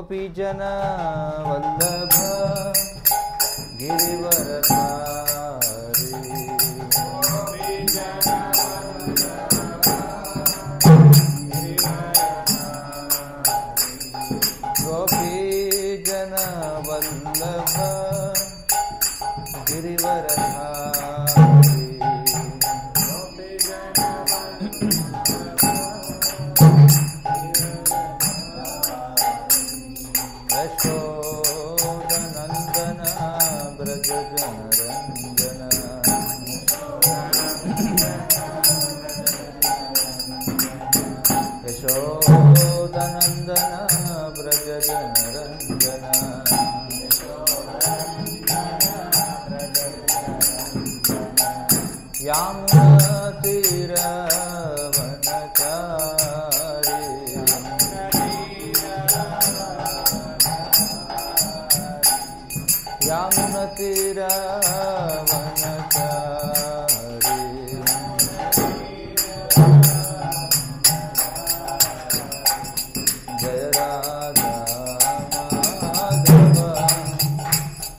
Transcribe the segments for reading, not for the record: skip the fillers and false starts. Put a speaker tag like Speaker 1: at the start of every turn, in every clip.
Speaker 1: गोपीजन वल्लभ गिरिवरधारी गोपीजन वल्लभ गिरिवरधारी यशोदनन्दन ब्रज जनरञ्जन यशोदनन्दन ब्रज जनरञ्जन यामुनतीरवनचारी यामुनतीरवनचारी जय राधा माधव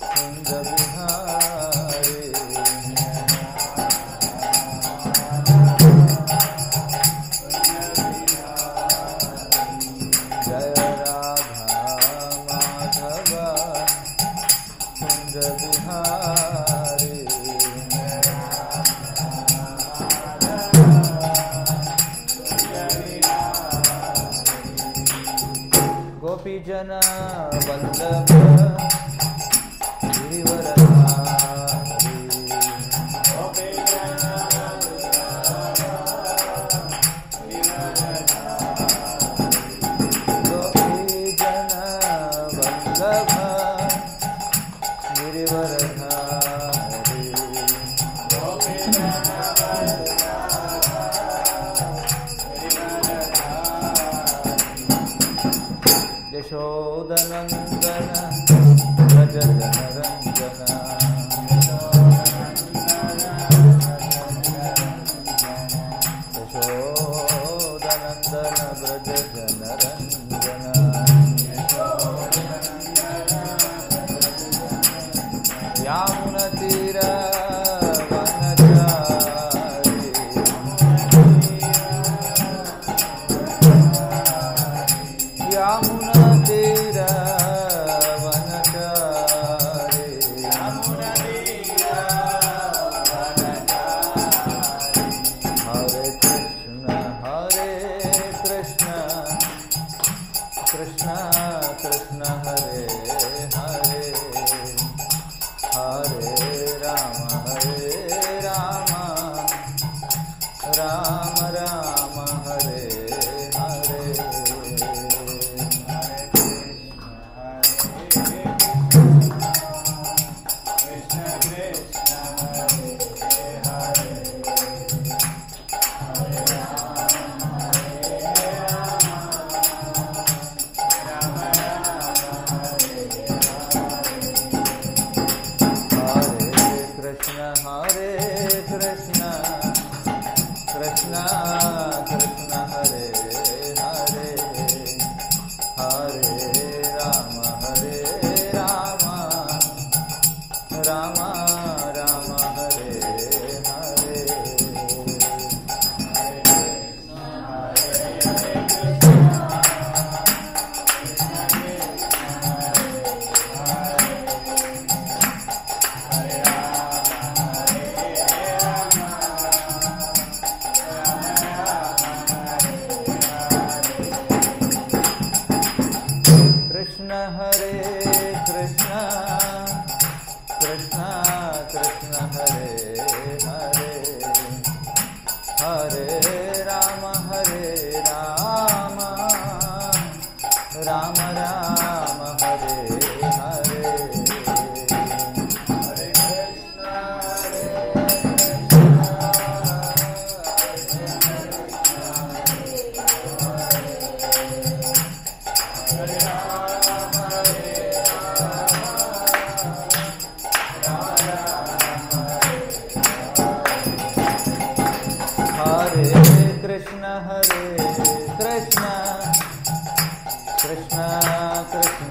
Speaker 1: कुंज बिहारी जय राधा माधव कुंज बिहारी गोपीजन वल्लभ गिरिवरधारी गोपीजन वल्लभ गिरिवरधारी यशोदनन्दन ब्रज जनरञ्जन यशोदनन्दन ब्रज जनरञ्जन यामुनतीरवनचारी यामुनतीरवनचारी हरे कृष्ण कृष्ण कृष्ण हरे हरे हरे राम राम राम हरे हरे हरे कृष्ण कृष्ण कृष्ण हरे हरे हरे राम राम राम हरे हरे कृष्ण हरे कृष्ण कृष्ण कृष्ण हरे हरे हरे राम राम राम हरे हरे कृष्ण हरे कृष्ण कृष्ण कृष्ण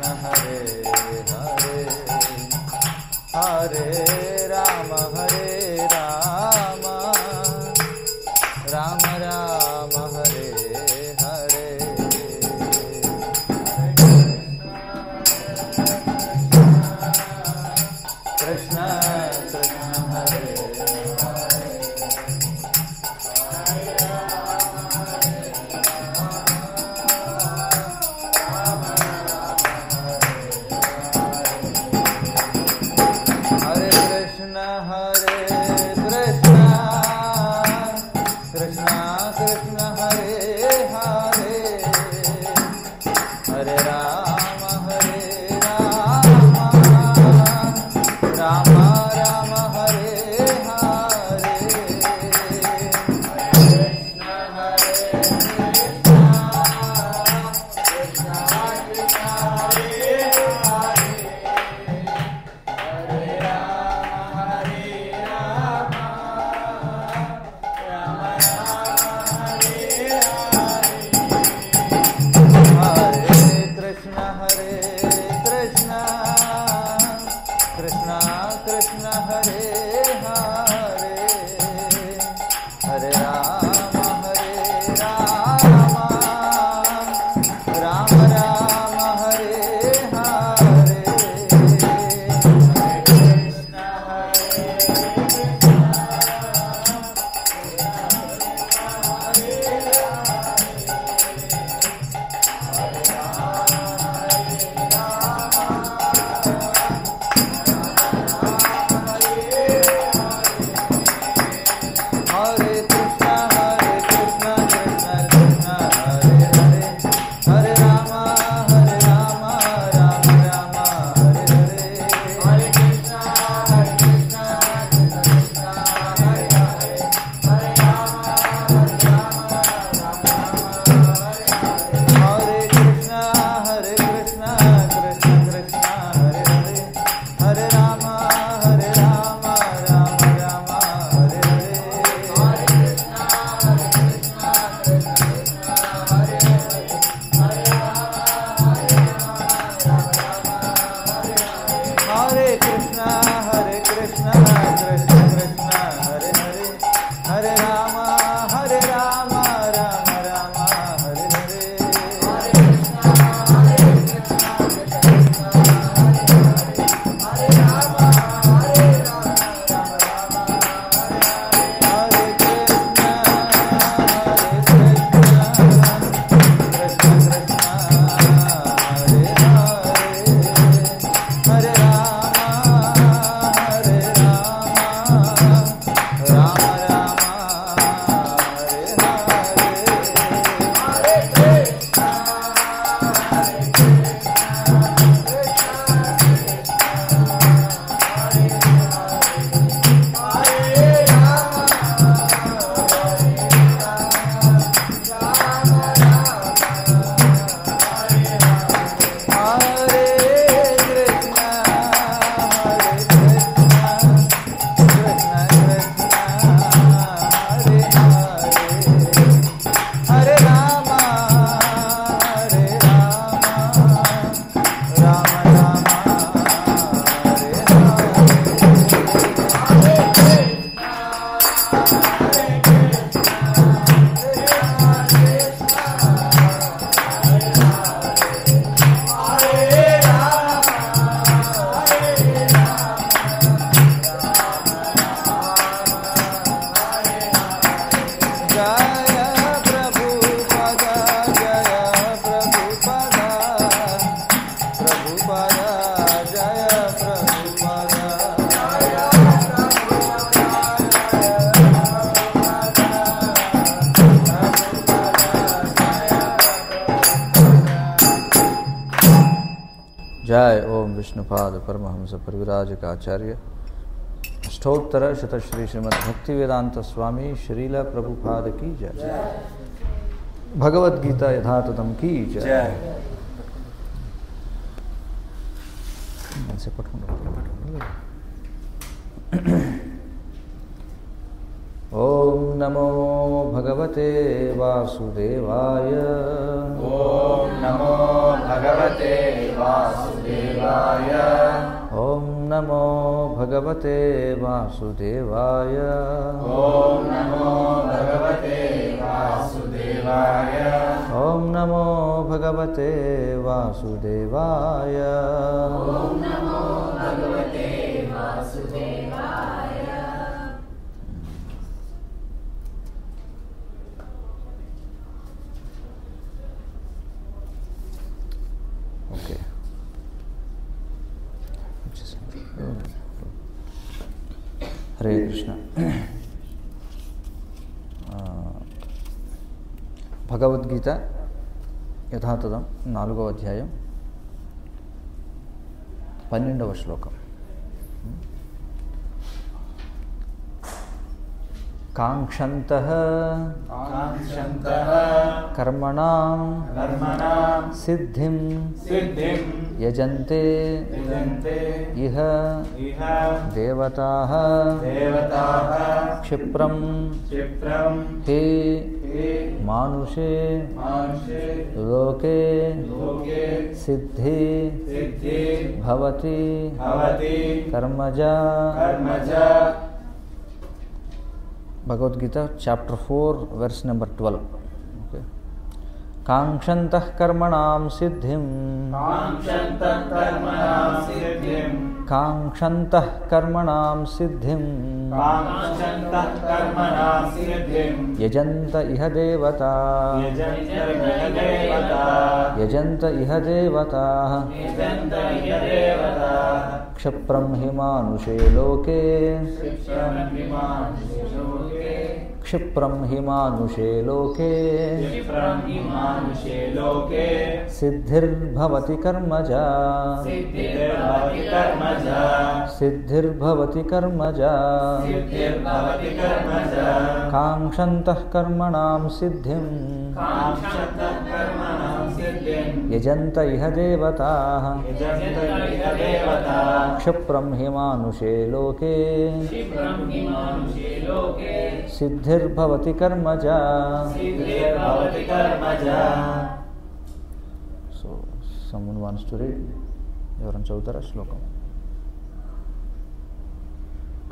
Speaker 1: जय ओम विष्णुपाद परमहंस परिविराजकाचार्य अष्टोत्तर शत श्री श्रीमद् भक्ति वेदांत स्वामी श्रील प्रभुपाद की जय। भगवद गीता यथातथम की जय। से ओम नमो भगवते वासुदेवाय।
Speaker 2: ओम नमो भगवते वासुदेवाय।
Speaker 1: ओम नमो भगवते वासुदेवाय।
Speaker 2: ओम नमो भगवते वासुदेवाय।
Speaker 1: ओम नमो भगवते वासुदेवाय।
Speaker 2: ओम नमो भगवते वासुदेवाय।
Speaker 1: ओके, हरे कृष्ण। భగవద్గీత యథాతథం 4వ అధ్యాయం 12వ శ్లోకం. కాంక్షంతః కర్మణాం సిద్ధిం యజంతే ఇహ దేవతాః క్షిప్రం హే మానుషే లోకే సిద్ధి భవతి కర్మజా. Bhagavad Gita chapter 4 verse number 12. Okay. కాంక్షంతః కర్మణాం సిద్ధిం కాంక్షంతః కర్మణాం సిద్ధిం యజంత ఇహ దేవతా యజంత ఇహ దేవతాః క్షిప్రం హి మానుషే లోకే క్షిప్రం హి మానుషే లోకే సిద్ధిర్భవతి కర్మజా సిద్ధిర్భవతి కర్మజా. కాంక్షంతః కర్మణాం సిద్ధిం యజంత ఇహ దేవతాః క్షిప్రం హి మానుషే లోకే సిద్ధిర్భవతి కర్మజా. So someone wants to read. ఎవరైనా చదువుతారా శ్లోకం?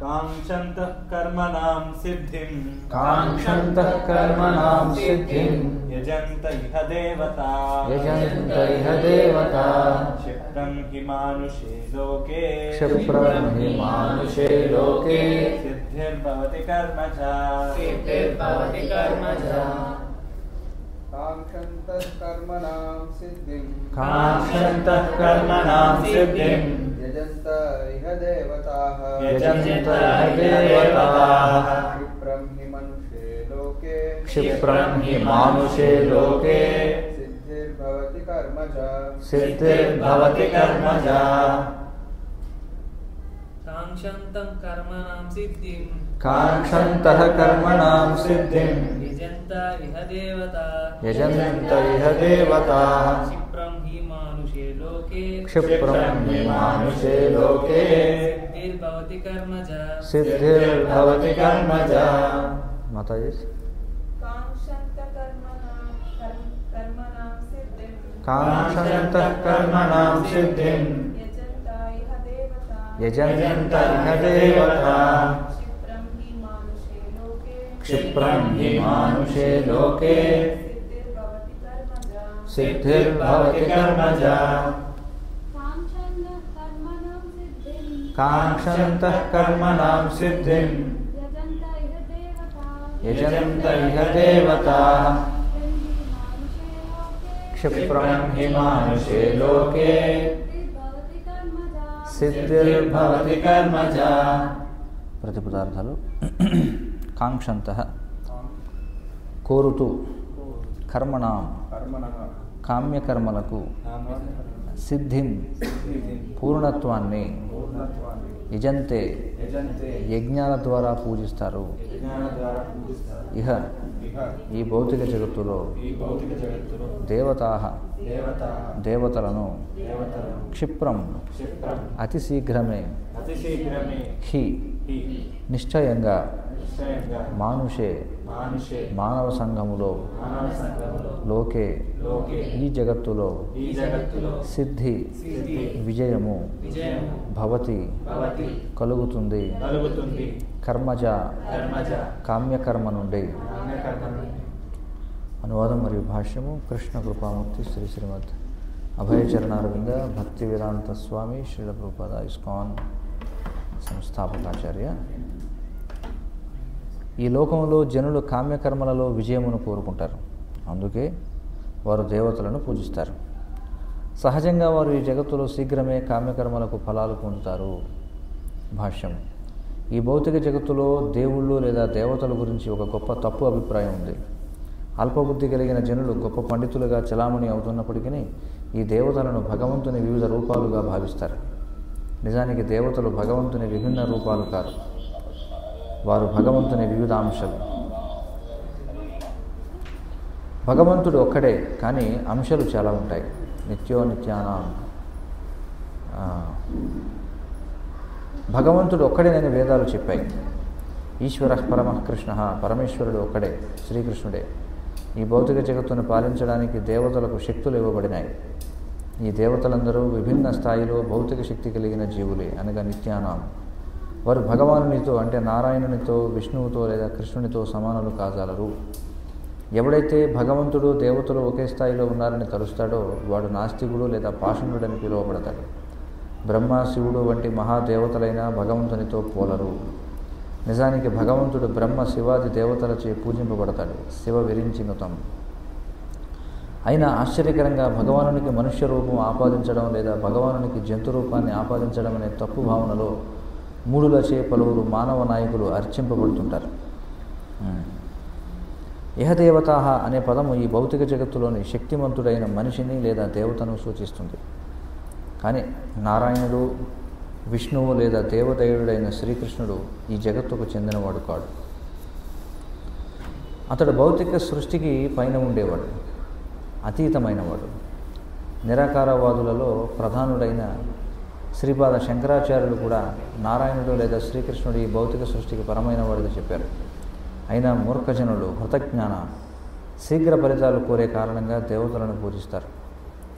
Speaker 2: కాంక్షంతః కర్మణాం సిద్ధిం
Speaker 1: కాంక్షంతః కర్మణాం సిద్ధిం
Speaker 2: యజంత ఇహ దేవతా
Speaker 1: యజంత ఇహ దేవతా
Speaker 2: క్షిప్రం హి మానుషే లోకే
Speaker 1: క్షిప్రం హి మానుషే లోకే
Speaker 2: సిద్ధిర్భవతి కర్మజా
Speaker 3: కాంక్షంతః కర్మణాం సిద్ధిం
Speaker 1: కాంక్షంతః కర్మణాం సిద్ధిం
Speaker 3: యజంత ఇహ దేవతాః
Speaker 1: యజంత ఇహ దేవతాః
Speaker 3: క్షిప్రం హి మనుషే లోకే
Speaker 1: క్షిప్రం హి మానుషే లోకే
Speaker 3: సిద్ధిర్భవతి కర్మజా
Speaker 1: సిద్ధిర్భవతి కర్మజా.
Speaker 4: కాంక్షంతం కర్మణాం సిద్ధిం
Speaker 1: కాంక్షంతః కర్మణాం సిద్ధిం
Speaker 4: యజంత ఇహ దేవతా
Speaker 1: యజంత ఇహ దేవతాః
Speaker 4: క్షిప్రం హి మానుషే లోకే
Speaker 1: క్షిప్రం హి మానుషే లోకే
Speaker 4: సిద్ధిర్భవతి కర్మజా
Speaker 1: సిద్ధిర్భవతి కర్మజా. మాతాజీ. కాంక్షంతః కర్మణాం సిద్ధిం యజంత ఇహ దేవతాః క్షిప్రం హి మానుషే లోకే సిద్ధిర్భవతి కర్మజా. కాంక్షంతః కర్మణాం సిద్ధిం యజంత ఇహ దేవతాః క్షిప్రం హి మానుషే లోకే సిద్ధిర్భవతి కర్మజా. ప్రతిపదార్థాలు. కాంక్షంతః కోరుతూ, కర్మణాం కామ్యకర్మలకు సిద్ధిం పూర్ణత్వాన్ని
Speaker 3: పూర్ణత్వాన్ని
Speaker 1: యజంతే
Speaker 3: యజంతే
Speaker 1: యజ్ఞాల ద్వారా పూజిస్తారు.
Speaker 3: యజ్ఞాల ద్వారా పూజిస్తారు.
Speaker 1: ఇహ
Speaker 3: ఇహ
Speaker 1: ఈ భౌతిక జగత్తులో
Speaker 3: ఈ భౌతిక జగత్తులో
Speaker 1: దేవతాః దేవతలను
Speaker 3: దేవతలను
Speaker 1: క్షిప్రం
Speaker 3: క్షిప్రం
Speaker 1: అతి శీఘ్రమే
Speaker 2: అతి శీఘ్రమే
Speaker 1: హి
Speaker 2: హి
Speaker 1: నిశ్చయంగా
Speaker 2: నిశ్చయంగా
Speaker 1: మానుషే
Speaker 2: మానుషే
Speaker 1: మానవ సంఘములో
Speaker 2: మానవ సంఘములో
Speaker 1: లోకే
Speaker 2: లోకే
Speaker 1: ఈ జగత్తులో
Speaker 2: ఈ జగత్తులో
Speaker 1: సిద్ధి
Speaker 2: సిద్ధి
Speaker 1: విజయము
Speaker 4: విజయము
Speaker 1: భవతి
Speaker 2: భవతి
Speaker 1: కలుగుతుంది.
Speaker 2: కలుగుతుంది.
Speaker 1: కర్మజ
Speaker 2: కర్మజ
Speaker 1: కామ్యకర్మ నుండి.
Speaker 2: పుణ్యకర్మ నుండి.
Speaker 1: అనువాదం మరియు భాష్యము కృష్ణ కృపామూర్తి శ్రీ శ్రీమద్ అభయచరణారవింద భక్తి వేదాంత స్వామి శ్రీల ప్రభుపాద ఇస్కాన్ సంస్థాపకాచార్య. ఈ లోకంలో జనులు కామ్యకర్మలలో విజయమును కోరుకుంటారు. అందుకే వారు దేవతలను పూజిస్తారు. సహజంగా వారు ఈ జగత్తులో శీఘ్రమే కామ్యకర్మలకు ఫలాలు పొందుతారు. భాష్యం. ఈ భౌతిక జగత్తులో దేవుళ్ళు లేదా దేవతల గురించి ఒక గొప్ప తప్పు అభిప్రాయం ఉంది. అల్పబుద్ధి కలిగిన జనులు గొప్ప పండితులుగా చలామణి అవుతున్నప్పటికీ ఈ దేవతలను భగవంతుని వివిధ రూపాలుగా భావిస్తారు. నిజానికి దేవతలు భగవంతుని విభిన్న రూపాలు కాదు, వారు భగవంతుని వివిధ అంశాలు. భగవంతుడు ఒక్కడే, కానీ అంశాలు చాలా ఉంటాయి. నిత్యానాం భగవంతుడు ఒక్కడేనని వేదాలు చెప్పాయి. ఈశ్వర పరమః కృష్ణ, పరమేశ్వరుడు ఒక్కడే, శ్రీకృష్ణుడే. ఈ భౌతిక జగత్తును పాలించడానికి దేవతలకు శక్తులు ఇవ్వబడినాయి. ఈ దేవతలందరూ విభిన్న స్థాయిలో భౌతిక శక్తి కలిగిన జీవులే, అనగా నిత్యానాం. వారు భగవానునితో అంటే నారాయణునితో, విష్ణువుతో లేదా కృష్ణునితో సమానులు కాజాలరు. ఎవడైతే భగవంతుడు దేవతలు ఒకే స్థాయిలో ఉన్నారని తలుస్తాడో వాడు నాస్తికుడు లేదా పాషండుడని పిలువబడతాడు. బ్రహ్మ, శివుడు వంటి మహాదేవతలైన భగవంతునితో పోలరు. నిజానికి భగవంతుడు బ్రహ్మ, శివాది దేవతలచే పూజింపబడతాడు. శివ విరించినుతం. అయినా ఆశ్చర్యకరంగా భగవానునికి మనుష్య రూపం ఆపాదించడం లేదా భగవానునికి జంతు రూపాన్ని ఆపాదించడం అనే తప్పు భావనలో మూడులచే పలువురు మానవ నాయకులు అర్చింపబడుతుంటారు. ఇహదేవతాః అనే పదము ఈ భౌతిక జగత్తులోని శక్తిమంతుడైన మనిషిని లేదా దేవతను సూచిస్తుంది. కానీ నారాయణుడు, విష్ణువు లేదా దేవదేవుడైన శ్రీకృష్ణుడు ఈ జగత్తుకు చెందినవాడు కాడు. అతడు భౌతిక సృష్టికి పైన ఉండేవాడు, అతీతమైనవాడు. నిరాకారవాదులలో ప్రధానుడైన శ్రీపాద శంకరాచార్యులు కూడా నారాయణుడు లేదా శ్రీకృష్ణుడు ఈ భౌతిక సృష్టికి పరమైన వాడిగా చెప్పారు. అయినా మూర్ఖజనులు హృతజ్ఞాన శీఘ్ర ఫలితాలు కోరే కారణంగా దేవతలను పూజిస్తారు.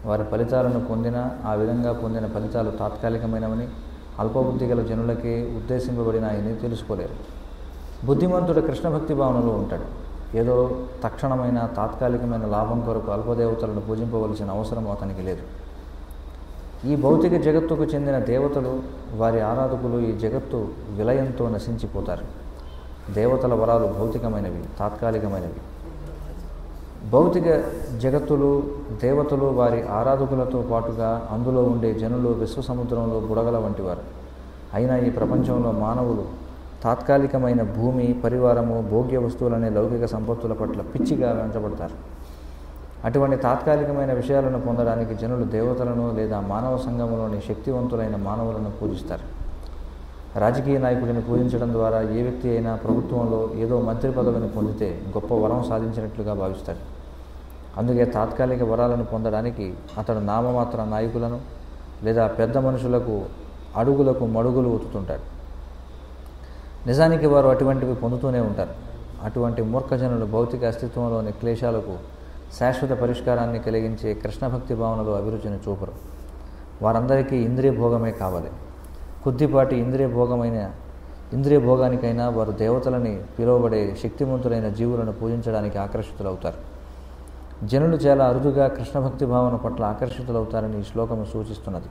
Speaker 1: వారి ఫలితాలను పొందిన ఆ విధంగా పొందిన ఫలితాలు తాత్కాలికమైనవని అల్పబుద్ధి గల జనులకే ఉద్దేశింపబడినాయని తెలుసుకోలేరు. బుద్ధిమంతుడు కృష్ణభక్తి భావనలో ఉంటాడు. ఏదో తక్షణమైన తాత్కాలికమైన లాభం కొరకు అల్పదేవతలను పూజింపవలసిన అవసరం అతనికి లేదు. ఈ భౌతిక జగత్తుకు చెందిన దేవతలు, వారి ఆరాధకులు ఈ జగత్తు విలయంతో నశించిపోతారు. దేవతల వరాలు భౌతికమైనవి, తాత్కాలికమైనవి. భౌతిక జగత్తులు, దేవతలు, వారి ఆరాధకులతో పాటుగా అందులో ఉండే జనులు విశ్వసముద్రంలో బుడగల వంటివారు. అయినా ఈ ప్రపంచంలో మానవులు తాత్కాలికమైన భూమి, పరివారము, భోగ్య వస్తువులనే లౌకిక సంపత్తుల పట్ల పిచ్చిగా వెంటబడతారు. అటువంటి తాత్కాలికమైన విషయాలను పొందడానికి జనులు దేవతలను లేదా మానవ సంఘములోని శక్తివంతులైన మానవులను పూజిస్తారు. రాజకీయ నాయకుడిని పూజించడం ద్వారా ఏ వ్యక్తి అయినా ప్రభుత్వంలో ఏదో మంత్రి పదవిని పొందితే గొప్ప వరం సాధించినట్లుగా భావిస్తాడు. అందుకే తాత్కాలిక వరాలను పొందడానికి అతడు నామమాత్ర నాయకులను లేదా పెద్ద మనుషులకు అడుగులకు మడుగులు ఒత్తుతుంటాడు. నిజానికి వారు అటువంటివి పొందుతూనే ఉంటారు. అటువంటి మూర్ఖజనులు భౌతిక అస్తిత్వంలోని క్లేశాలకు శాశ్వత పరిష్కారాన్ని కలిగించే కృష్ణభక్తి భావనలో అభిరుచిని చూపరు. వారందరికీ ఇంద్రియ భోగమే కావాలి. కొద్దిపాటి ఇంద్రియ భోగానికైనా వారు దేవతలని పిలువబడే శక్తివంతులైన జీవులను పూజించడానికి ఆకర్షితులవుతారు. జనులు చాలా అరుదుగా కృష్ణభక్తి భావన పట్ల ఆకర్షితులవుతారని ఈ శ్లోకము సూచిస్తున్నది.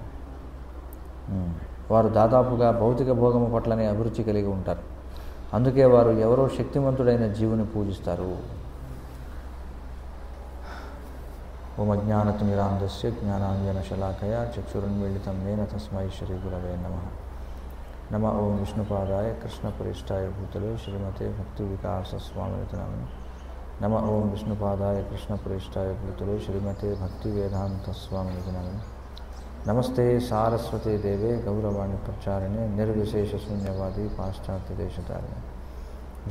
Speaker 1: వారు దాదాపుగా భౌతిక భోగము పట్లనే అభిరుచి కలిగి ఉంటారు. అందుకే వారు ఎవరో శక్తివంతుడైన జీవుని పూజిస్తారు. ఓం అజ్ఞానతిమిరాంధస్య జ్ఞానాంజనశలాకయా చక్షురున్మీళితం येन తస్మై శ్రీ గురవే నమః. నమ ఓం విష్ణుపాదాయ కృష్ణప్రేష్టాయ భూతలే శ్రీమతే భక్తి వికాస స్వామినితి నమః. నమ ఓం విష్ణుపాదాయ కృష్ణప్రేష్టాయ భూతలే శ్రీమతే భక్తి వేదాంత స్వామినితి నమః. నమస్తే సారస్వతే దేవే గౌరవాణి ప్రచారిణే నిర్విశేష శూన్యవాది పాశ్చాత్య దేశతారిణి.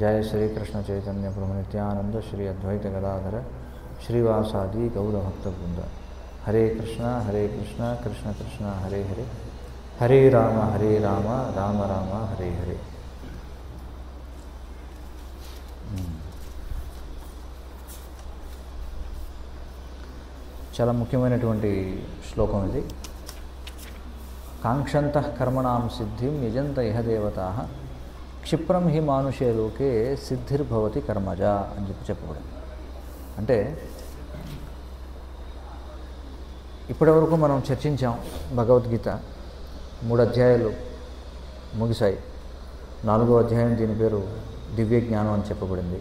Speaker 1: జయ శ్రీకృష్ణ చైతన్య ప్రభు నిత్యానంద శ్రీ అద్వైత గదాధర శ్రీవాసాది గౌరభక్త బృంద. హరే కృష్ణ కృష్ణ కృష్ణ హరే హరే, హరే రామ రామ రామ హరే హరే. చాలా ముఖ్యమైనటువంటి శ్లోకం ఇది. కాంక్షంతః కర్మణాం సిద్ధిం యజంత ఇహ దేవతాః క్షిప్రం హి మానుషే లోకే సిద్ధిర్భవతి కర్మజ అని చెప్పబడింది. అంటే ఇప్పటివరకు మనం చర్చించాం. భగవద్గీత 3 అధ్యాయాలు ముగిశాయి. 4వ అధ్యాయం దీని పేరు దివ్య జ్ఞానం అని చెప్పబడింది.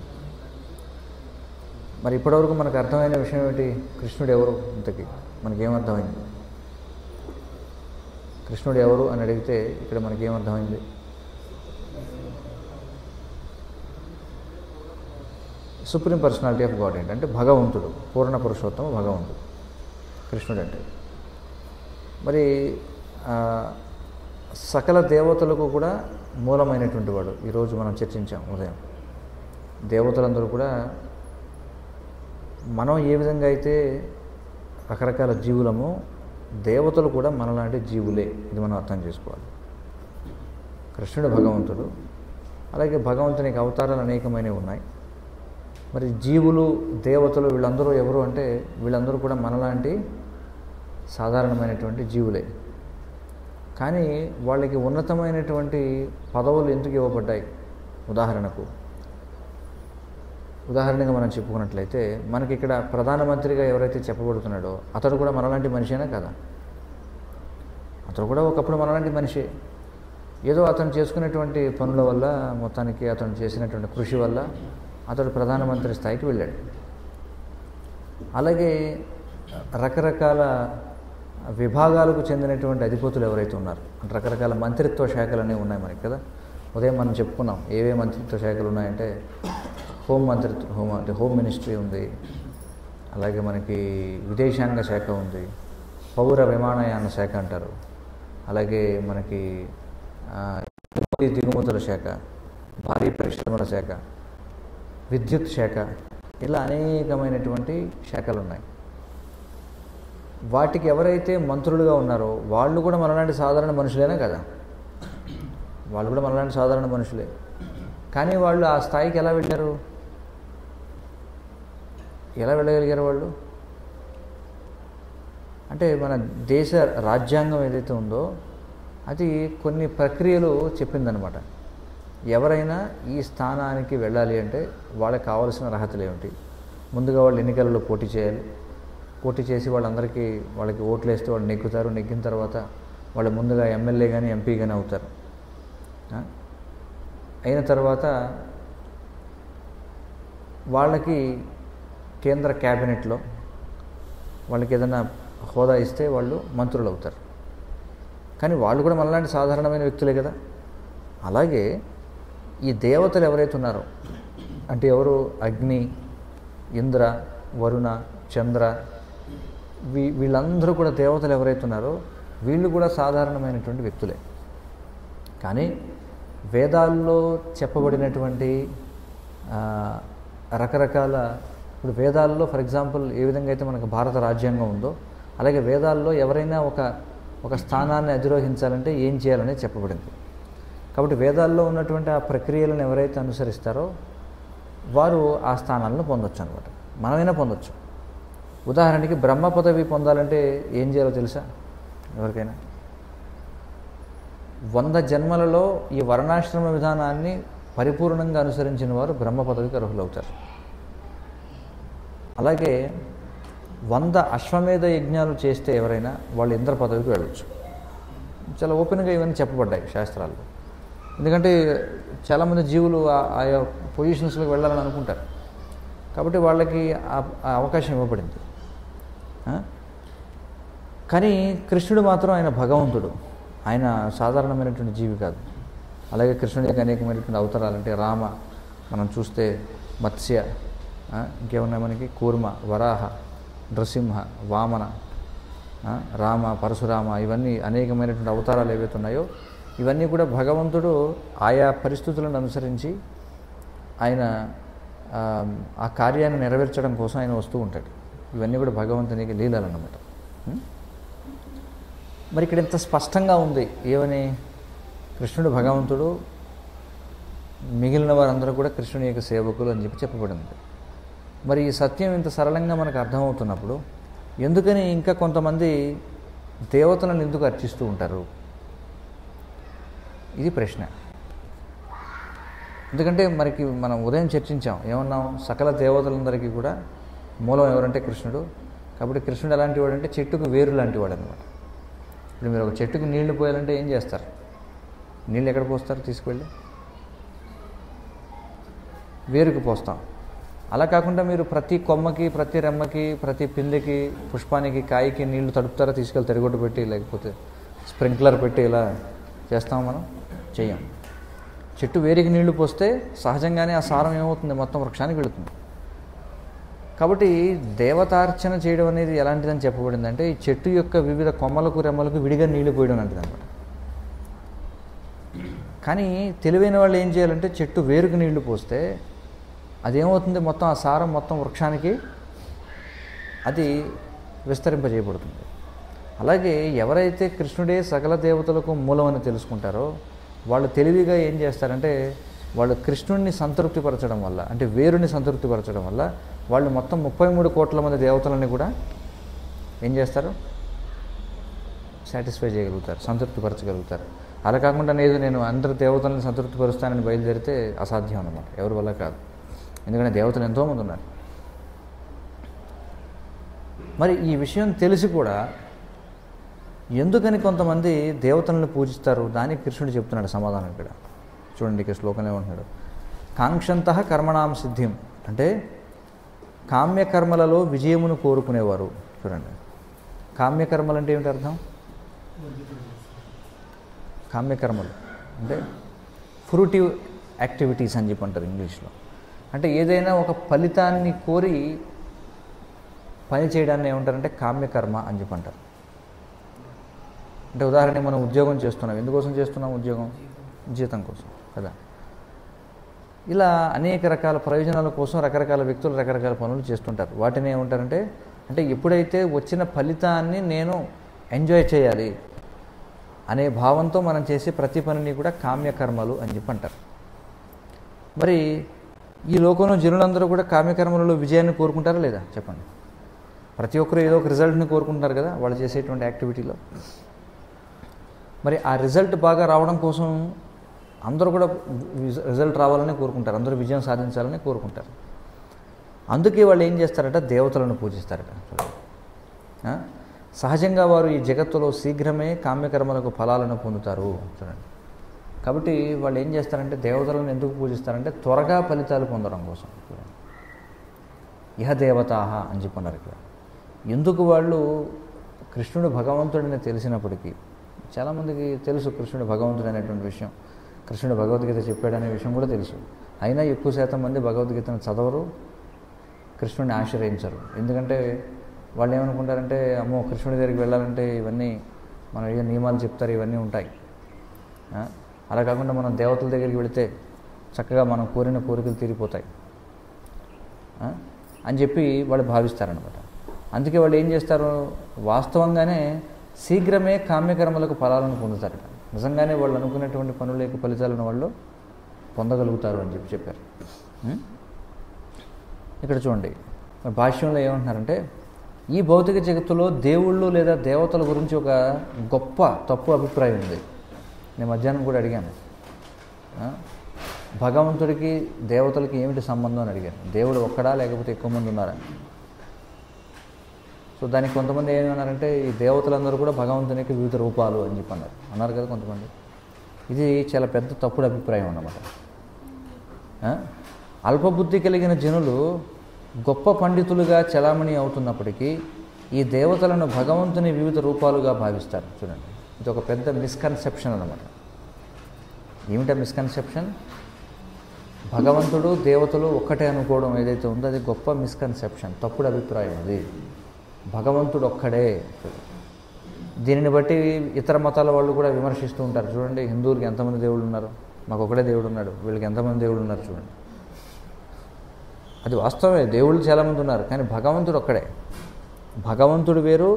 Speaker 1: మరి ఇప్పటివరకు మనకు అర్థమైన విషయం ఏమిటి? కృష్ణుడు ఎవరు? ఇంతకీ మనకేమర్థమైంది? కృష్ణుడు ఎవరు అని అడిగితే ఇక్కడ మనకేమర్థమైంది? సుప్రీం పర్సనాలిటీ ఆఫ్ గాడ్ అంటే భగవంతుడు, పూర్ణ పురుషోత్తమ భగవంతుడు కృష్ణుడు అంటే. మరి సకల దేవతలకు కూడా మూలమైనటువంటి వాడు. ఈరోజు మనం చర్చించాం ఉదయం. దేవతలందరూ కూడా మనం ఏ విధంగా అయితే రకరకాల జీవులము, దేవతలు కూడా మనలాంటి జీవులే. ఇది మనం అర్థం చేసుకోవాలి. కృష్ణుడు భగవంతుడు, అలాగే భగవంతునికి అవతారాలు అనేకమైనవి ఉన్నాయి. మరి జీవులు, దేవతలు వీళ్ళందరూ ఎవరు అంటే వీళ్ళందరూ కూడా మనలాంటి సాధారణమైనటువంటి జీవులే. కానీ వాళ్ళకి ఉన్నతమైనటువంటి పదవులు ఎందుకు ఇవ్వబడ్డాయి? ఉదాహరణగా మనం చెప్పుకున్నట్లయితే మనకి ఇక్కడ ప్రధానమంత్రిగా ఎవరైతే చెప్పబడుతున్నాడో అతడు కూడా మనలాంటి మనిషేనా కదా? అతడు కూడా ఒకప్పుడు మనలాంటి మనిషే. ఏదో అతను చేసుకునేటువంటి పనుల వల్ల, మొత్తానికి అతను చేసినటువంటి కృషి వల్ల అతడు ప్రధానమంత్రి స్థాయికి వెళ్ళాడు. అలాగే రకరకాల విభాగాలకు చెందినటువంటి అధిపతులు ఎవరైతే ఉన్నారు, రకరకాల మంత్రిత్వ శాఖలు అనేవి ఉన్నాయి మనకి కదా. ఉదయం మనం చెప్పుకున్నాం ఏవే మంత్రిత్వ శాఖలు ఉన్నాయంటే హోమ్ మినిస్ట్రీ ఉంది, అలాగే మనకి విదేశాంగ శాఖ ఉంది, పౌర విమానయాన శాఖ అంటారు, అలాగే మనకి దిగుమతుల శాఖ, భారీ పరిశ్రమల శాఖ, విద్యుత్ శాఖ, ఇలా అనేకమైనటువంటి శాఖలు ఉన్నాయి. వాటికి ఎవరైతే మంత్రులుగా ఉన్నారో వాళ్ళు కూడా మనలాంటి సాధారణ మనుషులేనా కదా? వాళ్ళు కూడా మనలాంటి సాధారణ మనుషులే. కానీ వాళ్ళు ఆ స్థాయికి ఎలా వెళ్ళారు? ఎలా వెళ్ళగలిగారు వాళ్ళు? అంటే మన దేశ రాజ్యాంగం ఏదైతే ఉందో అది కొన్ని ప్రక్రియలు చెప్పిందనమాట. ఎవరైనా ఈ స్థానానికి వెళ్ళాలి అంటే వాళ్ళకి కావాల్సిన అర్హతలు ఏమిటి? ముందుగా వాళ్ళు ఎన్నికలలో పోటీ చేయాలి. పోటీ చేసి వాళ్ళకి ఓట్లు వేస్తే వాళ్ళు నెగ్గుతారు. నెగ్గిన తర్వాత వాళ్ళు ముందుగా ఎమ్మెల్యే కానీ ఎంపీ కానీ అవుతారు. అయిన తర్వాత వాళ్ళకి కేంద్ర క్యాబినెట్లో వాళ్ళకి ఏదైనా హోదా ఇస్తే వాళ్ళు మంత్రులు అవుతారు. కానీ వాళ్ళు కూడా మనలాంటి సాధారణమైన వ్యక్తులే కదా. అలాగే ఈ దేవతలు ఎవరైతే ఉన్నారో అంటే ఎవరు? అగ్ని, ఇంద్ర, వరుణ, చంద్ర, వీళ్ళందరూ కూడా దేవతలు ఎవరైతే ఉన్నారో వీళ్ళు కూడా సాధారణమైనటువంటి వ్యక్తులే. కానీ వేదాల్లో చెప్పబడినటువంటి రకరకాల, ఇప్పుడు వేదాల్లో ఫర్ ఎగ్జాంపుల్ ఏ విధంగా అయితే మనకు భారత రాజ్యాంగం ఉందో అలాగే వేదాల్లో ఎవరైనా ఒక స్థానాన్ని అధిరోహించాలంటే ఏం చేయాలనేది చెప్పబడింది. కాబట్టి వేదాల్లో ఉన్నటువంటి ఆ ప్రక్రియలను ఎవరైతే అనుసరిస్తారో వారు ఆ స్థానాలను పొందొచ్చు అనమాట. మనమైనా పొందొచ్చు. ఉదాహరణకి బ్రహ్మ పదవి పొందాలంటే ఏం చేయాలో తెలుసా ఎవరికైనా? 100 జన్మలలో ఈ వర్ణాశ్రమ విధానాన్ని పరిపూర్ణంగా అనుసరించిన వారు బ్రహ్మ పదవికి అర్హులవుతారు. అలాగే 100 అశ్వమేధ యజ్ఞాలు చేస్తే ఎవరైనా వాళ్ళు ఇంద్ర పదవికి వెళ్ళవచ్చు. చాలా ఓపెన్గా ఇవన్నీ చెప్పబడ్డాయి శాస్త్రాల్లో. ఎందుకంటే చాలామంది జీవులు ఆయా పొజిషన్స్లోకి వెళ్ళాలని అనుకుంటారు. కాబట్టి వాళ్ళకి ఆ అవకాశం ఇవ్వబడింది. కానీ కృష్ణుడు మాత్రం ఆయన భగవంతుడు, ఆయన సాధారణమైనటువంటి జీవి కాదు. అలాగే కృష్ణుడికి అనేకమైనటువంటి అవతారాలంటే రామ మనం చూస్తే, మత్స్య, ఇంకేమున్నాయి మనకి, కూర్మ, వరాహ, నృసింహ, వామన, రామ, పరశురామ, ఇవన్నీ అనేకమైనటువంటి అవతారాలు ఏవైతే ఉన్నాయో ఇవన్నీ కూడా భగవంతుడు ఆయా పరిస్థితులను అనుసరించి ఆయన ఆ కార్యాన్ని నెరవేర్చడం కోసం ఆయన వస్తూ ఉంటాడు. ఇవన్నీ కూడా భగవంతునికి లీలలు అన్నమాట. మరి ఇక్కడ ఇంత స్పష్టంగా ఉంది ఏమని, కృష్ణుడు భగవంతుడు, మిగిలిన వారందరూ కూడా కృష్ణుని యొక్క సేవకులు అని చెప్పి చెప్పబడింది. మరి ఈ సత్యం ఇంత సరళంగా మనకు అర్థమవుతున్నప్పుడు ఎందుకని ఇంకా కొంతమంది దేవతలను ఎందుకు అర్చిస్తూ ఉంటారు? ఇది ప్రశ్న. ఎందుకంటే మనకి మనం ఉదయం చర్చించాం, ఏమన్నాం, సకల దేవతలందరికీ కూడా మూలం ఎవరంటే కృష్ణుడు. కాబట్టి కృష్ణుడు ఎలాంటి వాడు అంటే చెట్టుకు వేరు లాంటి వాడు అనమాట. ఇప్పుడు మీరు ఒక చెట్టుకు నీళ్లు పోయాలంటే ఏం చేస్తారు? నీళ్ళు ఎక్కడ పోస్తారు? తీసుకువెళ్ళి వేరుకు పోస్తాం. అలా కాకుండా మీరు ప్రతి కొమ్మకి, ప్రతి రెమ్మకి, ప్రతి పిందెకి, పుష్పానికి, కాయకి నీళ్లు తడుపుతారా? తీసుకెళ్ళి తడిగొట్టు పెట్టి, లేకపోతే స్ప్రింక్లర్ పెట్టి ఇలా చేస్తాం? మనం చెయ్యం. చెట్టు వేరికి నీళ్లు పోస్తే సహజంగానే ఆ సారం ఏమవుతుంది? మొత్తం వృక్షానికి వెళుతుంది. కాబట్టి దేవతార్చన చేయడం అనేది ఎలాంటిదని చెప్పబడిందంటే ఈ చెట్టు యొక్క వివిధ కొమ్మలకు, రెమ్మలకు విడిగా నీళ్లు పోయడం లాంటిది అనమాట. కానీ తెలివైన వాళ్ళు ఏం చేయాలంటే చెట్టు వేరుకు నీళ్లు పోస్తే అదేమవుతుంది? మొత్తం ఆ సారం మొత్తం వృక్షానికి అది విస్తరింపజేయబడుతుంది. అలాగే ఎవరైతే కృష్ణుడే సకల దేవతలకు మూలం అని తెలుసుకుంటారో వాళ్ళు తెలివిగా ఏం చేస్తారంటే వాళ్ళు కృష్ణుడిని సంతృప్తిపరచడం వల్ల, అంటే వేరుని సంతృప్తిపరచడం వల్ల వాళ్ళు మొత్తం 33 కోట్ల మంది దేవతలని కూడా ఏం చేస్తారు? సాటిస్ఫై చేయగలుగుతారు, సంతృప్తిపరచగలుగుతారు. అలా కాకుండా నేను అందరి దేవతలను సంతృప్తిపరుస్తానని బయలుదేరితే అసాధ్యం అన్నమాట, ఎవరి వల్ల కాదు. ఎందుకంటే దేవతలు ఎంతోమంది ఉన్నారు. మరి ఈ విషయం తెలిసి కూడా ఎందుకని కొంతమంది దేవతలను పూజిస్తారు? దానికి కృష్ణుడు చెప్తున్నాడు సమాధానం ఇక్కడ. చూడండి, ఇక్కడ శ్లోకంలో ఏమంటున్నాడు, కాంక్షంతః కర్మణాం సిద్ధిం, అంటే కామ్యకర్మలలో విజయమును కోరుకునేవారు. చూడండి, కామ్యకర్మలు అంటే ఏమిటి అర్థం? కామ్యకర్మలు అంటే ఫ్రూటివ్ యాక్టివిటీస్ అని చెప్పి అంటారు ఇంగ్లీష్లో. అంటే ఏదైనా ఒక ఫలితాన్ని కోరి పని చేయడాన్ని ఏమంటారంటే కామ్యకర్మ అని చెప్పి అంటారు. అంటే ఉదాహరణకి మనం ఉద్యోగం చేస్తున్నాం, ఎందుకోసం చేస్తున్నాం ఉద్యోగం? జీతం కోసం కదా. ఇలా అనేక రకాల ప్రయోజనాల కోసం రకరకాల వ్యక్తులు రకరకాల పనులు చేస్తుంటారు. వాటిని ఏమంటారంటే, అంటే ఎప్పుడైతే వచ్చిన ఫలితాన్ని నేను ఎంజాయ్ చేయాలి అనే భావంతో మనం చేసే ప్రతి పనిని కూడా కామ్యకర్మలు అని చెప్పి అంటారు. మరి ఈ లోకంలో జనులందరూ కూడా కామ్యకర్మలలో విజయాన్ని కోరుకుంటారా లేదా? చెప్పండి. ప్రతి ఒక్కరు ఏదో ఒక రిజల్ట్ని కోరుకుంటున్నారు కదా వాళ్ళు చేసేటువంటి యాక్టివిటీలో. మరి ఆ రిజల్ట్ బాగా రావడం కోసం అందరూ కూడా రిజల్ట్ రావాలని కోరుకుంటారు, అందరూ విజయం సాధించాలని కోరుకుంటారు. అందుకే వాళ్ళు ఏం చేస్తారట? దేవతలను పూజిస్తారట. సహజంగా వారు ఈ జగత్తులో శీఘ్రమే కామ్యకర్మలకు ఫలాలను పొందుతారు. చూడండి, కాబట్టి వాళ్ళు ఏం చేస్తారంటే దేవతలను ఎందుకు పూజిస్తారంటే త్వరగా ఫలితాలు పొందడం కోసం. చూడండి, ఇహ దేవతాహ అని చెప్పన్నారు ఇక్కడ. ఎందుకు వాళ్ళు కృష్ణుడు భగవంతుడిని తెలిసినప్పటికీ, చాలామందికి తెలుసు కృష్ణుడు భగవంతుడు అనేటువంటి విషయం, కృష్ణుడు భగవద్గీత చెప్పాడనే విషయం కూడా తెలుసు. అయినా ఎక్కువ శాతం మంది భగవద్గీతను చదవరు, కృష్ణుడిని ఆశ్రయించరు. ఎందుకంటే వాళ్ళు ఏమనుకుంటారంటే, అమ్మో కృష్ణుడి దగ్గరికి వెళ్ళాలంటే ఇవన్నీ మనం ఏ నియమాలు చెప్తారు, ఇవన్నీ ఉంటాయి. అలా కాకుండా మనం దేవతల దగ్గరికి వెళితే చక్కగా మనం కోరిన కోరికలు తీరిపోతాయి అని చెప్పి వాళ్ళు భావిస్తారనమాట. అందుకే వాళ్ళు ఏం చేస్తారు? వాస్తవంగానే శీఘ్రమే కామ్యకర్మలకు ఫలాలను పొందుతారట. నిజంగానే వాళ్ళు అనుకున్నటువంటి పనుల యొక్క ఫలితాలను వాళ్ళు పొందగలుగుతారు అని చెప్పారు. ఇక్కడ చూడండి, భాష్యంలో ఏమంటున్నారంటే, ఈ భౌతిక జగత్తులో దేవుళ్ళు లేదా దేవతల గురించి ఒక గొప్ప తప్పు అభిప్రాయం ఉంది. నేను మధ్యాహ్నం కూడా అడిగాను, భగవంతుడికి దేవతలకి ఏమిటి సంబంధం అని అడిగాను. దేవుడు ఒక్కడా లేకపోతే ఎక్కువ మంది ఉన్నారా? సో దానికి కొంతమంది ఏమన్నారంటే ఈ దేవతలందరూ కూడా భగవంతునికి వివిధ రూపాలు అని చెప్పి అన్నారు కదా కొంతమంది. ఇది చాలా పెద్ద తప్పుడు అభిప్రాయం అన్నమాట. అల్పబుద్ధి కలిగిన జనులు గొప్ప పండితులుగా చలామణి అవుతున్నప్పటికీ ఈ దేవతలను భగవంతుని వివిధ రూపాలుగా భావిస్తారు. చూడండి, ఇది ఒక పెద్ద మిస్కన్సెప్షన్ అన్నమాట. ఏమిటా మిస్కన్సెప్షన్? భగవంతుడు దేవతలు ఒక్కటే అనుకోవడం ఏదైతే ఉందో అది గొప్ప మిస్కన్సెప్షన్, తప్పుడు అభిప్రాయం. అది భగవంతుడు ఒక్కడే. దీనిని బట్టి ఇతర మతాల వాళ్ళు కూడా విమర్శిస్తూ ఉంటారు. చూడండి, హిందువులకి ఎంతమంది దేవుళ్ళు ఉన్నారు, మాకు ఒకడే దేవుడు ఉన్నాడు, వీళ్ళకి ఎంతమంది దేవుళ్ళు ఉన్నారు చూడండి. అది వాస్తవమే, దేవుళ్ళు చాలామంది ఉన్నారు, కానీ భగవంతుడు ఒక్కడే. భగవంతుడు వేరు,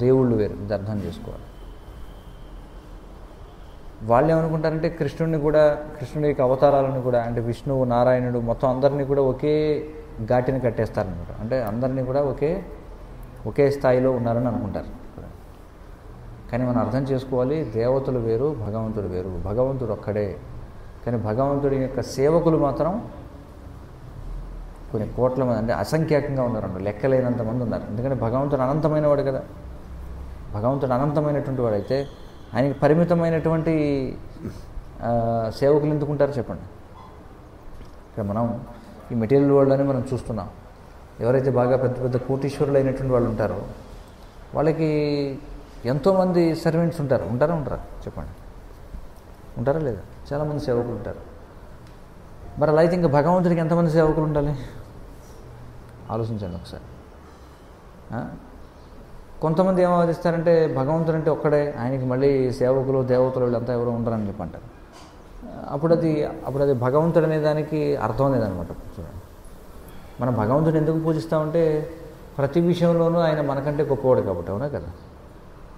Speaker 1: దేవుళ్ళు వేరు, ఇది అర్థం చేసుకోవాలి. వాళ్ళు ఏమనుకుంటారంటే కృష్ణుడిని కూడా, కృష్ణుడి యొక్క అవతారాలను కూడా, అంటే విష్ణువు, నారాయణుడు మొత్తం అందరినీ కూడా ఒకే ఘాటిని కట్టేస్తారనమాట. అంటే అందరినీ కూడా ఒకే స్థాయిలో ఉన్నారని అనుకుంటారు. కానీ మనం అర్థం చేసుకోవాలి, దేవతలు వేరు, భగవంతుడు వేరు. భగవంతుడు ఒక్కడే, కానీ భగవంతుడి యొక్క సేవకులు మాత్రం కొన్ని కోట్ల మంది, అంటే అసంఖ్యాకంగా ఉన్నారండి, లెక్కలేనంత మంది ఉన్నారు. ఎందుకంటే భగవంతుడు అనంతమైన వాడు కదా. భగవంతుడు అనంతమైనటువంటి వాడు అయితే ఆయనకి పరిమితమైనటువంటి సేవకులు ఎందుకుంటారు చెప్పండి. ఇక్కడ మనం ఈ మెటీరియల్ వరల్డ్లోనే మనం చూస్తున్నాం. ఎవరైతే బాగా పెద్ద పెద్ద కోటీశ్వరులు అయినటువంటి వాళ్ళు ఉంటారో వాళ్ళకి ఎంతోమంది సర్వెంట్స్ ఉంటారు. ఉంటారా చెప్పండి, ఉంటారా లేదా? చాలామంది సేవకులు ఉంటారు. మరి అలా అయితే ఇంకా భగవంతుడికి ఎంతమంది సేవకులు ఉండాలి ఆలోచించండి ఒకసారి. కొంతమంది ఏం వాదిస్తారంటే భగవంతుడు అంటే ఒక్కడే, ఆయనకి మళ్ళీ సేవకులు, దేవతలు వీళ్ళంతా ఎవరో ఉండరని చెప్పంటారు. అప్పుడు అది భగవంతుడు అనే దానికి అర్థం లేదనమాట. చూడండి, మనం భగవంతుడిని ఎందుకు పూజిస్తామంటే ప్రతి విషయంలోనూ ఆయన మనకంటే గొప్పవాడు కాబట్టి. అవునా కదా?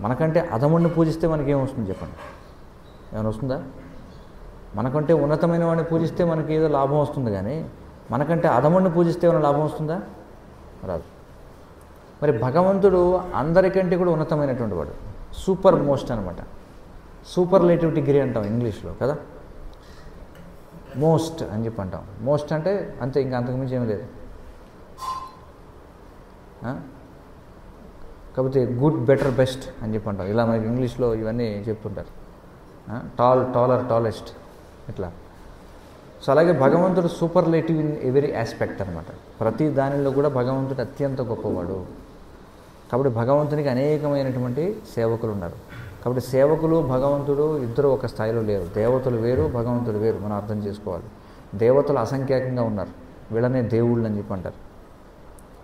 Speaker 1: మనకంటే అధముడిని పూజిస్తే మనకేం వస్తుంది చెప్పండి? ఏమైనా వస్తుందా? మనకంటే ఉన్నతమైన వాడిని పూజిస్తే మనకి ఏదో లాభం వస్తుంది, కానీ మనకంటే అధముడిని పూజిస్తే ఏమైనా లాభం వస్తుందా? రాదు. మరి భగవంతుడు అందరికంటే కూడా ఉన్నతమైనటువంటి వాడు, సూపర్ మోస్ట్ అనమాట. సూపర్లేటివ్ డిగ్రీ అంటాం ఇంగ్లీష్లో కదా, మోస్ట్ అని చెప్పి అంటాం. మోస్ట్ అంటే అంతే, ఇంకా అంతకుమించి ఏమీ లేదు. కాకపోతే గుడ్, బెటర్, బెస్ట్ అని చెప్పి అంటాం. ఇలా మనకి ఇంగ్లీష్లో ఇవన్నీ చెప్తుంటారు. టాలర్, టాలెస్ట్ ఇట్లా. సో అలాగే భగవంతుడు సూపర్లేటివ్ ఇన్ ఎవరీ ఆస్పెక్ట్ అనమాట. ప్రతి దానిలో కూడా భగవంతుడు అత్యంత గొప్పవాడు. కాబట్టి భగవంతునికి అనేకమైనటువంటి సేవకులు ఉన్నారు. కాబట్టి సేవకులు, భగవంతుడు ఇద్దరు ఒక స్థాయిలో లేరు. దేవతలు వేరు, భగవంతుడు వేరు. మనం అర్థం చేసుకోవాలి. దేవతలు అసంఖ్యాకంగా ఉన్నారు, వీళ్ళనే దేవుళ్ళు అని చెప్పి అంటారు.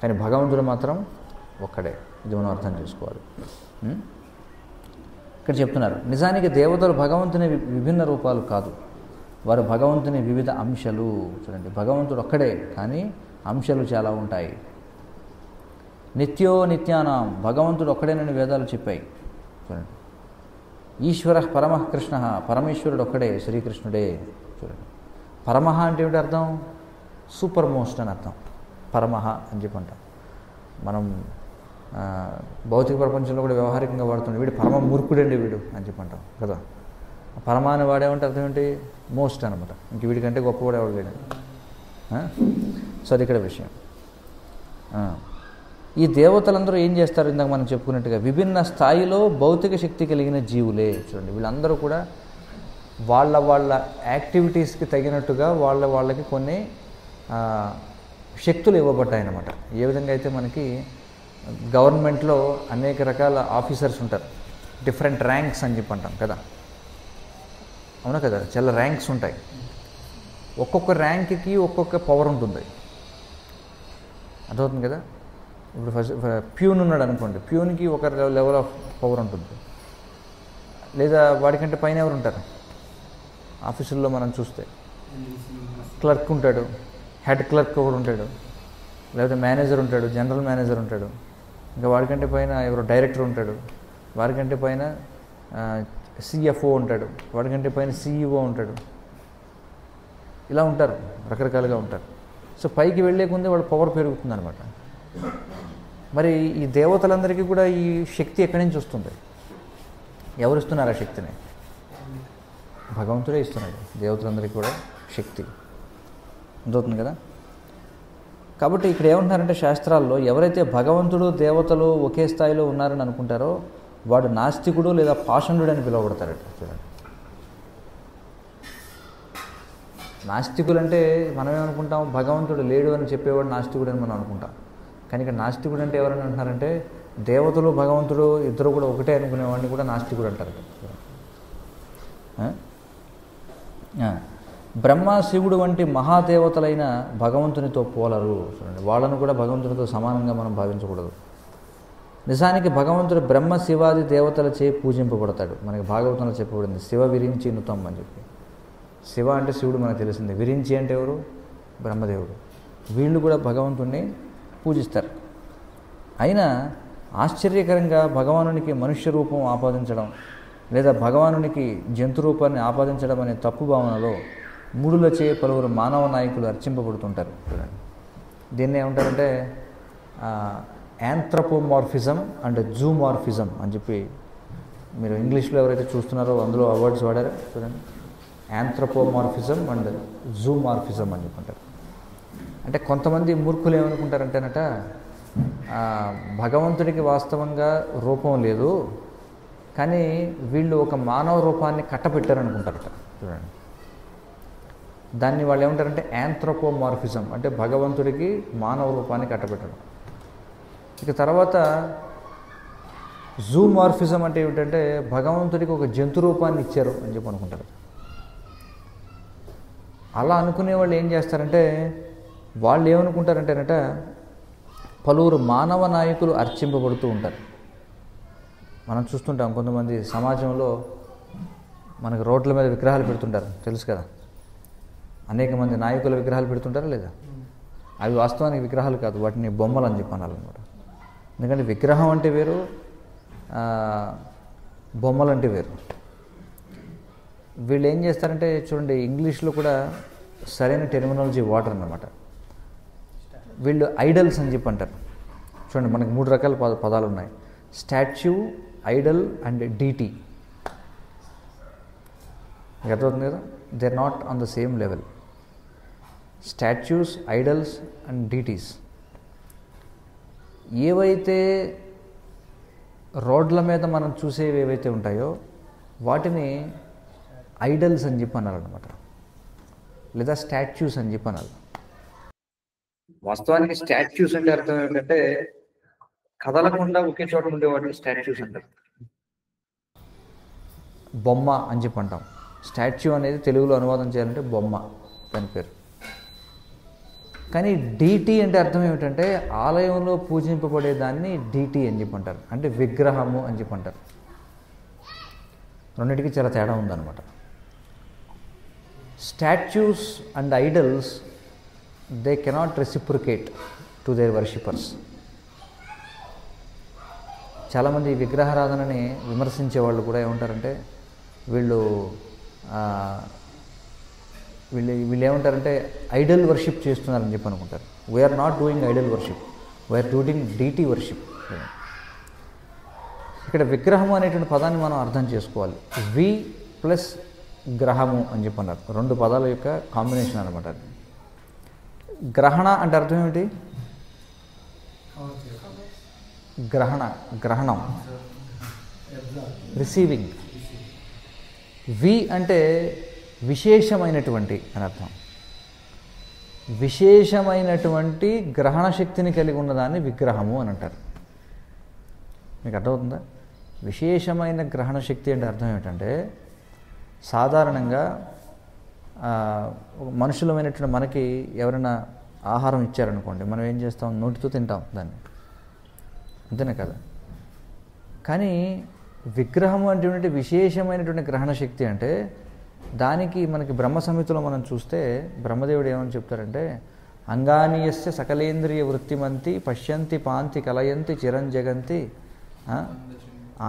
Speaker 1: కానీ భగవంతుడు మాత్రం ఒక్కడే. ఇది మనం అర్థం చేసుకోవాలి. ఇక్కడ చెప్తున్నారు, నిజానికి దేవతలు భగవంతుని విభిన్న రూపాలు కాదు, వారు భగవంతుని వివిధ అంశాలు. చూడండి, భగవంతుడు ఒక్కడే, కానీ అంశాలు చాలా ఉంటాయి. నిత్యో నిత్యానాం, భగవంతుడు ఒక్కడేనని వేదాలు చెప్పాయి. చూడండి, ఈశ్వర పరమః కృష్ణ, పరమేశ్వరుడు ఒక్కడే, శ్రీకృష్ణుడే. చూడండి, పరమః అంటే ఏమిటి అర్థం? సూపర్ మోస్ట్ అని అర్థం. పరమః అని చెప్పి అంటాం. మనం భౌతిక ప్రపంచంలో కూడా వ్యవహారికంగా వాడుతుండే, వీడు పరమ మూర్ఖుడండి వీడు అని చెప్పి అంటాం కదా. పరమ అని వాడేమంటే అర్థం ఏంటి? మోస్ట్ అనమాట. ఇంక వీడికంటే గొప్పవాడు ఎవడు లేడు. సో అది ఇక్కడ విషయం. ఈ దేవతలందరూ ఏం చేస్తారు? ఇందాక మనం చెప్పుకున్నట్టుగా విభిన్న స్థాయిలో భౌతిక శక్తి కలిగిన జీవులే. చూడండి, వీళ్ళందరూ కూడా వాళ్ళ యాక్టివిటీస్కి తగినట్టుగా వాళ్ళకి కొన్ని శక్తులు ఇవ్వబడ్డాయి అన్నమాట. ఏ విధంగా అయితే మనకి గవర్నమెంట్లో అనేక రకాల ఆఫీసర్స్ ఉంటారు, డిఫరెంట్ ర్యాంక్స్ అని చెప్పి అంటాం కదా. అవునా కదా? చాలా ర్యాంక్స్ ఉంటాయి. ఒక్కొక్క ర్యాంక్కి ఒక్కొక్క పవర్ ఉంటుంది. అర్థమవుతుంది కదా? ఇప్పుడు ఫస్ట్ ప్యూన్ ఉన్నాడు అనుకోండి, ప్యూన్కి ఒక లెవెల్ ఆఫ్ పవర్ ఉంటుంది. లేదా వాడికంటే పైన ఎవరు ఉంటారు ఆఫీసుల్లో మనం చూస్తే? క్లర్క్ ఉంటాడు, హెడ్ క్లర్క్ ఒకడు ఉంటాడు, లేకపోతే మేనేజర్ ఉంటాడు, జనరల్ మేనేజర్ ఉంటాడు. ఇంకా వాడికంటే పైన ఎవరో డైరెక్టర్ ఉంటాడు, వాడికంటే పైన సిఎఫ్ఓ ఉంటాడు, వాడికంటే పైన సిఇఓ ఉంటాడు. ఇలా ఉంటారు, రకరకాలుగా ఉంటారు. సో పైకి వెళ్ళే ముందే వాళ్ళ పవర్ పెరుగుతుంది అనమాట. మరి ఈ దేవతలందరికీ కూడా ఈ శక్తి ఎక్కడి నుంచి వస్తుంది? ఎవరు ఇస్తున్నారు ఆ శక్తిని? భగవంతుడే ఇస్తున్నాడు దేవతలందరికీ కూడా శక్తి. అర్థమవుతుంది కదా? కాబట్టి ఇక్కడ ఏమంటున్నారంటే శాస్త్రాల్లో ఎవరైతే భగవంతుడు, దేవతలు ఒకే స్థాయిలో ఉన్నారని అనుకుంటారో వాడు నాస్తికుడు లేదా పాషండుడు అని పిలువబడతారట. చూడండి, నాస్తికులు అంటే మనమేమనుకుంటాం? భగవంతుడు లేడు అని చెప్పేవాడు నాస్తికుడు అని మనం అనుకుంటాం. కానీ ఇక్కడ నాస్తికుడు అంటే ఎవరని అంటున్నారంటే దేవతలు, భగవంతుడు ఇద్దరు కూడా ఒకటే అనుకునేవాడిని కూడా నాస్తికుడు అంటారు. బ్రహ్మ, శివుడు వంటి మహాదేవతలైన భగవంతునితో పోలరు. చూడండి, వాళ్ళను కూడా భగవంతునితో సమానంగా మనం భావించకూడదు. నిజానికి భగవంతుడు బ్రహ్మ శివాది దేవతలచే పూజింపబడతాడు. మనకి భాగవతంలో చెప్పబడింది శివ విరించి నుతం అని చెప్పి. శివ అంటే శివుడు మనకు తెలిసింది, విరించి అంటే ఎవరు? బ్రహ్మదేవుడు. వీళ్ళు కూడా భగవంతుణ్ణి పూజిస్తారు. అయినా ఆశ్చర్యకరంగా భగవానునికి మనుష్య రూపం ఆపాదించడం లేదా భగవానునికి జంతు రూపాన్ని ఆపాదించడం అనే తప్పు భావనలో మూడులచే పలువురు మానవ నాయకులు అర్చింపబడుతుంటారు. చూడండి, దీన్ని ఏమంటారంటే యాంథ్రపోమార్ఫిజం అండ్ జూమార్ఫిజం అని చెప్పి. మీరు ఇంగ్లీష్లో ఎవరైతే చూస్తున్నారో అందులో ఆ వర్డ్స్ వాడారో చూడండి. యాంథ్రపోమార్ఫిజం అండ్ జూమార్ఫిజం అని చెప్పంటారు. అంటే కొంతమంది మూర్ఖులు ఏమనుకుంటారంటేనట భగవంతుడికి వాస్తవంగా రూపం లేదు, కానీ వీళ్ళు ఒక మానవ రూపాన్ని కట్టపెట్టారనుకుంటారట. చూడండి, దాన్ని వాళ్ళు ఏమంటారంటే యాంథ్రోపోమార్ఫిజం, అంటే భగవంతుడికి మానవ రూపాన్ని కట్టబెట్టడం. ఇక తర్వాత జూమార్ఫిజం అంటే ఏమిటంటే భగవంతుడికి ఒక జంతు రూపాన్ని ఇచ్చారు అని చెప్పి అనుకుంటారు. అలా అనుకునే వాళ్ళు ఏం చేస్తారంటే వాళ్ళు ఏమనుకుంటారంటేనట పలువురు మానవ నాయకులు అర్చింపబడుతూ ఉంటారు. మనం చూస్తుంటాం కొంతమంది సమాజంలో మనకు రోడ్ల మీద విగ్రహాలు పెడుతుంటారు, తెలుసు కదా. అనేక మంది నాయకుల విగ్రహాలు పెడుతుంటారా లేదా? అవి వాస్తవానికి విగ్రహాలు కాదు, వాటిని బొమ్మలు అని చెప్పి అనాలన్నమాట. ఎందుకంటే విగ్రహం అంటే వేరు, బొమ్మలు అంటే వేరు. వీళ్ళు ఏం చేస్తారంటే చూడండి, ఇంగ్లీష్లో కూడా సరైన టెర్మినాలజీ వాడరు అన్నమాట. వీళ్ళు ఐడల్స్ అని చెప్పి అంటారు. చూడండి, మనకి 3 రకాల పదాలు ఉన్నాయి: స్టాచ్యూ, ఐడల్ అండ్ డీటీ. మీకు అర్థమవుతుంది కదా? They are not on the same level. Statues, idols and deities. ఏవైతే రోడ్ల మీద మనం చూసేవి ఏవైతే ఉంటాయో వాటిని ఐడల్స్ అని చెప్పి అనాలన్నమాట, లేదా స్టాచ్యూస్ అని చెప్పి అనాలి. వాస్తవానికి స్టాచ్యూస్ అంటే అర్థం ఏంటంటే కదలకుండా ఒకే చోట ఉండే వాటిని స్టాచ్యూస్ అంటారు. బొమ్మ అని చెప్పి అంటాం. స్టాచ్యూ అనేది తెలుగులో అనువాదం చేయాలంటే బొమ్మ, దాని పేరు. కానీ డీటీ అంటే అర్థం ఏమిటంటే ఆలయంలో పూజింపబడేదాన్ని డీటీ అని చెప్పి అంటారు, అంటే విగ్రహము అని చెప్పి అంటారు. రెండింటికి చాలా తేడా ఉందన్నమాట. Statues and idols they cannot reciprocate to their worshippers. చాలామంది విగ్రహారాధనని విమర్శించే వాళ్ళు కూడా ఏమంటారంటే వీళ్ళు ఏమంటారంటే ఐడల్ వర్షిప్ చేస్తున్నారని చెప్పి అనుకుంటారు. We are not doing idol worship, we are doing deity worship. ఇక్కడ విగ్రహము అనేటువంటి పదాన్ని మనం అర్థం చేసుకోవాలి. వి ప్లస్ గ్రహము అని చెప్పి అన్నారు, 2 పదాల యొక్క కాంబినేషన్ అనమాట. గ్రహణ అంటే అర్థం ఏమిటి? గ్రహణం, రిసీవింగ్. వి అంటే విశేషమైనటువంటి అని అర్థం. విశేషమైనటువంటి గ్రహణ శక్తిని కలిగి ఉన్నదాన్ని విగ్రహము అని అంటారు. మీకు అర్థమవుతుందా? విశేషమైన గ్రహణ శక్తి అంటే అర్థం ఏమిటంటే సాధారణంగా మనుషులమైనటువంటి మనకి ఎవరైనా ఆహారం ఇచ్చారనుకోండి, మనం ఏం చేస్తాం? నోటితో తింటాం దాన్ని, అంతేనే కదా. కానీ విగ్రహము అంటే విశేషమైనటువంటి గ్రహణ శక్తి అంటే దానికి మనకి బ్రహ్మ సంహితలో మనం చూస్తే బ్రహ్మదేవుడు ఏమని చెప్తారంటే అంగానీయస్య సకలేంద్రియ వృత్తిమంతి పశ్యంతి పాంతి కలయంతి చిరంజగంతి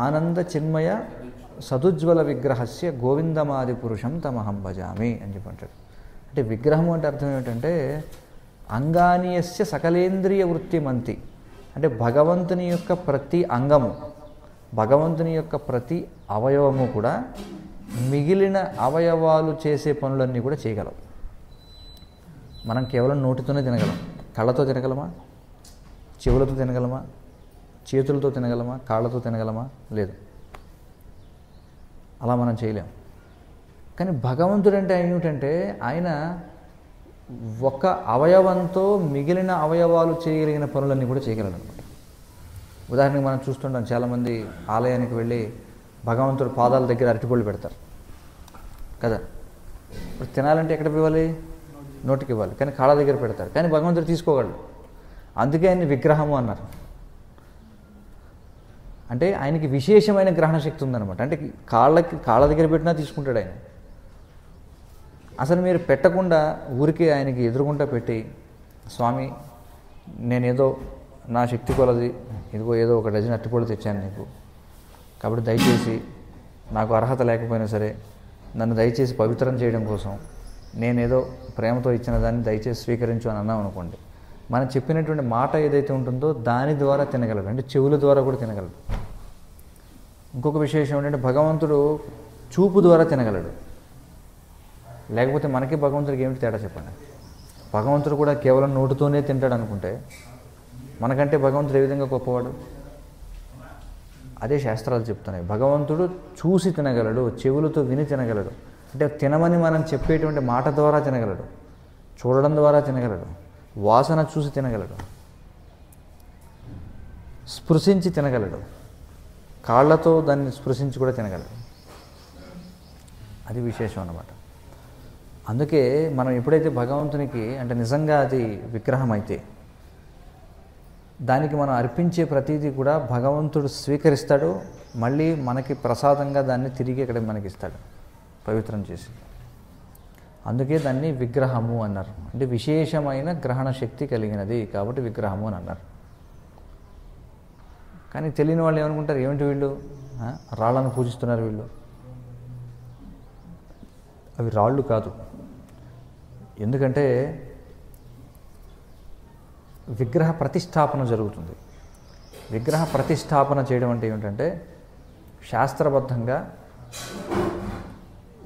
Speaker 1: ఆనంద చిన్మయ సదుజ్వల విగ్రహస్య గోవిందమాది పురుషం తమహం భజామి అని చెప్పంటాడు. అంటే విగ్రహము అంటే అర్థం ఏమిటంటే అంగానీయస్య సకలేంద్రియ వృత్తిమంతి, అంటే భగవంతుని యొక్క ప్రతి అంగము, భగవంతుని యొక్క ప్రతి అవయవము కూడా మిగిలిన అవయవాలు చేసే పనులన్నీ కూడా చేయగలవు. మనం కేవలం నోటితోనే తినగలం. కళ్ళతో తినగలమా? చెవులతో తినగలమా? చేతులతో తినగలమా? కాళ్ళతో తినగలమా? లేదు, అలా మనం చేయలేం. కానీ భగవంతుడు అంటే ఏమిటంటే ఆయన ఒక అవయవంతో మిగిలిన అవయవాలు చేయగలిగిన పనులన్నీ కూడా చేయగలరు అనమాట. ఉదాహరణకి మనం చూస్తుంటాం, చాలామంది ఆలయానికి వెళ్ళి భగవంతుడు పాదాల దగ్గర అరటిపళ్ళు పెడతారు కదా. ఇప్పుడు తినాలంటే ఎక్కడికి ఇవ్వాలి? నోటికి ఇవ్వాలి, కానీ కాళ్ళ దగ్గర పెడతారు. కానీ భగవంతుడు తీసుకోగలడు, అందుకే ఆయన విగ్రహము అన్నారు. అంటే ఆయనకి విశేషమైన గ్రహణ శక్తి ఉందన్నమాట. అంటే కాళ్ళ దగ్గర పెట్టినా తీసుకుంటాడు ఆయన. అసలు మీరు పెట్టకుండా ఊరికే ఆయనకి ఎదురుగుంటా పెట్టి, స్వామి నేనేదో నా శక్తి కొలది ఇదిగో ఏదో ఒక డజన్ అట్టిపళ్ళు తెచ్చాను నీకు, కాబట్టి దయచేసి నాకు అర్హత లేకపోయినా సరే నన్ను దయచేసి పవిత్రం చేయడం కోసం నేనేదో ప్రేమతో ఇచ్చిన దాన్ని దయచేసి స్వీకరించు అని అన్నాం అనుకోండి, మనం చెప్పినటువంటి మాట ఏదైతే ఉంటుందో దాని ద్వారా తినగలడు, అంటే చెవుల ద్వారా కూడా తినగలడు. ఇంకొక విశేషం ఏంటంటే భగవంతుడు చూపు ద్వారా తినగలడు. లేకపోతే మనకి భగవంతుడికి ఏమిటి తేడా చెప్పండి? భగవంతుడు కూడా కేవలం నోటితోనే తింటాడు అనుకుంటే మనకంటే భగవంతుడు ఏ విధంగా గొప్పవాడు? అదే శాస్త్రాలు చెప్తున్నాయి. భగవంతుడు చూసి తినగలడు, చెవులతో విని తినగలడు. అంటే తినమని మనం చెప్పేటువంటి మాట ద్వారా తినగలడు, చూడడం ద్వారా తినగలడు, వాసన చూసి తినగలడు, స్పృశించి తినగలడు, కాళ్ళతో దాన్ని స్పృశించి కూడా తినగలడు. అది విశేషం అన్నమాట. అందుకే మనం ఎప్పుడైతే భగవంతునికి అంటే నిజంగా అది విగ్రహం అయితే దానికి మనం అర్పించే ప్రతిదీ కూడా భగవంతుడు స్వీకరిస్తాడు, మళ్ళీ మనకి ప్రసాదంగా దాన్ని తిరిగి ఇక్కడ మనకి ఇస్తాడు పవిత్రం చేసి. అందుకే దాన్ని విగ్రహము అన్నారు. అంటే విశేషమైన గ్రహణ శక్తి కలిగినది కాబట్టి విగ్రహము అని అన్నారు. కానీ తెలియని వాళ్ళు ఏమనుకుంటారు, ఏమిటి వీళ్ళు రాళ్ళను పూజిస్తున్నారు వీళ్ళు. అవి రాళ్ళు కాదు. ఎందుకంటే విగ్రహ ప్రతిష్టాపన జరుగుతుంది. విగ్రహ ప్రతిష్టాపన చేయడం అంటే ఏమిటంటే శాస్త్రబద్ధంగా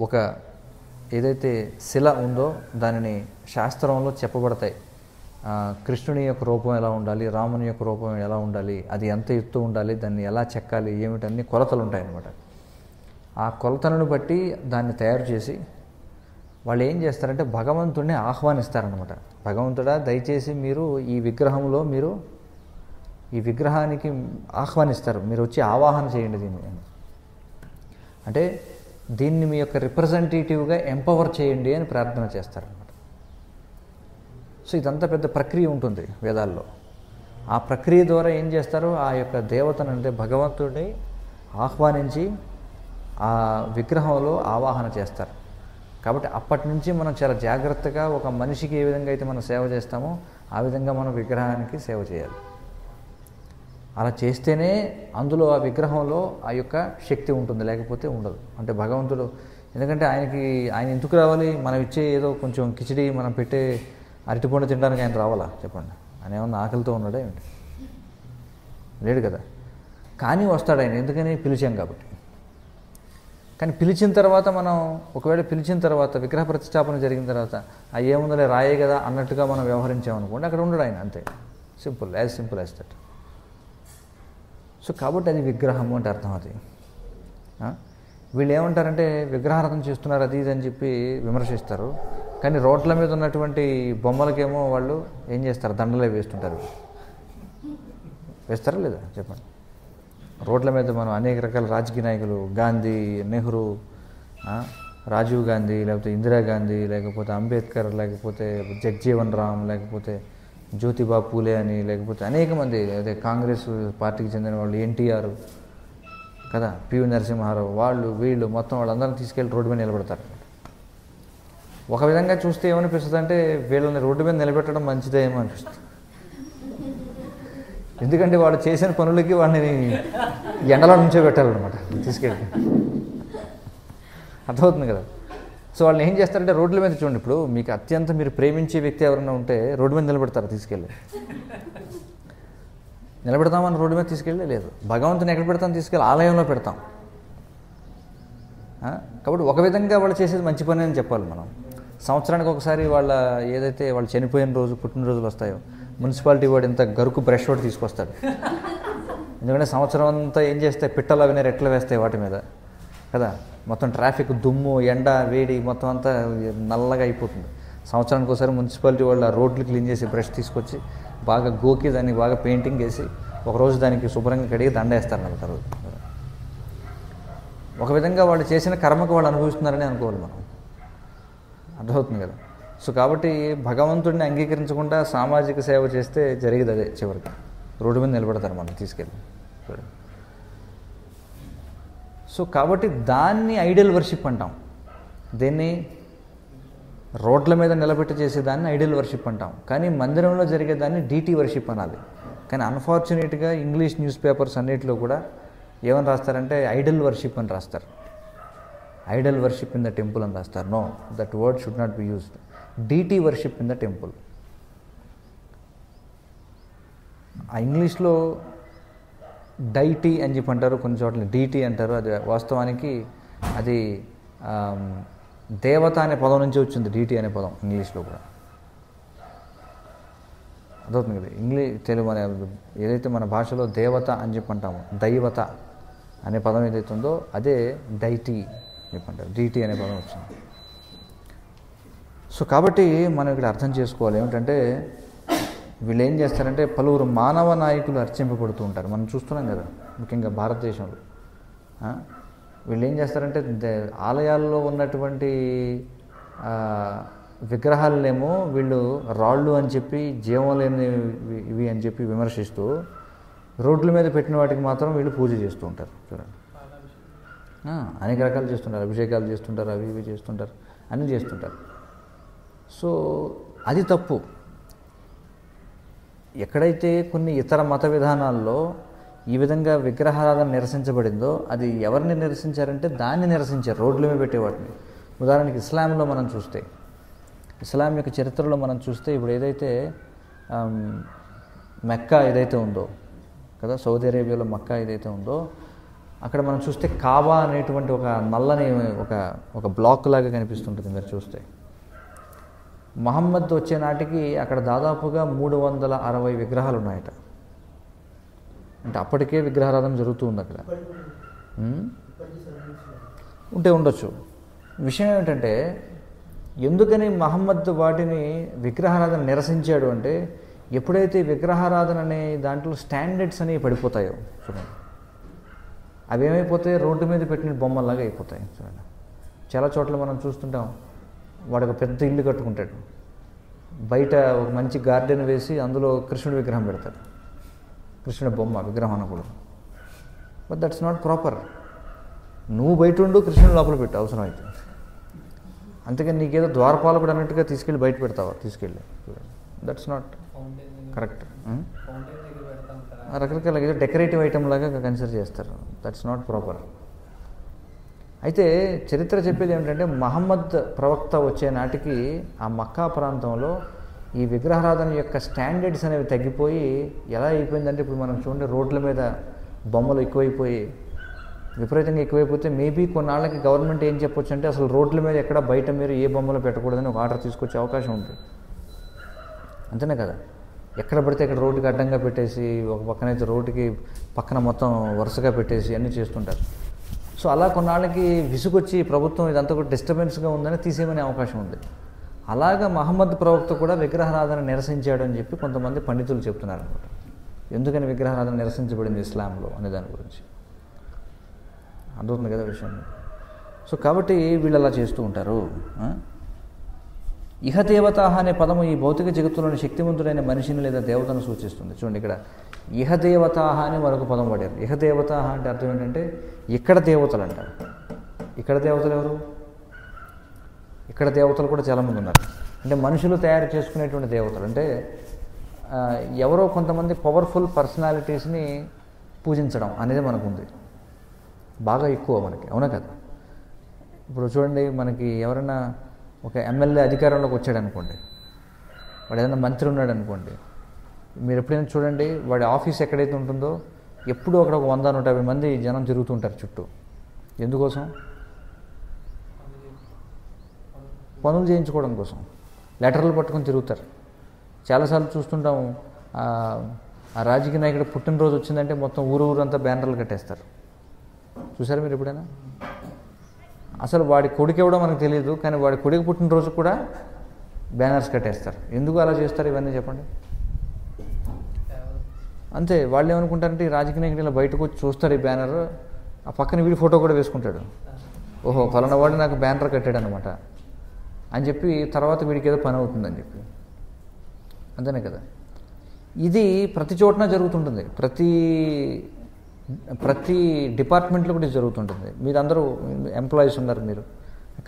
Speaker 1: ఒక ఏదైతే శిల ఉందో దానిని శాస్త్రంలో చెప్పబడతాయి. కృష్ణుని యొక్క రూపం ఎలా ఉండాలి, రాముని యొక్క రూపం ఎలా ఉండాలి, అది ఎంత ఎత్తు ఉండాలి, దాన్ని ఎలా చెక్కాలి, ఏమిటన్ని కొలతలు ఉంటాయన్నమాట. ఆ కొలతలను బట్టి దాన్ని తయారు చేసి వాళ్ళు ఏం చేస్తారంటే భగవంతుడిని ఆహ్వానిస్తారనమాట. భగవంతుడా దయచేసి మీరు ఈ విగ్రహంలో మీరు ఈ విగ్రహానికి ఆహ్వానిస్తారు, మీరు వచ్చి ఆవాహన చేయండి దీన్ని. అంటే దీన్ని మీ యొక్క రిప్రజెంటేటివ్గా ఎంపవర్ చేయండి అని ప్రార్థన చేస్తారనమాట. సో ఇదంతా పెద్ద ప్రక్రియ ఉంటుంది వేదాల్లో. ఆ ప్రక్రియ ద్వారా ఏం చేస్తారు, ఆ యొక్క దేవతను అంటే భగవంతుడిని ఆహ్వానించి ఆ విగ్రహంలో ఆవాహన చేస్తారు. కాబట్టి అప్పటి నుంచి మనం చాలా జాగ్రత్తగా ఒక మనిషికి ఏ విధంగా అయితే మనం సేవ చేస్తామో ఆ విధంగా మనం విగ్రహానికి సేవ చేయాలి. అలా చేస్తేనే అందులో ఆ విగ్రహంలో ఆ యొక్క శక్తి ఉంటుంది, లేకపోతే ఉండదు. అంటే భగవంతుడు ఎందుకంటే ఆయన ఎందుకు రావాలి? మనం ఇచ్చే ఏదో కొంచెం కిచిడి మనం పెట్టే అరటిపండు తినడానికి ఆయన రావాలా చెప్పండి? ఆయన ఏమన్నా ఆకలితో ఉన్నాడా ఏమిటి? లేడు కదా. కానీ వస్తాడు ఆయన, ఎందుకని పిలిచాం కాబట్టి. కానీ పిలిచిన తర్వాత మనం ఒకవేళ పిలిచిన తర్వాత విగ్రహ ప్రతిష్టాపన జరిగిన తర్వాత ఏముందలే రాయే కదా అన్నట్టుగా మనం వ్యవహరించామనుకోండి, అక్కడ ఉండడు ఆయన, అంతే. Simple as that. సో కాబట్టి అది విగ్రహము అంటే అర్థం. అది వీళ్ళు ఏమంటారంటే విగ్రహారాధన చేస్తున్నారు అది ఇది అని చెప్పి విమర్శిస్తారు. కానీ రోడ్ల మీద ఉన్నటువంటి బొమ్మలకేమో వాళ్ళు ఏం చేస్తారు, దండలే వేస్తుంటారు. వేస్తారా లేదా చెప్పండి? రోడ్ల మీద మనం అనేక రకాల రాజకీయ నాయకులు, గాంధీ, నెహ్రూ, రాజీవ్ గాంధీ, లేకపోతే ఇందిరాగాంధీ, లేకపోతే అంబేద్కర్, లేకపోతే జగ్జీవన్ రామ్, లేకపోతే జ్యోతిబా పూలే అని, లేకపోతే అనేక మంది అదే కాంగ్రెస్ పార్టీకి చెందిన వాళ్ళు, ఎన్టీఆర్ కదా, పివి నరసింహారావు, వాళ్ళు వీళ్ళు మొత్తం వాళ్ళందరినీ తీసుకెళ్ళి రోడ్డు మీద నిలబెడతారు. ఒక విధంగా చూస్తే ఏమనిపిస్తుంది అంటే వీళ్ళని రోడ్డు మీద నిలబెట్టడం మంచిదే ఏమో అనిపిస్తుంది. ఎందుకంటే వాళ్ళు చేసిన పనులకి వాళ్ళని ఎండలో నుంచో పెట్టాలన్నమాట తీసుకెళ్ళి. అర్థమవుతుంది కదా. సో వాళ్ళని ఏం చేస్తారంటే రోడ్ల మీద చూడండి, ఇప్పుడు మీకు అత్యంత మీరు ప్రేమించే వ్యక్తి ఎవరైనా ఉంటే రోడ్డు మీద నిలబెడతారు తీసుకెళ్ళి. నిలబెడతామని రోడ్డు మీద తీసుకెళ్ళి లేదు. భగవంతుని ఎక్కడ పెడతాం? తీసుకెళ్ళి ఆలయంలో పెడతాం. కాబట్టి ఒక విధంగా వాళ్ళు చేసేది మంచి పని అని చెప్పాలి మనం. సంవత్సరానికి ఒకసారి వాళ్ళ ఏదైతే వాళ్ళు చనిపోయిన రోజు పుట్టినరోజులు వస్తాయో మున్సిపాలిటీ వాడు ఇంత గరుకు బ్రష్ వాడు తీసుకొస్తాడు. ఎందుకంటే సంవత్సరం అంతా ఏం చేస్తే పిట్టలు అవి రెట్లు వేస్తాయి వాటి మీద కదా, మొత్తం ట్రాఫిక్, దుమ్ము, ఎండ, వేడి మొత్తం అంతా నల్లగా అయిపోతుంది. సంవత్సరానికి ఒకసారి మున్సిపాలిటీ వాళ్ళు ఆ రోడ్లు క్లీన్ చేసి బ్రష్ తీసుకొచ్చి బాగా గోకి దాన్ని బాగా పెయింటింగ్ వేసి ఒకరోజు దానికి శుభ్రంగా కడిగి దండ వేస్తారన్నమాట రోజు. ఒక విధంగా వాళ్ళు చేసిన కర్మకు వాళ్ళు అనుభవిస్తున్నారని అనుకోవాలి మనం. అర్థమవుతుంది కదా. సో కాబట్టి భగవంతుడిని అంగీకరించకుండా సామాజిక సేవ చేస్తే జరిగేది అదే, చివరికి రోడ్డు మీద నిలబెడతారు మనం తీసుకెళ్ళి. సో కాబట్టి దాన్ని ఐడల్ వర్షిప్ అంటాం. దీన్ని రోడ్ల మీద నిలబెట్టి చేసేదాన్ని ఐడల్ వర్షిప్ అంటాం. కానీ మందిరంలో జరిగేదాన్ని డీటీ వర్షిప్ అనాలి. కానీ అన్ఫార్చునేట్గా ఇంగ్లీష్ న్యూస్ పేపర్స్ అన్నిటిలో కూడా ఏమని రాస్తారంటే ఐడల్ వర్షిప్ అని రాస్తారు. Idol worship in the temple అని రాస్తారు. No, that word should not be used. Deity worship in the temple. ఆ ఇంగ్లీష్లో డైటీ అని చెప్పి అంటారు, కొన్ని చోట్ల డీటీ అంటారు. అది వాస్తవానికి అది దేవత అనే పదం నుంచి వచ్చింది, డీటీ అనే పదం ఇంగ్లీష్లో కూడా. అదవుతుంది కదా. తెలుగు మన ఏదైతే మన భాషలో దేవత అని చెప్పి అంటామో, దైవత అనే పదం ఏదైతే ఉందో అదే డైటీ చెప్పంటారు, డీటీ అనే పదం వచ్చింది. సో కాబట్టి మనం ఇక్కడ అర్థం చేసుకోవాలి ఏమిటంటే, వీళ్ళు ఏం చేస్తారంటే పలువురు మానవ నాయకులు అర్చింపబడుతూ ఉంటారు. మనం చూస్తున్నాం కదా, ముఖ్యంగా భారతదేశంలో. వీళ్ళు ఏం చేస్తారంటే ఆలయాల్లో ఉన్నటువంటి విగ్రహాలనేమో వీళ్ళు రాళ్ళు అని చెప్పి, జీవం లేని ఇవి అని చెప్పి విమర్శిస్తూ, రోడ్ల మీద పెట్టిన వాటికి మాత్రం వీళ్ళు పూజ చేస్తూ ఉంటారు. చూడండి, అనేక రకాలు చేస్తుంటారు, అభిషేకాలు చేస్తుంటారు, అవి ఇవి చేస్తుంటారు, అన్నీ చేస్తుంటారు. సో అది తప్పు. ఎక్కడైతే కొన్ని ఇతర మత విధానాల్లో ఈ విధంగా విగ్రహారాధన నిరసించబడిందో, అది ఎవరిని నిరసించారంటే దాన్ని నిరసించారు, రోడ్ల మీద పెట్టేవాటిని. ఉదాహరణకి ఇస్లాంలో మనం చూస్తే, ఇస్లాం యొక్క చరిత్రలో మనం చూస్తే, ఇప్పుడు ఏదైతే మెక్కా ఏదైతే ఉందో కదా, సౌదీ అరేబియాలో మక్కా ఏదైతే ఉందో, అక్కడ మనం చూస్తే కాబా అనేటువంటి ఒక నల్లని ఒక బ్లాక్ లాగా కనిపిస్తుంటుంది మీరు చూస్తే. మహమ్మద్ వచ్చే నాటికి అక్కడ దాదాపుగా 360 విగ్రహాలు ఉన్నాయట. అంటే అప్పటికే విగ్రహారాధన జరుగుతూ ఉంది అక్కడ. ఉండొచ్చు. విషయం ఏమిటంటే, ఎందుకని మహమ్మద్ వాటిని విగ్రహారాధన నిరసించాడు అంటే, ఎప్పుడైతే విగ్రహారాధన అనే దాంట్లో స్టాండర్డ్స్ అనేవి పడిపోతాయో చూడండి, అవి ఏమైపోతాయి, రోడ్డు మీద పెట్టిన బొమ్మలాగా అయిపోతాయి. చూడండి, చాలా చోట్ల మనం చూస్తుంటాం, వాడు ఒక పెద్ద ఇల్లు కట్టుకుంటాడు, బయట ఒక మంచి గార్డెన్ వేసి అందులో కృష్ణుడి విగ్రహం పెడతాడు, కృష్ణుడి బొమ్మ విగ్రహం అనకూడదు. But that's not proper. నువ్వు బయట ఉండు, కృష్ణుడు లోపల పెట్టు అవసరం అయితే. అంతేకాని నీకేదో ద్వారపాలకుడు అన్నట్టుగా తీసుకెళ్ళి బయట పెడతావా, తీసుకెళ్ళి. That's not correct. రకరకాల ఏదో డెకరేటివ్ ఐటమ్ లాగా కన్సిడర్ చేస్తారు. That's not proper. అయితే చరిత్ర చెప్పేది ఏమిటంటే, మహమ్మద్ ప్రవక్త వచ్చే నాటికి ఆ మక్కా ప్రాంతంలో ఈ విగ్రహారాధన యొక్క స్టాండర్డ్స్ అనేవి తగ్గిపోయి ఎలా అయిపోయిందంటే, ఇప్పుడు మనం చూడండి రోడ్ల మీద బొమ్మలు ఎక్కువైపోయి, విపరీతంగా ఎక్కువైపోతే మేబీ కొన్నాళ్ళకి గవర్నమెంట్ ఏం చెప్పొచ్చు అంటే, అసలు రోడ్ల మీద ఎక్కడ బయట మీరు ఏ బొమ్మలు పెట్టకూడదని ఒక ఆర్డర్ తీసుకొచ్చే అవకాశం ఉంది. అంతేనే కదా. ఎక్కడ పడితే అక్కడ రోడ్డుకి అడ్డంగా పెట్టేసి, ఒక పక్కనైతే రోడ్డుకి పక్కన మొత్తం వరుసగా పెట్టేసి అన్నీ చేస్తుంటారు. సో అలా కొన్నాళ్ళకి విసుగొచ్చి ప్రభుత్వం ఇదంతా కూడా డిస్టర్బెన్స్గా ఉందని తీసేయమనే అవకాశం ఉంది. అలాగా మహమ్మద్ ప్రవక్త కూడా విగ్రహారాధన నిరసించాడు అని చెప్పి కొంతమంది పండితులు చెప్తున్నారు అనమాట. ఎందుకని విగ్రహారాధన నిరసించబడింది ఇస్లాంలో అనే దాని గురించి అర్థమవుతుంది కదా విషయం. సో కాబట్టి వీళ్ళు అలా చేస్తూ ఉంటారు. ఇహదేవత అనే పదము ఈ భౌతిక జగత్తులోని శక్తివంతుడైన మనిషిని లేదా దేవతను సూచిస్తుంది. చూడండి, ఇక్కడ ఇహదేవత అని మరొక పదం వాడారు. ఇహదేవత అంటే అర్థం ఏంటంటే ఇక్కడ దేవతలు అంటారు. ఇక్కడ దేవతలు ఎవరు? ఇక్కడ దేవతలు కూడా చాలామంది ఉన్నారు. అంటే మనుషులు తయారు చేసుకునేటువంటి దేవతలు. అంటే ఎవరో కొంతమంది పవర్ఫుల్ పర్సనాలిటీస్ని పూజించడం అనేది మనకుంది బాగా ఎక్కువ మనకి, అవునా కదా. ఇప్పుడు చూడండి, మనకి ఎవరైనా ఒక ఎమ్మెల్యే అధికారంలోకి వచ్చాడు అనుకోండి, వాడు ఏదైనా మంత్రి ఉన్నాడు అనుకోండి, మీరు ఎప్పుడైనా చూడండి వాడి ఆఫీస్ ఎక్కడైతే ఉంటుందో ఎప్పుడూ అక్కడ ఒక 100-150 మంది జనం తిరుగుతుంటారు చుట్టూ. ఎందుకోసం? పనులు చేయించుకోవడం కోసం లెటర్లు పట్టుకొని తిరుగుతారు. చాలాసార్లు చూస్తుంటాము, ఆ రాజకీయ నాయకుడు పుట్టినరోజు వచ్చిందంటే మొత్తం ఊరంతా బ్యానర్లు కట్టేస్తారు. చూసారా మీరు ఎప్పుడైనా? అసలు వాడి కొడుకు ఎవడో మనకు తెలియదు, కానీ వాడి కొడుకు పుట్టినరోజు కూడా బ్యానర్స్ కట్టేస్తారు. ఎందుకు అలా చేస్తారు ఇవన్నీ చెప్పండి? అంతే. వాళ్ళు ఏమనుకుంటారంటే ఈ రాజకీయ నాయకుడు ఇలా బయటకు వచ్చి చూస్తారు ఈ బ్యానర్, ఆ పక్కన వీడి ఫోటో కూడా వేసుకుంటాడు. ఓహో ఫలానా వాడు నాకు బ్యానర్ కట్టాడు అనమాట అని చెప్పి తర్వాత వీడికి ఏదో పని అవుతుందని చెప్పి. అంతేనే కదా. ఇది ప్రతి చోటన జరుగుతుంటుంది. ప్రతి ప్రతి డిపార్ట్మెంట్లో కూడా ఇది జరుగుతుంటుంది. మీరు అందరూ ఎంప్లాయీస్ ఉన్నారు, మీరు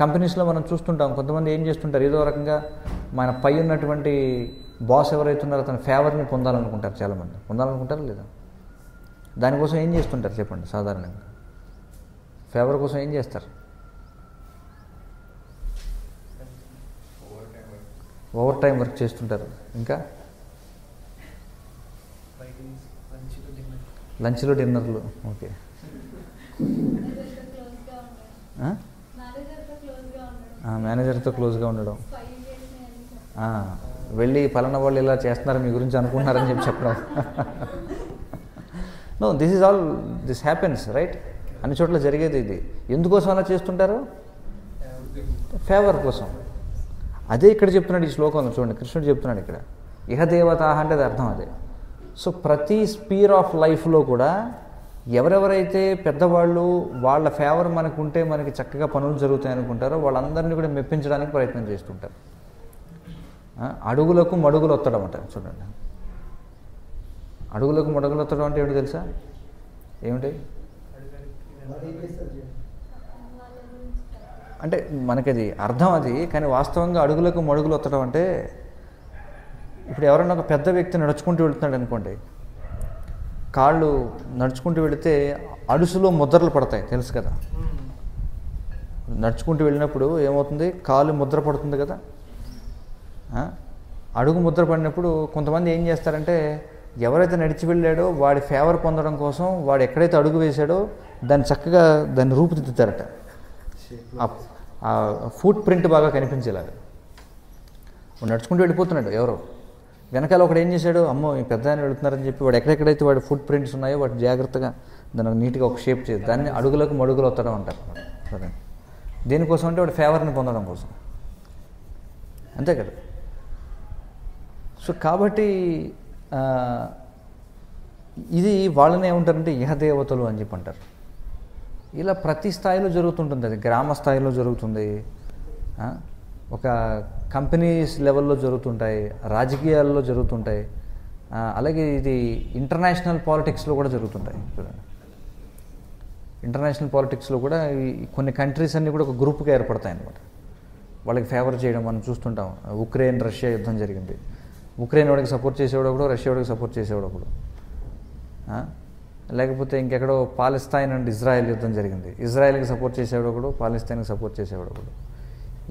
Speaker 1: కంపెనీస్లో మనం చూస్తుంటాం. కొంతమంది ఏం చేస్తుంటారు, ఏదో రకంగా మన పై ఉన్నటువంటి బాస్ ఎవరైతే ఉన్నారో అతని ఫేవర్ని పొందాలనుకుంటారు. చాలామంది పొందాలనుకుంటారు లేదా? దానికోసం ఏం చేస్తుంటారు చెప్పండి? సాధారణంగా ఫేవర్ కోసం ఏం చేస్తారు? ఓవర్ టైం వర్క్ చేస్తుంటారు. ఇంకా లంచ్లు డిన్నర్లు. ఓకే. మేనేజర్తో క్లోజ్గా ఉండడం, వెళ్ళి పలానా వాళ్ళు ఇలా చేస్తున్నారు మీ గురించి అనుకుంటున్నారని చెప్పడం. No, this is all, this happens, right? అన్ని చోట్ల జరిగేది ఇది. ఎందుకోసం అలా చేస్తుంటారు? ఫేవర్ కోసం. అదే ఇక్కడ చెప్తున్నాడు ఈ శ్లోకంలో. చూడండి, కృష్ణుడు చెప్తున్నాడు ఇక్కడ, ఇహదేవత అంటే అది అర్థం అదే. సో ప్రతి స్పీర్ ఆఫ్ లైఫ్లో కూడా ఎవరెవరైతే పెద్దవాళ్ళు వాళ్ళ ఫేవర్ మనకు ఉంటే మనకి చక్కగా పనులు జరుగుతాయి అనుకుంటారో వాళ్ళందరినీ కూడా మెప్పించడానికి ప్రయత్నం చేస్తుంటారు. అడుగులకు మడుగులు ఒత్తడం అంట. చూడండి, అడుగులకు మడుగులు ఒత్తడం అంటే ఏమిటి తెలుసా? ఏమిటి అంటే మనకది అర్థం అది, కానీ వాస్తవంగా అడుగులకు మడుగులు ఒత్తడం అంటే, ఇప్పుడు ఎవరైనా ఒక పెద్ద వ్యక్తి నడుచుకుంటూ వెళ్తున్నాడు అనుకోండి, కాళ్ళు నడుచుకుంటూ వెళితే అడుసులో ముద్రలు పడతాయి, తెలుసు కదా? నడుచుకుంటూ వెళ్ళినప్పుడు ఏమవుతుంది, కాలు ముద్ర పడుతుంది కదా. అడుగు ముద్ర పడినప్పుడు కొంతమంది ఏం చేస్తారంటే, ఎవరైతే నడిచి వెళ్ళాడో వాడి ఫేవర్ పొందడం కోసం వాడు ఎక్కడైతే అడుగు వేశాడో దాన్ని చక్కగా దాన్ని రూపుదిద్దుతారట, ఆ ఫుట్ ప్రింట్ బాగా కనిపించేలాగా. నడుచుకుంటూ వెళ్ళిపోతున్నాడు, ఎవరో వెనకాల ఒకడు ఏం చేశాడు, అమ్మో ఈ పెద్ద ఆయన వెళుతున్నారని చెప్పి వాడు ఎక్కడెక్కడైతే వాడి ఫుట్ ప్రింట్స్ ఉన్నాయో వాటి జాగ్రత్తగా దాన్ని నీట్గా ఒక షేప్ చేసి దాన్ని అడుగులకు మడుగులు ఒత్తడం అంటారు. సరే, దేనికోసం అంటే వాడి ఫేవర్ని పొందడం కోసం, అంతే కదా. సో కాబట్టి ఇది వాళ్ళని ఏమంటారంటే ఇహదేవతలు అని చెప్పి అంటారు. ఇలా ప్రతి స్థాయిలో జరుగుతుంటుంది. అది గ్రామ స్థాయిలో జరుగుతుంది, ఒక కంపెనీస్ లెవెల్లో జరుగుతుంటాయి, రాజకీయాల్లో జరుగుతుంటాయి, అలాగే ఇది ఇంటర్నేషనల్ పాలిటిక్స్లో కూడా జరుగుతుంటాయి. చూడండి, ఇంటర్నేషనల్ పాలిటిక్స్లో కూడా కొన్ని కంట్రీస్ అన్నీ కూడా ఒక గ్రూప్గా ఏర్పడతాయి అన్నమాట. వాళ్ళకి ఫేవర్ చేయడం మనం చూస్తుంటాం. ఉక్రెయిన్ రష్యా యుద్ధం జరిగింది. ఉక్రెయిన్ వాడికి సపోర్ట్ చేసేవాడు ఒకడు, రష్యా వాడికి సపోర్ట్ చేసేవాడు ఒకడు. లేకపోతే ఇంకెక్కడో పాలస్తీన్ అండ్ ఇజ్రాయెల్ యుద్ధం జరిగింది. ఇజ్రాయెల్కి సపోర్ట్ చేసేవాడు ఒకడు, పాలస్తీన్కి సపోర్ట్ చేసేవాడు ఒకడు.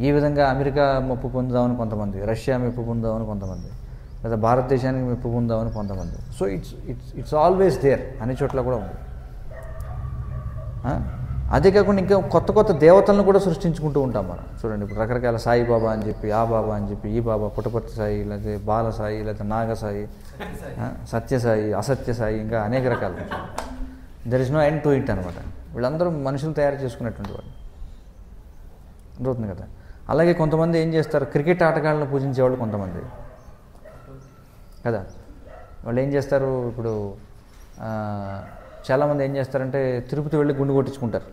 Speaker 1: ఈ విధంగా అమెరికా మెప్పు పొందామని కొంతమంది, రష్యా మెప్పు పొందామని కొంతమంది, లేదా భారతదేశానికి మెప్పు పొందామని కొంతమంది. సో ఇట్స్ ఆల్వేస్ దేర్, అన్ని చోట్ల కూడా ఉంది. అదే కాకుండా ఇంకా కొత్త కొత్త దేవతలను కూడా సృష్టించుకుంటూ ఉంటాం మనం. చూడండి, ఇప్పుడు రకరకాల సాయిబాబా అని చెప్పి, ఆ బాబా అని చెప్పి, ఈ బాబా, పుట్టపర్తి సాయి, లేకపోతే బాలసాయి, లేకపోతే నాగసాయి, సత్యసాయి, అసత్యసాయి, ఇంకా అనేక రకాలు. There is no end to it అనమాట. వీళ్ళందరూ మనుషులు తయారు చేసుకునేటువంటి వాళ్ళు అవుతుంది కదా. అలాగే కొంతమంది ఏం చేస్తారు, క్రికెట్ ఆటగాళ్ళను పూజించేవాళ్ళు కొంతమంది కదా. వాళ్ళు ఏం చేస్తారు, ఇప్పుడు చాలామంది ఏం చేస్తారంటే తిరుపతి వెళ్ళి గుండు కొట్టించుకుంటారు.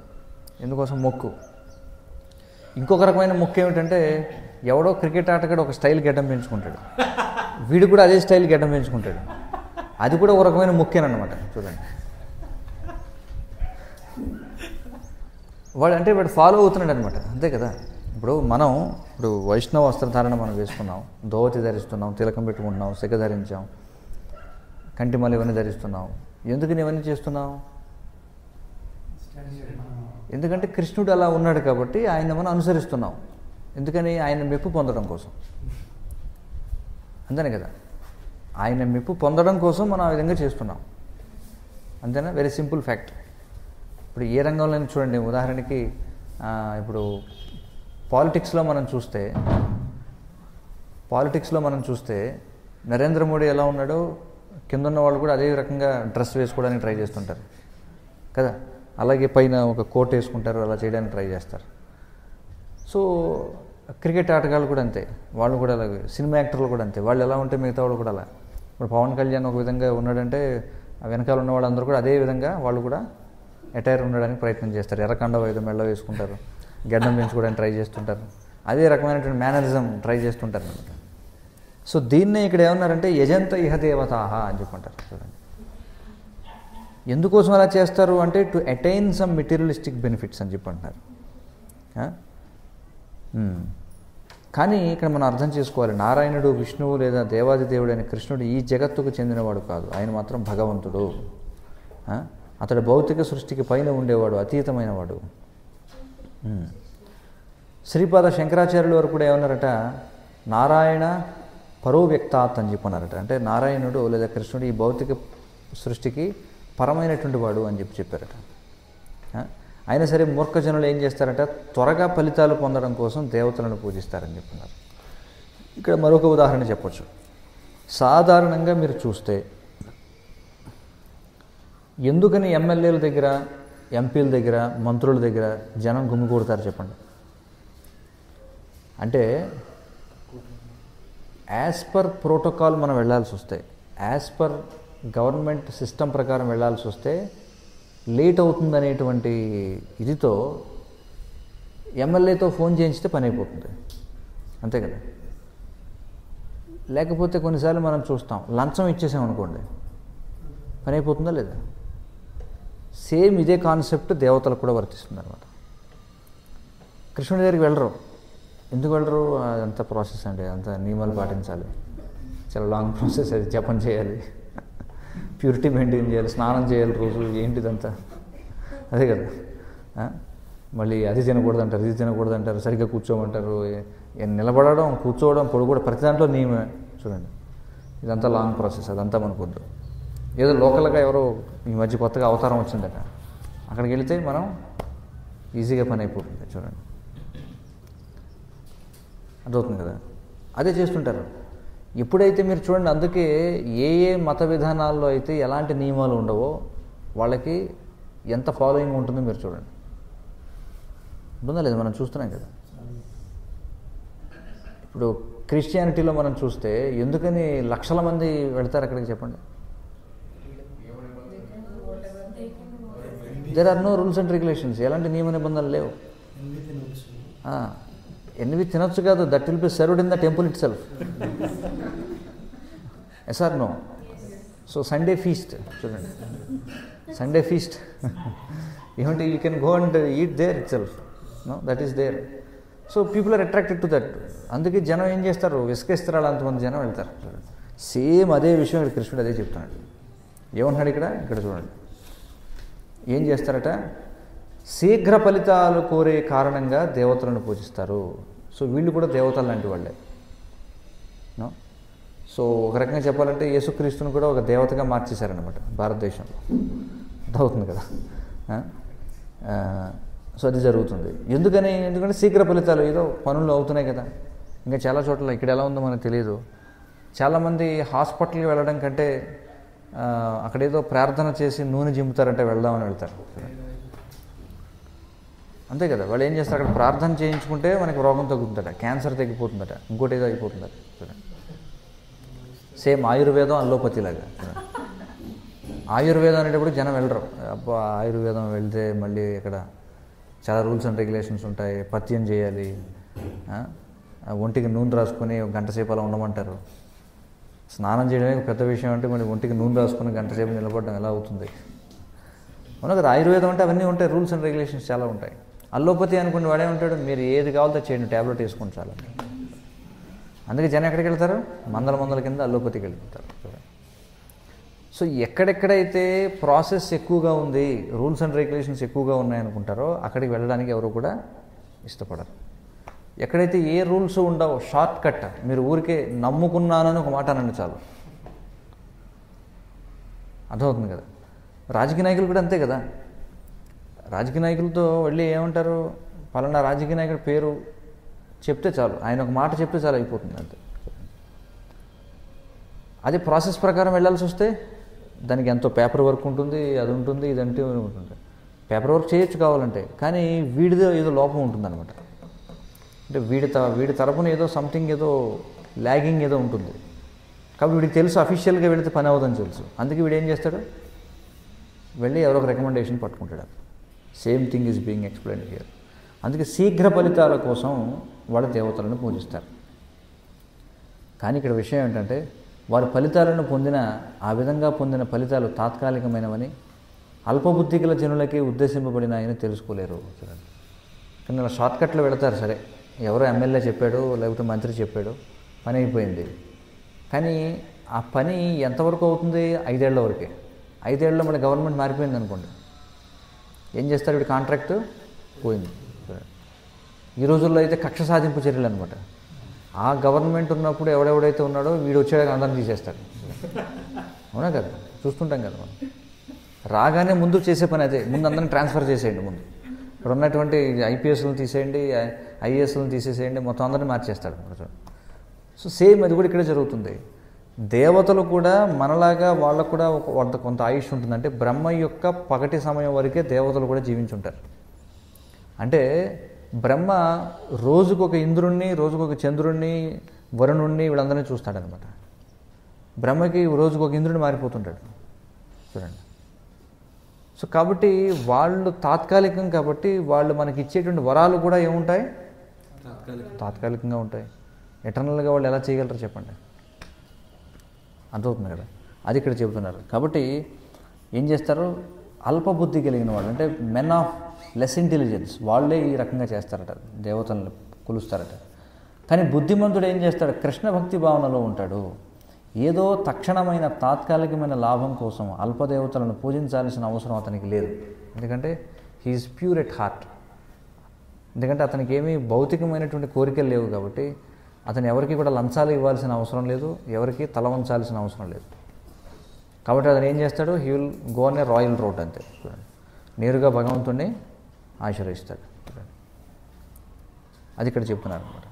Speaker 1: ఎందుకోసం? మొక్కు. ఇంకొక రకమైన మొక్కు ఏమిటంటే, ఎవడో క్రికెట్ ఆటగాడు ఒక స్టైల్ గెడ్డం పెంచుకుంటాడు, వీడు కూడా అదే స్టైల్ గెడ్డం పెంచుకుంటాడు. అది కూడా ఒక రకమైన మొక్కేనమాట. చూడండి, వాడు అంటే వాడు ఫాలో అవుతున్నాడు అనమాట, అంతే కదా. ఇప్పుడు వైష్ణవ వస్త్రధారణ మనం వేసుకున్నాం, ధోవతి ధరిస్తున్నాం, తిలకం పెట్టుకుంటున్నాం, సిగ ధరించాం, కంటిమల ఇవన్నీ ధరిస్తున్నాం. ఎందుకని ఇవన్నీ చేస్తున్నాం? ఎందుకంటే కృష్ణుడు అలా ఉన్నాడు కాబట్టి ఆయన మనం అనుసరిస్తున్నాం. ఎందుకని? ఆయన మెప్పు పొందడం కోసం, అంతేనే కదా. ఆయన మెప్పు పొందడం కోసం మనం ఆ విధంగా చేస్తున్నాం, అంతేనా? Very simple fact. ఇప్పుడు ఏ రంగంలో చూడండి, ఉదాహరణకి ఇప్పుడు పాలిటిక్స్లో మనం చూస్తే నరేంద్ర మోడీ ఎలా ఉన్నాడో కింద ఉన్న వాళ్ళు కూడా అదే రకంగా డ్రెస్ వేసుకోవడానికి ట్రై చేస్తుంటారు కదా. అలాగే పైన ఒక కోట్ వేసుకుంటారు, అలా చేయడానికి ట్రై చేస్తారు. సో క్రికెట్ ఆటగాళ్ళు కూడా అంతే, వాళ్ళు కూడా అలాగే. సినిమా యాక్టర్లు కూడా అంతే, వాళ్ళు ఎలా ఉంటే మిగతా వాళ్ళు కూడా అలా. ఇప్పుడు పవన్ కళ్యాణ్ ఒక విధంగా ఉన్నాడంటే వెనకాల ఉన్న వాళ్ళందరూ కూడా అదే విధంగా వాళ్ళు కూడా అటైర్ ఉండడానికి ప్రయత్నం చేస్తారు. ఎర్రకండ ఏదో మెళ్ళ వేసుకుంటారు, గడ్డం పెంచుకోవడానికి ట్రై చేస్తుంటారు, అదే రకమైనటువంటి మేనరిజం ట్రై చేస్తుంటారు అనమాట. సో దీన్నే ఇక్కడ ఏమన్నారంటే యజంత ఇహదేవతాహ అని చెప్పంటారు. చూడండి, ఎందుకోసం అలా చేస్తారు అంటే to attain some materialistic benefits అని చెప్పి అంటున్నారు. కానీ ఇక్కడ మనం అర్థం చేసుకోవాలి, నారాయణుడు విష్ణువు లేదా దేవాది దేవుడైన కృష్ణుడు ఈ జగత్తుకు చెందినవాడు కాదు. ఆయన మాత్రం భగవంతుడు. అతడు భౌతిక సృష్టికి పైన ఉండేవాడు, అతీతమైనవాడు. శ్రీపాద శంకరాచార్యుల వారు కూడా ఏమన్నారట, నారాయణ పరో వ్యక్తాత్ అని చెప్పన్నారట. అంటే నారాయణుడు లేదా కృష్ణుడు ఈ భౌతిక సృష్టికి పరమైనటువంటి వాడు అని చెప్పారట. అయినా సరే మూర్ఖజనులు ఏం చేస్తారట, త్వరగా ఫలితాలు పొందడం కోసం దేవతలను పూజిస్తారని చెప్తున్నారు. ఇక్కడ మరొక ఉదాహరణ చెప్పొచ్చు. సాధారణంగా మీరు చూస్తే ఎందుకని ఎమ్మెల్యేల దగ్గర, ఎంపీల దగ్గర, మంత్రుల దగ్గర జనం గుమికూడతారు చెప్పండి? అంటే యాజ్ పర్ ప్రోటోకాల్ మనం వెళ్ళాల్సి వస్తే, యాజ్ పర్ గవర్నమెంట్ సిస్టమ్ ప్రకారం వెళ్ళాల్సి వస్తే లేట్ అవుతుందనేటువంటి ఇదితో ఎమ్మెల్యేతో ఫోన్ చేయించితే పని అయిపోతుంది, అంతే కదా. లేకపోతే కొన్నిసార్లు మనం చూస్తాం, లంచం ఇచ్చేసామనుకోండి పని అయిపోతుందా లేదా? సేమ్ ఇదే కాన్సెప్ట్ దేవతలకు కూడా వర్తిస్తుంది అనమాట. కృష్ణుడి దగ్గరికి వెళ్ళరు. ఎందుకు వెళ్ళరు? అదంతా ప్రాసెస్ అండి, అంత నియమాలు పాటించాలి, చాలా లాంగ్ ప్రాసెస్. అది జపం చేయాలి, ప్యూరిటీ మెయింటైన్ చేయాలి, స్నానం చేయాలి రోజు, ఏంటిదంతా అదే కదా. మళ్ళీ అది తినకూడదు అంటారు, ఇది తినకూడదు అంటారు, సరిగ్గా కూర్చోమంటారు, నిలబడడం, కూర్చోవడం, పొడుకోవడం, ప్రతి దాంట్లో నియమే. చూడండి, ఇదంతా లాంగ్ ప్రాసెస్, అదంతా మనకొద్దు. ఏదో లోకల్గా ఎవరో ఈ మధ్య కొత్తగా అవతారం వచ్చిందట, అక్కడికి వెళితే మనం ఈజీగా పని అయిపోతుంది. చూడండి, అర్థమవుతుంది కదా. అదే చేస్తుంటారు. ఎప్పుడైతే మీరు చూడండి, అందుకే ఏ ఏ మత విధానాల్లో అయితే ఎలాంటి నియమాలు ఉండవో వాళ్ళకి ఎంత ఫాలోయింగ్ ఉంటుందో మీరు చూడండి. ఉంటుందా లేదు? మనం చూస్తున్నాం కదా. ఇప్పుడు క్రిస్టియానిటీలో మనం చూస్తే ఎందుకని లక్షల మంది వెళ్తారు అక్కడికి చెప్పండి? There are no rules and regulations. ఎలాంటి నియమ నిబంధనలు లేవు. ఎన్వి తినొచ్చు కాదు, that will be served in the temple itself. Yes or no? So Sunday feast చూడండి, సండే ఫీస్ట్ ఏమంటే you can go and eat there itself. No, that is there. So people are attracted to that. అందుకే జనం ఏం చేస్తారు, విసుకేస్తారు, అంతమంది జనం వెళ్తారు. Same అదే విషయం ఇక్కడ కృష్ణుడు అదే చెప్తున్నాడు. ఏమంటున్నాడు ఇక్కడ చూడండి, ఏం చేస్తారట, శీఘ్ర ఫలితాలు కోరే కారణంగా దేవతలను పూజిస్తారు. సో వీళ్ళు కూడా దేవతలు లాంటి వాళ్ళే. నో, సో ఒక రకంగా చెప్పాలంటే యేసుక్రీస్తుని కూడా ఒక దేవతగా మార్చేశారనమాట భారతదేశంలో. అవుతుంది కదా. సో అది జరుగుతుంది. ఎందుకంటే శీఘ్ర ఫలితాలు ఏదో పనులు అవుతున్నాయి కదా. ఇంకా చాలా చోట్ల ఇక్కడ ఎలా ఉందో మనకు తెలియదు. చాలామంది హాస్పిటల్కి వెళ్ళడం కంటే అక్కడేదో ప్రార్థన చేసి నూనె జిమ్ముతారంటే వెళ్దామని వెళ్తారు, అంతే కదా. వాళ్ళు ఏం చేస్తారు, అక్కడ ప్రార్థన చేయించుకుంటే మనకి రోగం తగ్గుతుందట, క్యాన్సర్ తగ్గిపోతుందట, ఇంకోటి ఏదో అయిపోతుందట. సేమ్ ఆయుర్వేదం, అల్లోపతి లాగా. ఆయుర్వేదం అనేటప్పుడు జనం వెళ్ళరు. అబ్బా ఆయుర్వేదం వెళ్తే మళ్ళీ ఇక్కడ చాలా రూల్స్ అండ్ రెగ్యులేషన్స్ ఉంటాయి, పథ్యం చేయాలి, ఒంటికి నూనె రాసుకొని గంట సేపు అలా ఉండమంటారు. స్నానం చేయడమే పెద్ద విషయం అంటే మళ్ళీ ఒంటికి నూనె రాసుకొని గంట సేపు నిలబడడం ఎలా అవుతుంది? అవును కదా. ఆయుర్వేదం అంటే అవన్నీ ఉంటాయి, రూల్స్ అండ్ రెగ్యులేషన్స్ చాలా ఉంటాయి. అల్లోపతి అనుకుని వాడే ఉంటాడు, మీరు ఏది కావాలో చేయండి, ట్యాబ్లెట్ వేసుకుని చాలా. అందుకే జనం ఎక్కడికి వెళ్తారు, మందల కింద అల్లోపతికి వెళ్ళిపోతారు. సో ఎక్కడెక్కడైతే ప్రాసెస్ ఎక్కువగా ఉంది, రూల్స్ అండ్ రెగ్యులేషన్స్ ఎక్కువగా ఉన్నాయనుకుంటారో అక్కడికి వెళ్ళడానికి ఎవరు కూడా ఇష్టపడరు. ఎక్కడైతే ఏ రూల్స్ ఉండవో, షార్ట్ కట్, మీరు ఊరికే నమ్ముకున్నానని ఒక మాట అనండి చాలు, అర్థమవుతుంది కదా. రాజకీయ నాయకులు కూడా అంతే కదా. రాజకీయ నాయకులతో వెళ్ళి ఏమంటారు, పలానా రాజకీయ నాయకుడి పేరు చెప్తే చాలు, ఆయన ఒక మాట చెప్తే చాలు, అయిపోతుంది అంతే. అదే ప్రాసెస్ ప్రకారం వెళ్ళాల్సి వస్తే దానికి ఎంతో పేపర్ వర్క్ ఉంటుంది, అది ఉంటుంది, ఇదంటే ఉంటుంది. పేపర్ వర్క్ చేయొచ్చు కావాలంటే, కానీ వీడిదో ఏదో లోపం ఉంటుందన్నమాట. అంటే వీడి తరపున ఏదో సంథింగ్, ఏదో ల్యాగింగ్ ఏదో ఉంటుంది. కాబట్టి వీడికి తెలుసు అఫీషియల్గా వెళితే పని అవ్వదని తెలుసు. అందుకే వీడు ఏం చేస్తాడు, వెళ్ళి ఎవరో ఒక రికమెండేషన్ పట్టుకుంటాడు. Same thing is being explained here. అందుకే శీఘ్ర ఫలితాల కోసం వాళ్ళ దేవతలను పూజిస్తారు. కానీ ఇక్కడ విషయం ఏంటంటే, వారు ఫలితాలను ఆ విధంగా పొందిన ఫలితాలు తాత్కాలికమైనవని, అల్పబుద్ధి గల జనులకి ఉద్దేశింపబడిన ఆయన తెలుసుకోలేరు. చూడండి, కానీ ఇలా షార్ట్కట్లో వెళతారు. సరే, ఎవరో ఎమ్మెల్యే చెప్పాడు, లేకపోతే మంత్రి చెప్పాడు, పని అయిపోయింది. కానీ ఆ పని ఎంతవరకు అవుతుంది? 5 ఏళ్ల వరకే. 5 ఏళ్ళలో మళ్ళీ గవర్నమెంట్ మారిపోయింది అనుకోండి, ఏం చేస్తారు? వీడి కాంట్రాక్ట్ పోయింది. ఈ రోజుల్లో అయితే కక్ష సాధింపు చర్యలు అనమాట. ఆ గవర్నమెంట్ ఉన్నప్పుడు ఎవడెవడైతే ఉన్నాడో వీడు వచ్చాక అందరిని తీసేస్తాడు. అవునా కదా? చూస్తుంటాం కదా మనం. రాగానే ముందు చేసే పని అదే, ముందు అందరిని ట్రాన్స్ఫర్ చేసేయండి. ముందు ఇప్పుడు ఉన్నటువంటి ఐపీఎస్లను తీసేయండి, ఐఏఎస్లను తీసేసేయండి, మొత్తం అందరినీ మార్చేస్తాడు. సో సేమ్ అది కూడా ఇక్కడే జరుగుతుంది. దేవతలు కూడా మనలాగా వాళ్ళకు కూడా కొంత ఆయుష్ ఉంటుంది. అంటే బ్రహ్మ యొక్క పగటి సమయం వరకే దేవతలు కూడా జీవించుంటారు. అంటే బ్రహ్మ రోజుకొక ఇంద్రుణ్ణి, రోజుకొక చంద్రుణ్ణి, వరుణుణ్ణి, వీళ్ళందరినీ చూస్తాడనమాట. బ్రహ్మకి రోజుకొక ఇంద్రుడిని మారిపోతుంటాడు. చూడండి. సో కాబట్టి వాళ్ళు తాత్కాలికం, కాబట్టి వాళ్ళు మనకి ఇచ్చేటువంటి వరాలు కూడా ఏముంటాయి? తాత్కాలికంగా ఉంటాయి. ఎటర్నల్గా వాళ్ళు ఎలా చేయగలరు చెప్పండి? అర్థమవుతుంది కదా? అది ఇక్కడ చెబుతున్నారు. కాబట్టి ఏం చేస్తారు? అల్పబుద్ధి కలిగిన వాళ్ళు, అంటే మెన్ ఆఫ్ లెస్ ఇంటెలిజెన్స్, వాళ్ళే ఈ రకంగా చేస్తారట, దేవతలను కొలుస్తారట. కానీ బుద్ధిమంతుడు ఏం చేస్తాడు? కృష్ణ భక్తి భావనలో ఉంటాడు. ఏదో తక్షణమైన తాత్కాలికమైన లాభం కోసం అల్పదేవతలను పూజించాల్సిన అవసరం అతనికి లేదు. ఎందుకంటే హీఈస్ ప్యూర్ ఎట్ హార్ట్. ఎందుకంటే అతనికి ఏమీ భౌతికమైనటువంటి కోరికలు లేవు. కాబట్టి అతను ఎవరికి కూడా లంచాలు ఇవ్వాల్సిన అవసరం లేదు, ఎవరికి తల వంచాల్సిన అవసరం లేదు. కాబట్టి అతను ఏం చేస్తాడు? He will go an A royal road, అంతే. చూడండి, నేరుగా భగవంతుడిని ఆశ్రయిస్తాడు. చూడండి, అది ఇక్కడ చెప్తున్నారు అనమాట.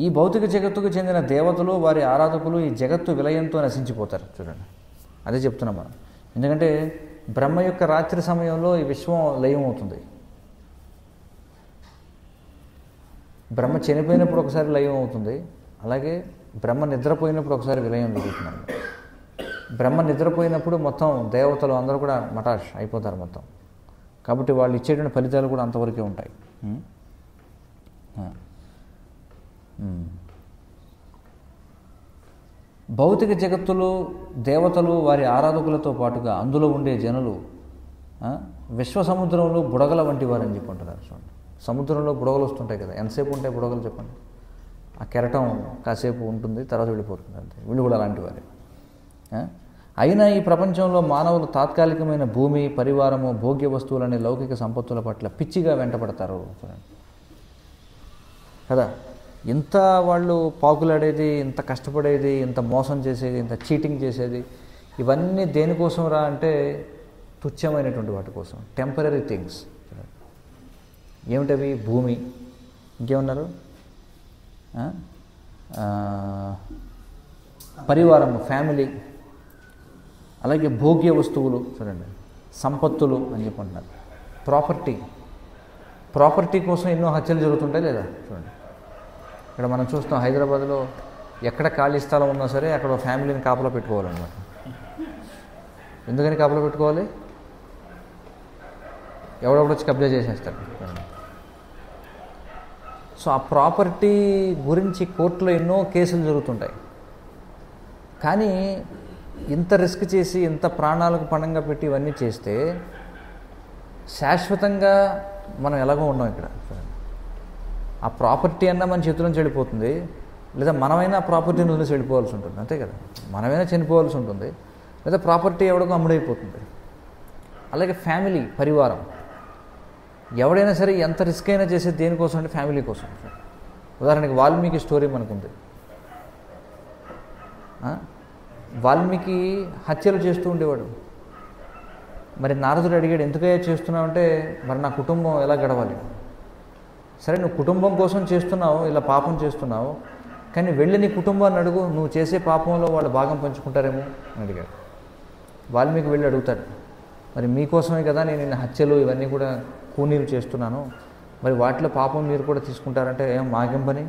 Speaker 1: ఈ భౌతిక జగత్తుకు చెందిన దేవతలు, వారి ఆరాధకులు ఈ జగత్తు విలయంతో నశించిపోతారు. చూడండి, అదే చెప్తున్నాం మనం. ఎందుకంటే బ్రహ్మ యొక్క రాత్రి సమయంలో ఈ విశ్వం లయం అవుతుంది. బ్రహ్మ చనిపోయినప్పుడు ఒకసారి లయం అవుతుంది, అలాగే బ్రహ్మ నిద్రపోయినప్పుడు ఒకసారి విలయం జరుగుతుంది. బ్రహ్మ నిద్రపోయినప్పుడు మొత్తం దేవతలు అందరూ కూడా మటాష్ అయిపోతారు మొత్తం. కాబట్టి వాళ్ళు ఇచ్చేటువంటి ఫలితాలు కూడా అంతవరకే ఉంటాయి. భౌతిక జగత్తులో దేవతలు, వారి ఆరాధకులతో పాటుగా అందులో ఉండే జనులు విశ్వ సముద్రంలో బుడగల వంటి వారని చెప్పుకుంటున్నారు. చూడండి, సముద్రంలో బుడగలు వస్తుంటాయి కదా, ఎంతసేపు ఉంటాయి బుడగలు చెప్పండి? ఆ కెరటం కాసేపు ఉంటుంది, తర్వాత వెళ్ళిపోతుంది, అంతే. వీళ్ళు కూడా అలాంటి వారే. అయినా ఈ ప్రపంచంలో మానవులు తాత్కాలికమైన భూమి, పరివారము, భోగ్య వస్తువులనే లౌకిక సంపత్తుల పట్ల పిచ్చిగా వెంటపడతారు. చూడండి కదా, ఇంత వాళ్ళు పాకులాడేది, ఇంత కష్టపడేది, ఇంత మోసం చేసేది, ఇంత చీటింగ్ చేసేది, ఇవన్నీ దేనికోసం రా అంటే తుచ్చమైనటువంటి వాటి కోసం, టెంపరీ థింగ్స్. ఏమిటవి? భూమి, ఇంకేమన్నారు? పరివారము, ఫ్యామిలీ, అలాగే భోగ్య వస్తువులు, చూడండి, సంపత్తులు అని చెప్పుకుంటున్నారు. ప్రాపర్టీ కోసం ఎన్నో హత్యలు జరుగుతుంటాయి లేదా? చూడండి, ఇక్కడ మనం చూస్తాం హైదరాబాద్లో ఎక్కడ ఖాళీ స్థలం ఉన్నా సరే అక్కడ ఫ్యామిలీని కాపలా పెట్టుకోవాలన్నమాట. ఎందుకని కాపలా పెట్టుకోవాలి? ఎవడొకడు వచ్చి కబ్జా చేసేస్తాడు. సో ఆ ప్రాపర్టీ గురించి కోర్టులో ఎన్నో కేసులు జరుగుతుంటాయి. కానీ ఇంత రిస్క్ చేసి, ఇంత ప్రాణాలకు పణంగా పెట్టి ఇవన్నీ చేస్తే శాశ్వతంగా మనం ఎలాగో ఉన్నాం ఇక్కడ. ఆ ప్రాపర్టీ అన్నా మన చేతుల నుంచి వెళ్ళిపోతుంది, లేదా మనమైనా ఆ ప్రాపర్టీని వదిలేసి వెళ్ళిపోవాల్సి ఉంటుంది, అంతే కదా. మనమైనా చనిపోవాల్సి ఉంటుంది, లేదా ప్రాపర్టీ ఎవడికో అమ్ముడైపోతుంది. అలాగే ఫ్యామిలీ, పరివారం, ఎవడైనా సరే ఎంత రిస్క్ అయినా చేసేది దేనికోసం అంటే ఫ్యామిలీ కోసం. ఉదాహరణకి వాల్మీకి స్టోరీ మనకుంది. వాల్మీకి హత్యలు చేస్తూ ఉండేవాడు. మరి నారదుడు అడిగాడు, ఎందుకయ్యా చేస్తున్నావు అంటే, మరి నా కుటుంబం ఎలా గడవాలి? సరే, నువ్వు కుటుంబం కోసం చేస్తున్నావు, ఇలా పాపం చేస్తున్నావు, కానీ వెళ్ళి నీ కుటుంబాన్ని అడుగు, నువ్వు చేసే పాపంలో వాళ్ళు భాగం పంచుకుంటారేమో అని అడిగాడు. వాల్మీకి వెళ్ళి అడుగుతాడు, మరి మీకోసమే కదా నేను నిన్న హత్యలు ఇవన్నీ కూడా కూనీలు చేస్తున్నాను, మరి వాటిలో పాపం మీరు కూడా తీసుకుంటారంటే ఏం మాకేం పని?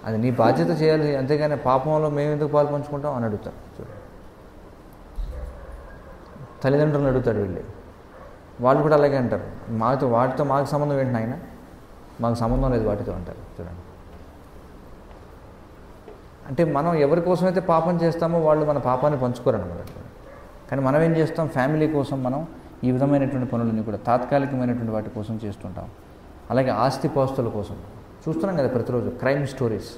Speaker 1: అది నీ బాధ్యత చేయాలి, అంతేగాని పాపంలో మేము ఎందుకు పాలు పంచుకుంటాం అని అడుగుతాడు. చూడండి, తల్లిదండ్రులను అడుగుతాడు వెళ్ళి. వాళ్ళు కూడా అలాగే అంటారు, వాటితో మాకు సంబంధం ఏంటి నాయన, మాకు సంబంధం లేదు వాటితో అంటారు. చూడండి, అంటే మనం ఎవరి కోసమైతే పాపం చేస్తామో వాళ్ళు మన పాపాన్ని పంచుకోరన్నమాట. కానీ మనం ఏం చేస్తాం, ఫ్యామిలీ కోసం మనం ఈ విధమైనటువంటి పనులన్నీ కూడా తాత్కాలికమైనటువంటి వాటి కోసం చేస్తుంటాం. అలాగే ఆస్తిపాస్తుల కోసం చూస్తున్నాం కదా ప్రతిరోజు క్రైమ్ స్టోరీస్.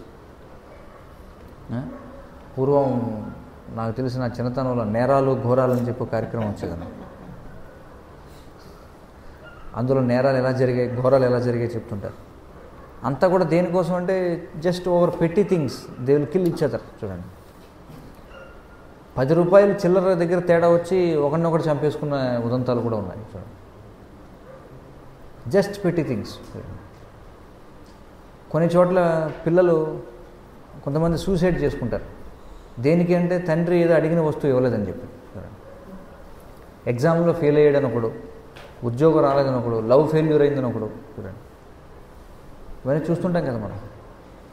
Speaker 1: పూర్వం నాకు తెలిసిన చిన్నతనంలో నేరాలు ఘోరాలు అని చెప్పి కార్యక్రమం వచ్చేదన్న. అందులో నేరాలు ఎలా జరిగాయి, ఘోరాలు ఎలా జరిగాయి చెప్తుంటారు. అంతా కూడా దేనికోసం అంటే జస్ట్ ఓవర్ పెట్టి things they will kill each other. చూడండి, 10 రూపాయలు చిల్లర దగ్గర తేడా వచ్చి ఒకరినొకటి చంపేసుకున్న ఉదంతాలు కూడా ఉన్నాయి. చూడండి, జస్ట్ పెట్టి థింగ్స్. కొన్ని చోట్ల పిల్లలు కొంతమంది సూసైడ్ చేసుకుంటారు. దేనికి అంటే తండ్రి ఏదో అడిగిన వస్తువు ఇవ్వలేదని చెప్పి. ఎగ్జామ్లో ఫెయిల్ అయ్యాడని ఒకడు, ఉద్యోగం రాలేదని ఒకడు, లవ్ ఫెయిల్యూర్ అయిందని ఒకడు. చూడండి, ఇవన్నీ చూస్తుంటాం కదా మనం.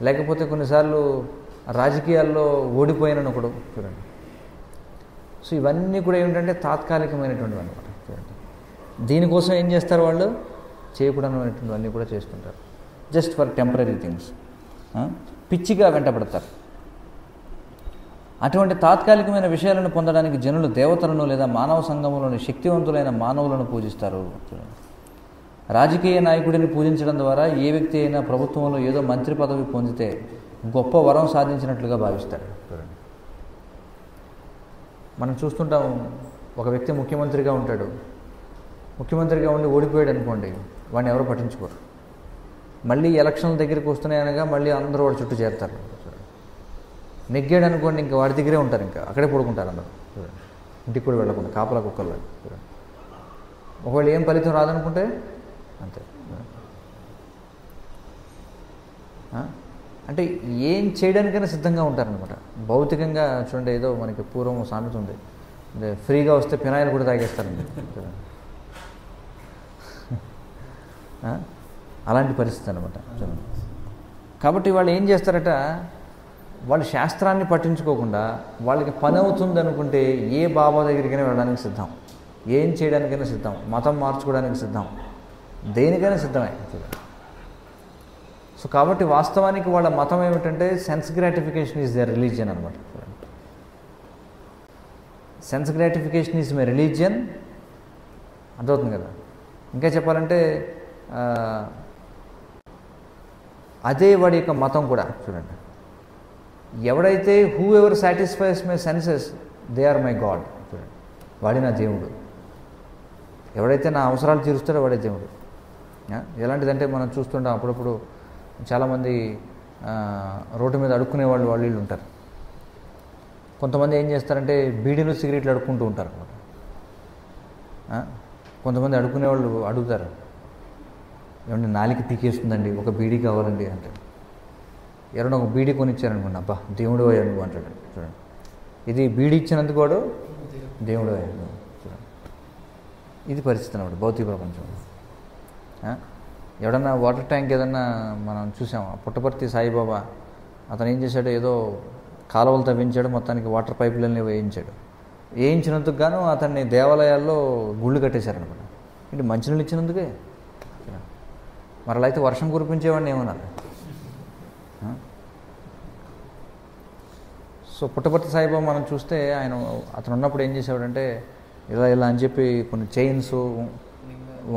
Speaker 1: లేకపోతే కొన్నిసార్లు రాజకీయాల్లో ఓడిపోయానని ఒకడు. చూడండి, సో ఇవన్నీ కూడా ఏమిటంటే తాత్కాలికమైనటువంటివి అన్నమాట. చూడండి, దీనికోసం ఏం చేస్తారు వాళ్ళు, చేయకూడనటువంటివన్నీ కూడా చేస్తుంటారు. Just for temporary things. పిచ్చిగా వెంటబడతారు. అటువంటి తాత్కాలికమైన విషయాలను పొందడానికి జనులు దేవతలను లేదా మానవ సంఘములోని శక్తివంతులైన మానవులను పూజిస్తారు. రాజకీయ నాయకుడిని పూజించడం ద్వారా ఏ వ్యక్తి అయినా ప్రభుత్వంలో ఏదో మంత్రి పదవి పొందితే గొప్ప వరం సాధించినట్లుగా భావిస్తాడు. మనం చూస్తుంటాం, ఒక వ్యక్తి ముఖ్యమంత్రిగా ఉంటాడు. ముఖ్యమంత్రిగా ఉండి ఓడిపోయాడు అనుకోండి, వాడిని ఎవరు పట్టించుకోరు. మళ్ళీ ఎలక్షన్ల దగ్గరికి వస్తున్నాయనగా మళ్ళీ అందరూ వాడి చుట్టూ చేరుతారు. నెగ్గాడు అనుకోండి, ఇంకా వాడి దగ్గరే ఉంటారు, ఇంకా అక్కడే పడుకుంటారు అందరూ. ఇంటికి కూడా వెళ్ళకుండా కాపలా కుక్కర్లో. ఒకవేళ ఏం ఫలితం రాదనుకుంటే అంతే. అంటే ఏం చేయడానికైనా సిద్ధంగా ఉంటారనమాట. భౌతికంగా చూడండి, ఏదో మనకి పూర్వం సామెత ఉంది, ఫ్రీగా వస్తే పినాయిలు కూడా తాగేస్తారండి. అలాంటి పరిస్థితి అనమాట. కాబట్టి వాళ్ళు ఏం చేస్తారట, వాళ్ళు శాస్త్రాన్ని పట్టించుకోకుండా వాళ్ళకి పని అవుతుంది అనుకుంటే ఏ బాబా దగ్గరికైనా వెళ్ళడానికి సిద్ధం, ఏం చేయడానికైనా సిద్ధం, మతం మార్చుకోవడానికి సిద్ధం, దేనికైనా సిద్ధమే. సో కాబట్టి వాస్తవానికి వాళ్ళ మతం ఏమిటంటే sense gratification is their religion అనమాట. Sense gratification is my religion, అర్థమవుతుంది కదా. ఇంకా చెప్పాలంటే అదే వాడి యొక్క మతం కూడా. చూడండి, ఎవడైతే whoever satisfies my senses they are my god. చూడండి, వాడి నా దేవుడు. ఎవడైతే నా అవసరాలు తీరుస్తాడో వాడే దేవుడు. ఎలాంటిదంటే మనం చూస్తుంటాం అప్పుడప్పుడు చాలామంది రోడ్డు మీద అడుక్కునే వాళ్ళు వీళ్ళు ఉంటారు. కొంతమంది ఏం చేస్తారంటే బీడీలు సిగరెట్లు అడుక్కుంటూ ఉంటారు అనమాట. కొంతమంది అడుక్కునే వాళ్ళు అడుగుతారు, ఏమంటే నాలికి పీకేస్తుందండి, ఒక బీడీ కావాలండి అంటే. ఎవరైనా ఒక బీడీ కొనిచ్చారనుకోండి, అబ్బా దేవుడు అయ్యా నువ్వు అంటాడు. చూడండి, ఇది బీడీ ఇచ్చినందుకు వాడు దేవుడు అయ్యా నువ్వు. చూడండి, ఇది పరిస్థితి అన్నమాట భౌతిక ప్రపంచం. ఎవడన్నా వాటర్ ట్యాంక్ ఏదన్నా మనం చూసాం, పుట్టపర్తి సాయిబాబా అతను ఏం చేశాడు, ఏదో కాలువలు తవ్వించాడు, మొత్తానికి వాటర్ పైపులన్నీ వేయించినందుకు గాను అతన్ని దేవాలయాల్లో గుళ్ళు కట్టేశారనమాట. ఏంటి, మంచినీళ్ళు ఇచ్చినందుకే. మరి అలా అయితే వర్షం కురిపించేవాడిని ఏమన్నారు. సో పుట్టపర్తి సాయిబాబా మనం చూస్తే అతను ఉన్నప్పుడు ఏం చేసేవాడంటే ఇలా అని చెప్పి కొన్ని చైన్స్,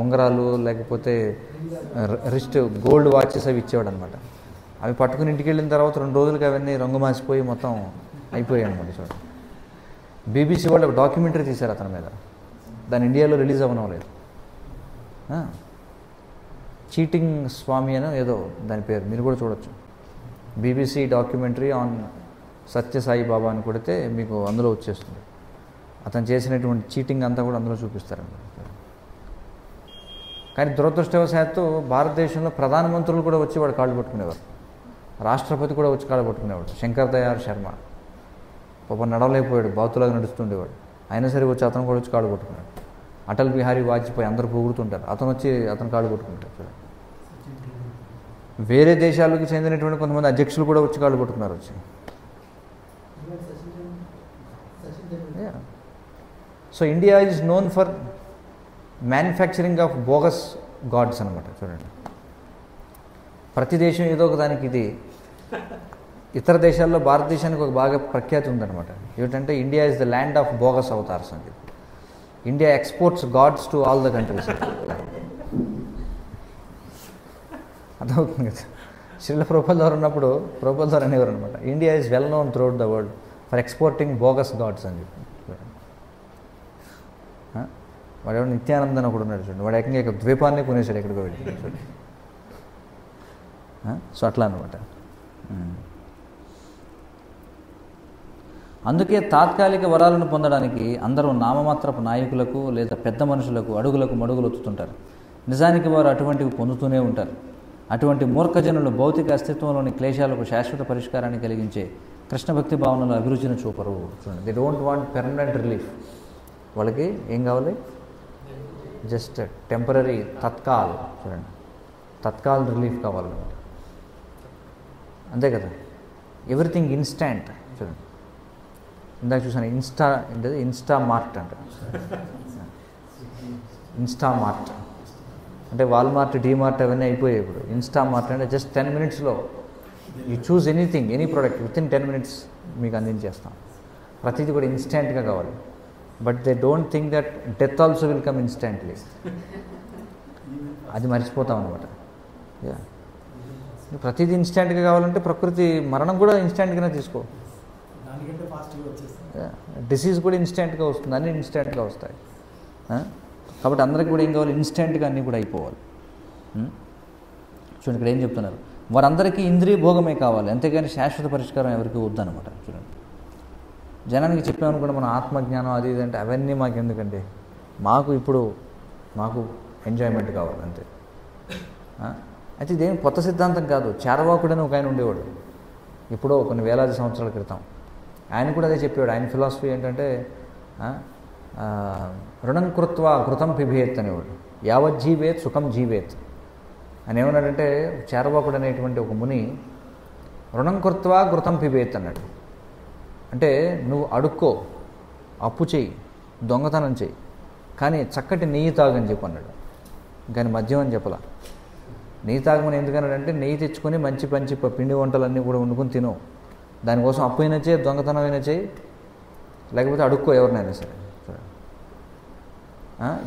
Speaker 1: ఉంగరాలు, లేకపోతే రిస్ట్ గోల్డ్ వాచెస్ అవి ఇచ్చేవాడు అనమాట. అవి పట్టుకుని ఇంటికి వెళ్ళిన తర్వాత 2 రోజులకి అవన్నీ రంగు మాసిపోయి మొత్తం అయిపోయాయి అనమాట. చూడండి, బీబీసీ వాళ్ళు ఒక డాక్యుమెంటరీ తీశారు అతని మీద, దాని ఇండియాలో రిలీజ్ అవ్వలేదు. చీటింగ్ స్వామి అని ఏదో దాని పేరు, మీరు కూడా చూడొచ్చు. బీబీసీ డాక్యుమెంటరీ ఆన్ సత్యసాయి బాబా అని కొడితే మీకు అందులో వచ్చేస్తుంది. అతను చేసినటువంటి చీటింగ్ అంతా కూడా అందులో చూపిస్తారన్నమాట. కానీ దురదృష్టవశాత్తు భారతదేశంలో ప్రధానమంత్రులు కూడా వచ్చి వాడు కాళ్ళు పట్టుకునేవారు, రాష్ట్రపతి కూడా వచ్చి కాళ్ళు పట్టుకునేవాడు. శంకర్ దయాళ్ శర్మ పాప నడవలేకపోయాడు, బాతులాగా నడుస్తుండేవాడు. అయినా సరే వచ్చి అతను కూడా వచ్చి కాళ్ళు పట్టుకున్నాడు. అటల్ బిహారీ వాజ్పేయి అందరూ పొగుడుతుంటారు, అతను వచ్చి అతను కాళ్ళు పట్టుకుంటాడు. చూడండి, వేరే దేశాలకు చెందినటువంటి కొంతమంది అధ్యక్షులు కూడా వచ్చి కాళ్ళు పట్టుకున్నారు వచ్చి. So India is known for manufacturing of bogus gods అనమాట. చూడండి, ప్రతి దేశం ఏదో ఒక దానికి ఇది ఇతర దేశాల్లో భారతదేశానికి ఒక బాగా ప్రఖ్యాతి ఉందన్నమాట. ఏమిటంటే India is the land of bogus avatars అని చెప్పి. India exports gods to all the countries. అర్థమవుతుంది కదా. శ్రీల ప్రభుపాల్ ద్వారా ఉన్నప్పుడు ప్రభుపాల్ ద్వారా అనేవారు అనమాట, India is well known throughout the world for exporting bogus gods అని చెప్పి. వాడు ఎవరు నిత్యానందన్ ఒకడు ఉన్నాడు చూడండి, వాడు ఏకంగా ఇక ద్వీపాన్ని కొనేసాడు ఎక్కడికో వెళ్ళి చూడండి. సో అట్లా అనమాట. అందుకే తాత్కాలిక వరాలను పొందడానికి అందరూ నామమాత్రపు నాయకులకు లేదా పెద్ద మనుషులకు అడుగులకు మడుగులు ఒత్తుతుంటారు. నిజానికి వారు అటువంటివి పొందుతూనే ఉంటారు. అటువంటి మూర్ఖజనులు భౌతిక అస్తిత్వంలోని క్లేశాలకు శాశ్వత పరిష్కారాన్ని కలిగించే కృష్ణ భక్తి భావనలో అభిరుచిని చూపరు. చూడండి, they don't want permanent relief. వాళ్ళకి ఏం కావాలి? Just temporary tatkal. చూడండి, తత్కాల్ రిలీఫ్ కావాలన్నమాట. అంతే కదా. Everything instant. చూడండి, ఇందాక చూసాను ఇన్స్టా మార్ట్ అంట. ఇన్స్టా మార్ట్ అంటే వాల్మార్ట్, డీమార్ట్ అవన్నీ అయిపోయాయి. ఇప్పుడు ఇన్స్టా మార్ట్ అంటే జస్ట్ 10 minutesలో you choose anything, any product within 10 minutes మీకు అందించేస్తాం. ప్రతిదీ కూడా ఇన్స్టెంట్గా కావాలి. But they don't think that death also will come instantly. అది మర్చిపోతాం అనమాట. ప్రతిదీ ఇన్స్టెంట్గా కావాలంటే ప్రకృతి మరణం కూడా ఇన్స్టెంట్గానే తీసుకో. డిసీజ్ కూడా ఇన్స్టెంట్గా వస్తుంది, అన్నీ ఇన్స్టెంట్గా వస్తాయి. కాబట్టి అందరికీ కూడా ఏం కావాలి? ఇన్స్టెంట్గా అన్నీ కూడా అయిపోవాలి. చూడండి, ఇక్కడ ఏం చెప్తున్నారు, వారందరికీ ఇంద్రియ భోగమే కావాలి, అంతేగాని శాశ్వత పరిష్కారం ఎవరికి వద్దనమాట. చూడండి, జనానికి చెప్పామనుకుంటే మనం ఆత్మజ్ఞానం అది ఇది అంటే అవన్నీ మాకు ఎందుకంటే మాకు ఎంజాయ్మెంట్ కావాలి అంతే. అయితే ఇదేం కొత్త సిద్ధాంతం కాదు. చార్వాకుడని ఒక ఆయన ఉండేవాడు ఎప్పుడో కొన్ని వేలాది సంవత్సరాల క్రితం. ఆయన కూడా అదే చెప్పేవాడు. ఆయన ఫిలాసఫీ ఏంటంటే రుణం కృత్వా ఘృతం పిభేత్ అనేవాడు. యావజ్జీవేత్ సుఖం జీవేత్ అని ఏమన్నాడంటే, చార్వాకుడు అనేటువంటి ఒక ముని రుణం కృత్వా ఘృతం పిభేత్ అన్నాడు. అంటే నువ్వు అడుక్కో, అప్పు చేయి, దొంగతనం చేయి, కానీ చక్కటి నెయ్యి తాగని చెప్పి అన్నాడు. కానీ మద్యం అని చెప్పలా. నెయ్యి తాగమని ఎందుకన్నాడంటే, నెయ్యి తెచ్చుకొని మంచి పిండి వంటలన్నీ కూడా వండుకొని తిను. దానికోసం అప్పు అయినా చేయి, దొంగతనం అయినా చేయి, లేకపోతే అడుక్కో ఎవరినైనా సరే.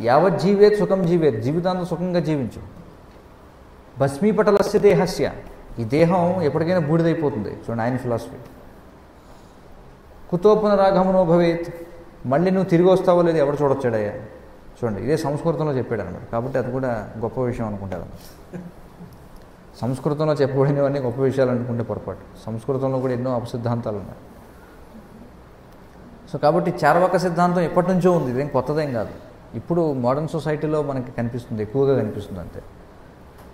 Speaker 1: యావజ్జీవేత్ సుఖం జీవేత్, జీవితాంతం సుఖంగా జీవించు. భస్మీపటలస్య దేహస్య, ఈ దేహం ఎప్పటికైనా బూడిదైపోతుంది. చూడండి ఆయన ఫిలాసఫీ. కుతో పునరాగమనో భవేత్, మళ్ళీ నువ్వు తిరిగి వస్తావో లేదు ఎవడు చూడొచ్చాడయ్యా. చూడండి, ఇదే సంస్కృతంలో చెప్పాడు అనమాట. కాబట్టి అది కూడా గొప్ప విషయం అనుకుంటారు. సంస్కృతంలో చెప్పబడినవన్నీ గొప్ప విషయాలు అనుకుంటే పొరపాటు. సంస్కృతంలో కూడా ఎన్నో అపసిద్ధాంతాలు ఉన్నాయి. సో కాబట్టి చార్వాక సిద్ధాంతం ఎప్పటి నుంచో ఉంది, ఇదేం కొత్తదేం కాదు. ఇప్పుడు మోడర్న్ సొసైటీలో మనకి కనిపిస్తుంది, ఎక్కువగా కనిపిస్తుంది అంతే.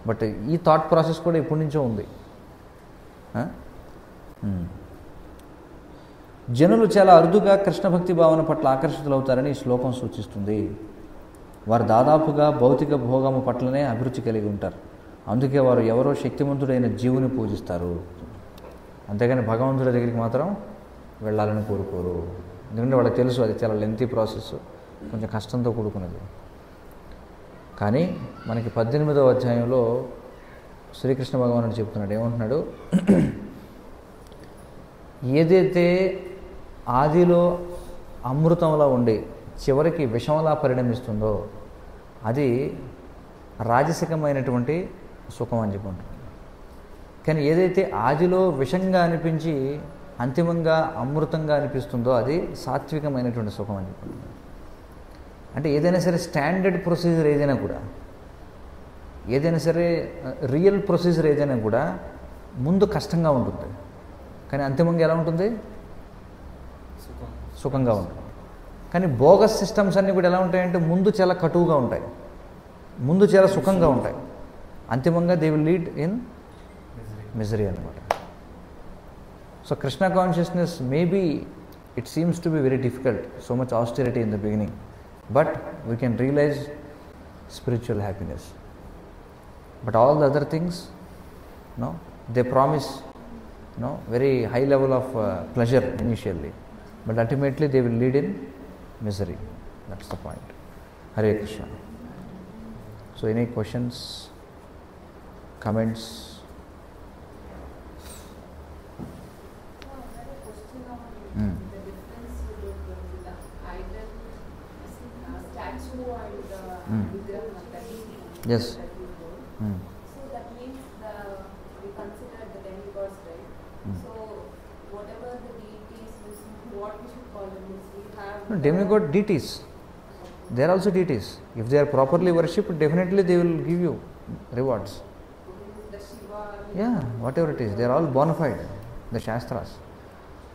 Speaker 1: బట్ ఈ థాట్ ప్రాసెస్ కూడా ఇప్పటి నుంచో ఉంది. జనులు చాలా అరుదుగా కృష్ణ భక్తి భావన పట్ల ఆకర్షితులవుతారని ఈ శ్లోకం సూచిస్తుంది. వారు దాదాపుగా భౌతిక భోగము పట్లనే అభిరుచి కలిగి ఉంటారు. అందుకే వారు ఎవరో శక్తివంతుడైన జీవుని పూజిస్తారు, అంతేగాని భగవంతుడి దగ్గరికి మాత్రం వెళ్ళాలని కోరుకోరు. ఎందుకంటే వాళ్ళకి తెలుసు అది చాలా లెంతీ ప్రాసెస్, కొంచెం కష్టంతో కూడుకున్నది. కానీ మనకి 18వ అధ్యాయంలో శ్రీకృష్ణ భగవానుడు చెప్తున్నాడు, ఏమంటున్నాడు, ఏదైతే ఆదిలో అమృతంలా ఉండి చివరికి విషంలా పరిణమిస్తుందో అది రాజసికమైనటువంటి సుఖం అని చెప్పుకుంటుంది. కానీ ఏదైతే ఆదిలో విషంగా అనిపించి అంతిమంగా అమృతంగా అనిపిస్తుందో అది సాత్వికమైనటువంటి సుఖం అని చెప్పుకుంటుంది. అంటే ఏదైనా సరే స్టాండర్డ్ ప్రొసీజర్ ఏదైనా సరే రియల్ ప్రొసీజర్ ఏదైనా కూడా ముందు కష్టంగా ఉంటుంది, కానీ అంతిమంగా ఎలా ఉంటుంది? సుఖంగా ఉంటుంది. కానీ బోగస్ సిస్టమ్స్ అన్నీ కూడా ఎలా ఉంటాయంటే ముందు చాలా కటువుగా ఉంటాయి, ముందు చాలా సుఖంగా ఉంటాయి, అంతిమంగా they will lead in misery అనమాట. So Krishna consciousness maybe it seems to be very difficult, so much austerity in the beginning, but we can realise spiritual happiness. But all the other things, no, they promise, no, very high level of pleasure initially, but ultimately they will lead in misery. That's the point. Hare Krishna. So any questions, comments?
Speaker 5: Vigraham that is
Speaker 1: Yes.
Speaker 5: that is born.
Speaker 1: Mm.
Speaker 5: So that means we consider the demigods, right? So whatever the deities, what we should call them, we have
Speaker 1: No, demigod deities. They are also deities. If they are properly worshipped, definitely they will give you rewards.
Speaker 5: the Shiva.
Speaker 1: Yeah, whatever it is, they are all bona fide, the Shastras.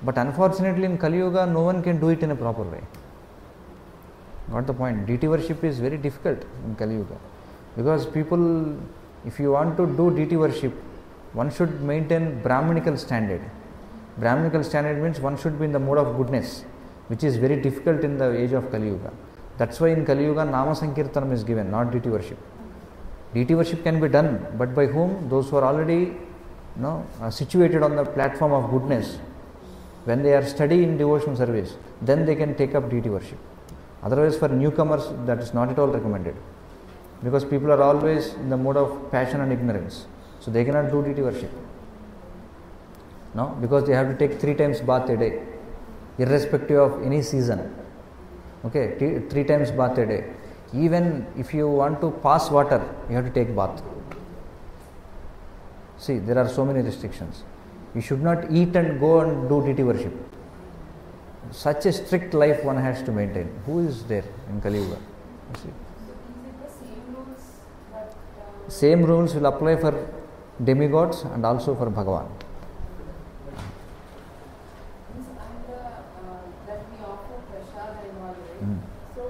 Speaker 1: But unfortunately in Kali Yuga, no one can do it in a proper way. Got the point? Deity worship is very difficult in Kali Yuga. Because people, if you want to do deity worship, one should maintain Brahminical standard. Brahminical standard means one should be in the mode of goodness, which is very difficult in the age of Kali Yuga. That's why in Kali Yuga, Nama Sankirtanam is given, not deity worship. Deity worship can be done, but by whom? Those who are already situated on the platform of goodness. When they are studying in devotional service, then they can take up deity worship. Otherwise, for newcomers, that is not at all recommended. Because people are always in the mode of passion and ignorance. So they cannot do deity worship. No, because they have to take 3 times bath a day, irrespective of any season. Okay, 3 times bath a day. Even if you want to pass water, you have to take bath. See, there are so many restrictions. You should not eat and go and do deity worship. Such a strict life one has to maintain. Who is there in Kali Yuga? You see.
Speaker 5: So is it the same rules that
Speaker 1: Same rules will apply for demigods and also for Bhagavan.
Speaker 5: that we offer prasad and all, right?
Speaker 1: Mm.
Speaker 5: So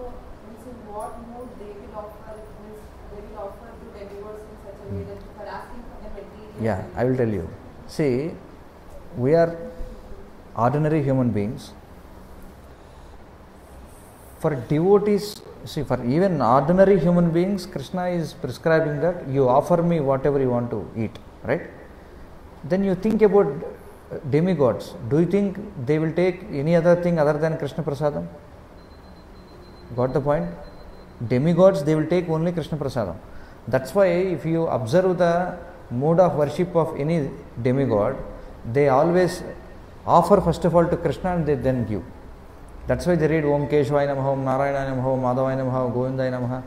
Speaker 5: means in what mode they will offer, means they will offer to demigods in such a way that for asking for the material.
Speaker 1: Yeah, I will tell you. See, we are ordinary human beings. For devotees, see, for even ordinary human beings, Krishna is prescribing that you offer me whatever you want to eat, right? Then you think about demigods. Do you think they will take any other thing other than Krishna Prasadam? Got the point? Demigods, they will take only Krishna Prasadam. That's why if you observe the mode of worship of any demigod, they always offer first of all to Krishna and they then give. That's why they read Om Keshvaya Namaha, Om Narayana Namaha, Om Madhavaya Namaha, Govindaya Namaha.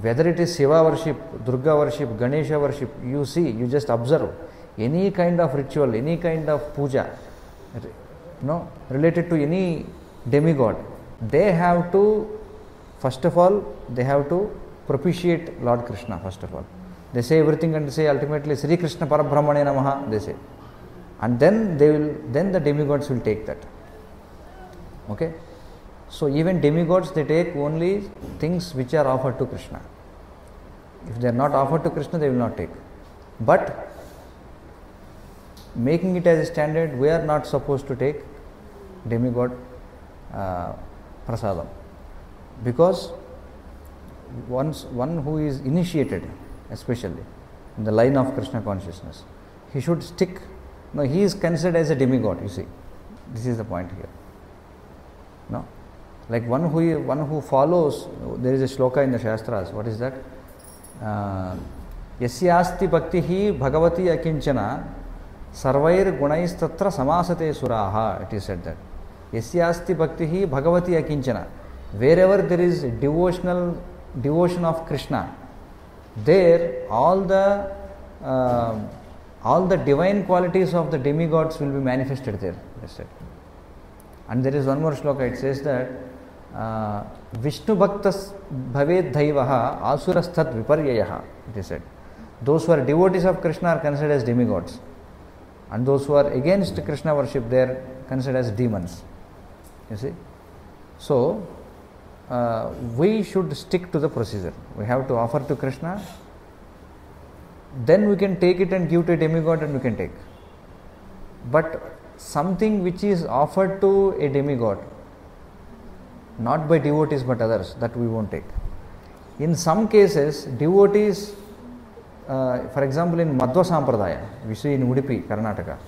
Speaker 1: Whether it is Shiva worship, Durga worship, Ganesha worship, you see, you just observe. Any kind of ritual, any kind of puja, related to any demigod, they have to, first of all, they have to propitiate Lord Krishna, first of all. They say everything and say ultimately Sri Krishna Parabrahmane Namaha, they say. And then the demigods will take that. Okay? So even demigods, they take only things which are offered to Krishna. If they are not offered to Krishna, they will not take. But making it as a standard, we are not supposed to take demigod prasadam. Because one who is initiated, especially in the line of Krishna consciousness, he should stick. No, he is considered as a demigod, you see. This is the point here. No? Like one who follows, there is a shloka in the Shastras. What is that? Yasyasti bhaktihi bhagavati akinchana sarvair gunais tatra samasate suraha. It is said that. Yasyasti bhaktihi bhagavati akinchana. Wherever there is devotion of Krishna, there all the divine qualities of the demigods will be manifested there. That's it. And there is one more shloka, it says that Vishnu Bhaktas Bhaved Dhaivaha Asurasthat Viparyayaha, it is said. Those who are devotees of Krishna are considered as demigods. And those who are against Krishna worship, they are considered as demons. You see? So, we should stick to the procedure. We have to offer to Krishna, then we can take it and give to a demigod and we can take. But something which is offered to a demigod, not by devotees but others, that we won't take. In some cases, devotees, for example in Madhva Sampradaya, we see in Udupi, Karnataka.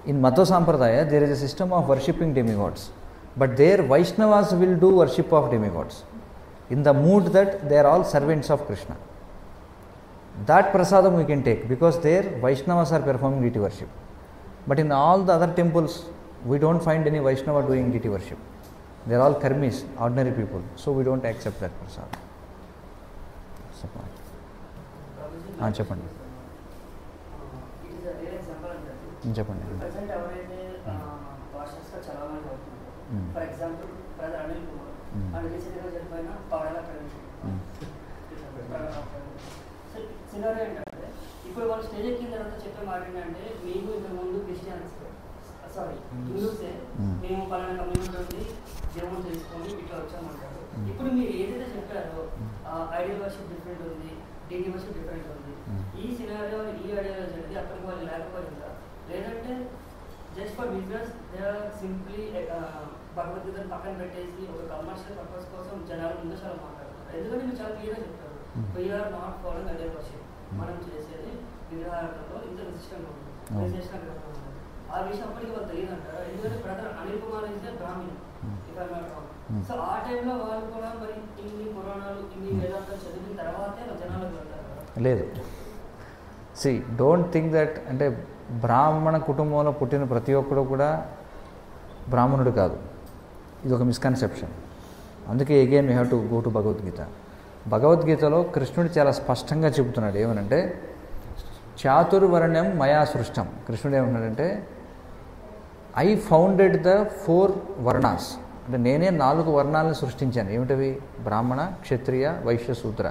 Speaker 1: In Madhva Sampradaya, there is a system of worshipping demigods. But there Vaishnavas will do worship of demigods, in the mood that they are all servants of Krishna. That prasadam we can take, because there Vaishnavas are performing deity worship. But in all the other temples, we don't find any Vaishnava doing deity worship. They are all karmis, ordinary people. So we don't accept that prasad. చెప్పండి చెప్పండి.
Speaker 6: Present ఎవరైతే భాషస్గా చదవాలని అవుతున్నారు, for example brother Anil Kumar and రీసెంట్గా చెప్పిన Pawan so scenario ఏంటంటే ఇప్పుడు వాళ్ళు స్టేజ్ ఎక్కిన తర్వాత చెప్పే మాట ఏంటంటే మేము ఇంతకుముందు క్రిస్టియన్స్ హిందూసే మేము పలానా కమ్యూనిటీ నుండి దేవుడు తెలుసుకొని ఇట్లా వచ్చామంటారు. ఇప్పుడు మీరు ఏదైతే చెప్పారో ఐడియల్ వర్షిప్ డిఫరెంట్ ఉంది, డీటీ వర్షిప్ డిఫరెంట్ ఉంది. ఈ సినారియో ఈ ఐడియాలజీ అనేది అక్కడికి వాళ్ళు లేకపోయిందా, లేదంటే just for business they are simply భగవద్గీతను పక్కన పెట్టేసి ఒక కమర్షియల్ పర్పస్ కోసం జనాలు ముందు చాలా మాట్లాడుతున్నారు? ఎందుకంటే మీరు చాలా క్లియర్గా చెప్తారు, we are not following ideal worship, మనం చేసేది విగ్రహాలలో ఇంత విశిష్టంగా ఉంది, ఆ విషయం అప్పటికి వాళ్ళు తెలియదు అంటారు. ఎందుకంటే brother Anil Kumar is Brahmin, if I not wrong. So ఆ టైంలో వాళ్ళు కూడా మరి ఇన్ని పురాణాలు ఇన్ని వేదాంతాలు చదివిన తర్వాతే జనాలకు వెళ్తారు కదా?
Speaker 1: లేదు. సి డోంట్ థింక్ దట్ అంటే బ్రాహ్మణ కుటుంబంలో పుట్టిన ప్రతి ఒక్కడు కూడా బ్రాహ్మణుడు కాదు. ఇది ఒక మిస్కన్సెప్షన్. అందుకే again we have to go to Bhagavad Gita. భగవద్గీతలో కృష్ణుడు చాలా స్పష్టంగా చెబుతున్నాడు ఏమనంటే చాతుర్వర్ణ్యం మయా సృష్టం. కృష్ణుడు ఏమంటున్నాడంటే ఐ ఫౌండెడ్ ద 4 వర్ణాస్, అంటే నేనే 4 వర్ణాలను సృష్టించాను. ఏమిటవి? బ్రాహ్మణ, Kshatriya, Vaishya, Shudra.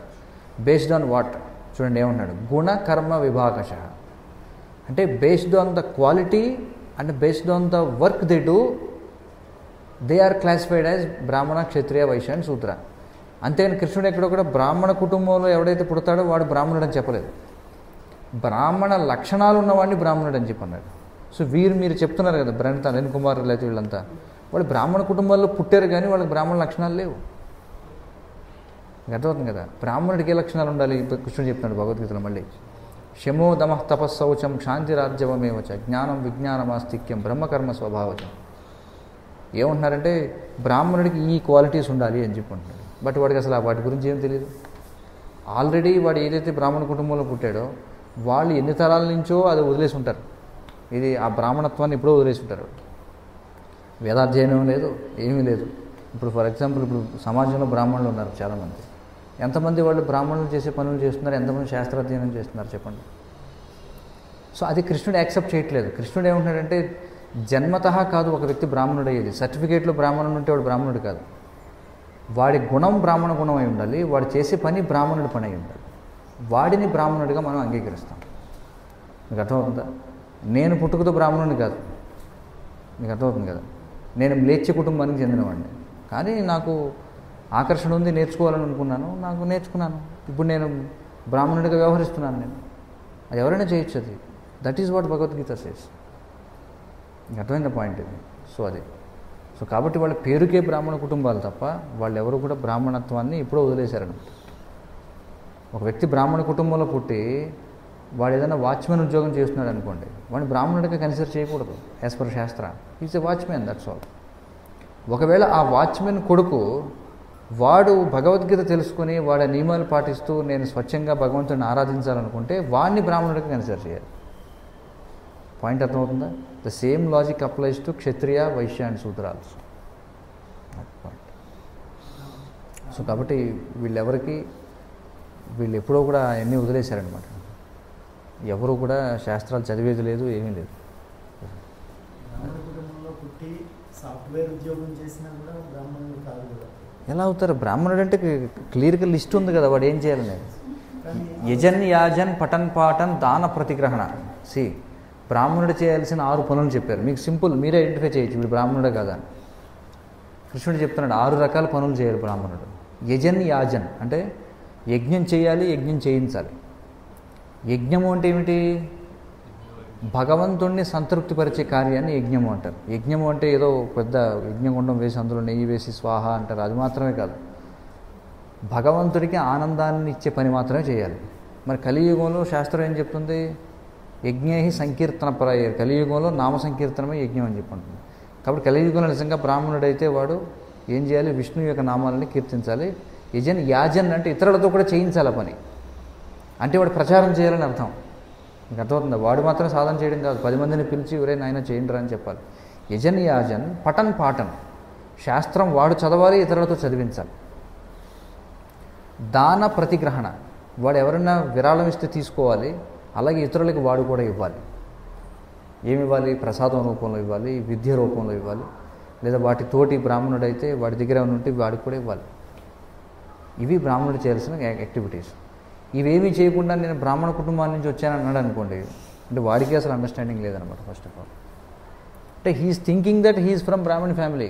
Speaker 1: Based on what? చూడండి ఏమన్నాడు, గుణ కర్మ విభాగశ. అంటే based on the quality and based on the work they do they are classified as Brahmana, Kshatriya, Vaishya and శూద్ర. అంతేగాని కృష్ణుడు ఎక్కడో కూడా బ్రాహ్మణ కుటుంబంలో ఎవడైతే పుడతాడో వాడు బ్రాహ్మణుడు అని చెప్పలేదు. బ్రాహ్మణ లక్షణాలు ఉన్నవాడిని బ్రాహ్మణుడు అని చెప్పన్నాడు. సో మీరు చెప్తున్నారు కదా బ్రహ్మత అనిల్ కుమార్ లేకపోతే వీళ్ళంతా వాళ్ళు బ్రాహ్మణ కుటుంబాల్లో పుట్టారు కానీ వాళ్ళకి బ్రాహ్మణ లక్షణాలు లేవు. అర్థమవుతుంది కదా? బ్రాహ్మణుడికి ఏ లక్షణాలు ఉండాలి? కృష్ణుడు చెప్తున్నాడు భగవద్గీతలో మళ్ళీ, శమో దమ తపస్సౌచం శాంతిరాజ్యమేవచ జ్ఞానం విజ్ఞానమాస్తిక్యం బ్రహ్మకర్మ స్వభావచం. ఏమంటున్నారంటే బ్రాహ్మణుడికి ఈ క్వాలిటీస్ ఉండాలి అని చెప్పి అంటున్నాడు. బట్ వాడికి అసలు వాటి గురించి ఏం తెలియదు. ఆల్రెడీ వాడు ఏదైతే బ్రాహ్మణ కుటుంబంలో పుట్టాడో వాళ్ళు ఎన్ని తరాల నుంచో అది వదిలేసి ఉంటారు. ఇది ఆ బ్రాహ్మణత్వాన్ని ఎప్పుడో వదిలేసి ఉంటారు. వేదాధ్యయనం లేదు, ఏమీ లేదు. ఇప్పుడు ఫర్ ఎగ్జాంపుల్ ఇప్పుడు సమాజంలో బ్రాహ్మణులు ఉన్నారు చాలామంది. ఎంతమంది వాళ్ళు బ్రాహ్మణులు చేసే పనులు చేస్తున్నారు, ఎంతమంది శాస్త్రాధ్యయనం చేస్తున్నారు చెప్పండి. సో అది కృష్ణుడు యాక్సెప్ట్ చేయట్లేదు. కృష్ణుడు ఏమంటున్నాడంటే జన్మతః కాదు ఒక వ్యక్తి బ్రాహ్మణుడు అయ్యేది. సర్టిఫికేట్లో బ్రాహ్మణుడు ఉంటే వాడు బ్రాహ్మణుడు కాదు. వాడి గుణం బ్రాహ్మణ గుణం అయి ఉండాలి, వాడు చేసే పని బ్రాహ్మణుడి పని అయి ఉండాలి. వాడిని బ్రాహ్మణుడిగా మనం అంగీకరిస్తాం. మీకు అర్థమవుతుందా? నేను పుట్టుకతో బ్రాహ్మణుడిని కాదు, మీకు అర్థమవుతుంది కదా? నేను మ్లేచ్ఛ కుటుంబానికి చెందినవాడిని, కానీ నాకు ఆకర్షణ ఉంది, నేర్చుకోవాలని అనుకున్నాను, నాకు నేర్చుకున్నాను. ఇప్పుడు నేను బ్రాహ్మణుడిగా వ్యవహరిస్తున్నాను. నేను అది ఎవరైనా చేయొచ్చు. అది that is what Bhagavad Gita says. మీకు అర్థమైన పాయింట్ ఇది. సో అది సో కాబట్టి వాళ్ళ పేరుకే బ్రాహ్మణ కుటుంబాలు తప్ప వాళ్ళు ఎవరు కూడా బ్రాహ్మణత్వాన్ని ఎప్పుడో వదిలేశారనమాట. ఒక వ్యక్తి బ్రాహ్మణ కుటుంబంలో పుట్టి వాడు ఏదైనా వాచ్మెన్ ఉద్యోగం చేస్తున్నాడు అనుకోండి, వాడిని బ్రాహ్మణుడిగా కన్సిడర్ చేయకూడదు as per shastra. Is a watchman, that's all. ఒకవేళ ఆ వాచ్మెన్ కొడుకు వాడు భగవద్గీత తెలుసుకొని వాడి నియమాలు పాటిస్తూ నేను స్వచ్ఛంగా భగవంతుడిని ఆరాధించాలనుకుంటే వాడిని బ్రాహ్మణుడిగా కన్సిడర్ చేయాలి. పాయింట్ అర్థమవుతుందా? The same logic applies to Kshatriya, Vaishya and Shudra also. Point. So కాబట్టి వీళ్ళు ఎప్పుడో కూడా అన్నీ వదిలేశారనమాట. ఎవరు కూడా శాస్త్రాలు చదివేది లేదు, ఏమీ లేదు.
Speaker 7: బ్రాహ్మణ కుటుంబంలో పుట్టి సాఫ్ట్వేర్ ఉద్యోగం చేసినా కూడా బ్రాహ్మణులు కాదు కదా.
Speaker 1: ఎలా అవుతారు? బ్రాహ్మణుడు అంటే క్లియర్గా లిస్ట్ ఉంది కదా, వాడు ఏం చేయాలని. యజన్, యాజన్, పఠన్, పాఠన్, దాన, ప్రతిగ్రహణ. బ్రాహ్మణుడు చేయాల్సిన 6 పనులు చెప్పారు. మీకు సింపుల్, మీరే ఐడెంటిఫై చేయొచ్చు వీడు బ్రాహ్మణుడే కదా. కృష్ణుడు చెప్తున్నాడు 6 రకాల పనులు చేయాలి బ్రాహ్మణుడు. యజన్, యాజన్ అంటే యజ్ఞం చేయాలి, యజ్ఞం చేయించాలి. యజ్ఞము అంటే ఏమిటి? భగవంతుణ్ణి సంతృప్తిపరిచే కార్యాన్ని యజ్ఞము అంటారు. యజ్ఞము అంటే ఏదో పెద్ద యజ్ఞగుండం వేసి అందులో నెయ్యి వేసి స్వాహ అంటారు, అది మాత్రమే కాదు. భగవంతుడికి ఆనందాన్ని ఇచ్చే పని మాత్రమే చేయాలి. మరి కలియుగంలో శాస్త్రం ఏం చెప్తుంది? యజ్ఞే సంకీర్తన పరాయర్. కలియుగంలో నామ సంకీర్తనమే యజ్ఞం అని చెప్పంటుంది. కాబట్టి కలియుగంలో నిజంగా బ్రాహ్మణుడైతే వాడు ఏం చేయాలి? విష్ణు యొక్క నామాలని కీర్తించాలి. యజన్, యాజన్ అంటే ఇతరులతో కూడా చేయించాలి పని. అంటే వాడు ప్రచారం చేయాలని అర్థం. మీకు అర్థమవుతుందా? వాడు మాత్రం సాధన చేయడం కాదు, 10 మందిని పిలిచి ఎవరైనా ఆయన చేయండి అని చెప్పాలి. యజన్, యాజన్, పఠన్, పాఠన్. శాస్త్రం వాడు చదవాలి, ఇతరులతో చదివించాలి. దాన ప్రతిగ్రహణ, వాడు ఎవరైనా విరాళం ఇస్తే తీసుకోవాలి, అలాగే ఇతరులకి వాడు కూడా ఇవ్వాలి. ఏమి ఇవ్వాలి? ప్రసాదం రూపంలో ఇవ్వాలి, విద్య రూపంలో ఇవ్వాలి, లేదా వాటి తోటి బ్రాహ్మణుడైతే వాడి దగ్గర ఉంటే వాడికి కూడా ఇవ్వాలి. ఇవి బ్రాహ్మణుడు చేయాల్సిన యాక్టివిటీస్. ఇవేమీ చేయకుండా నేను బ్రాహ్మణ కుటుంబాల నుంచి వచ్చాను అన్నాడు అనుకోండి, అంటే వాడికి అసలు అండర్స్టాండింగ్ లేదనమాట. ఫస్ట్ ఆఫ్ ఆల్ అంటే he is thinking that he is from Brahmin family,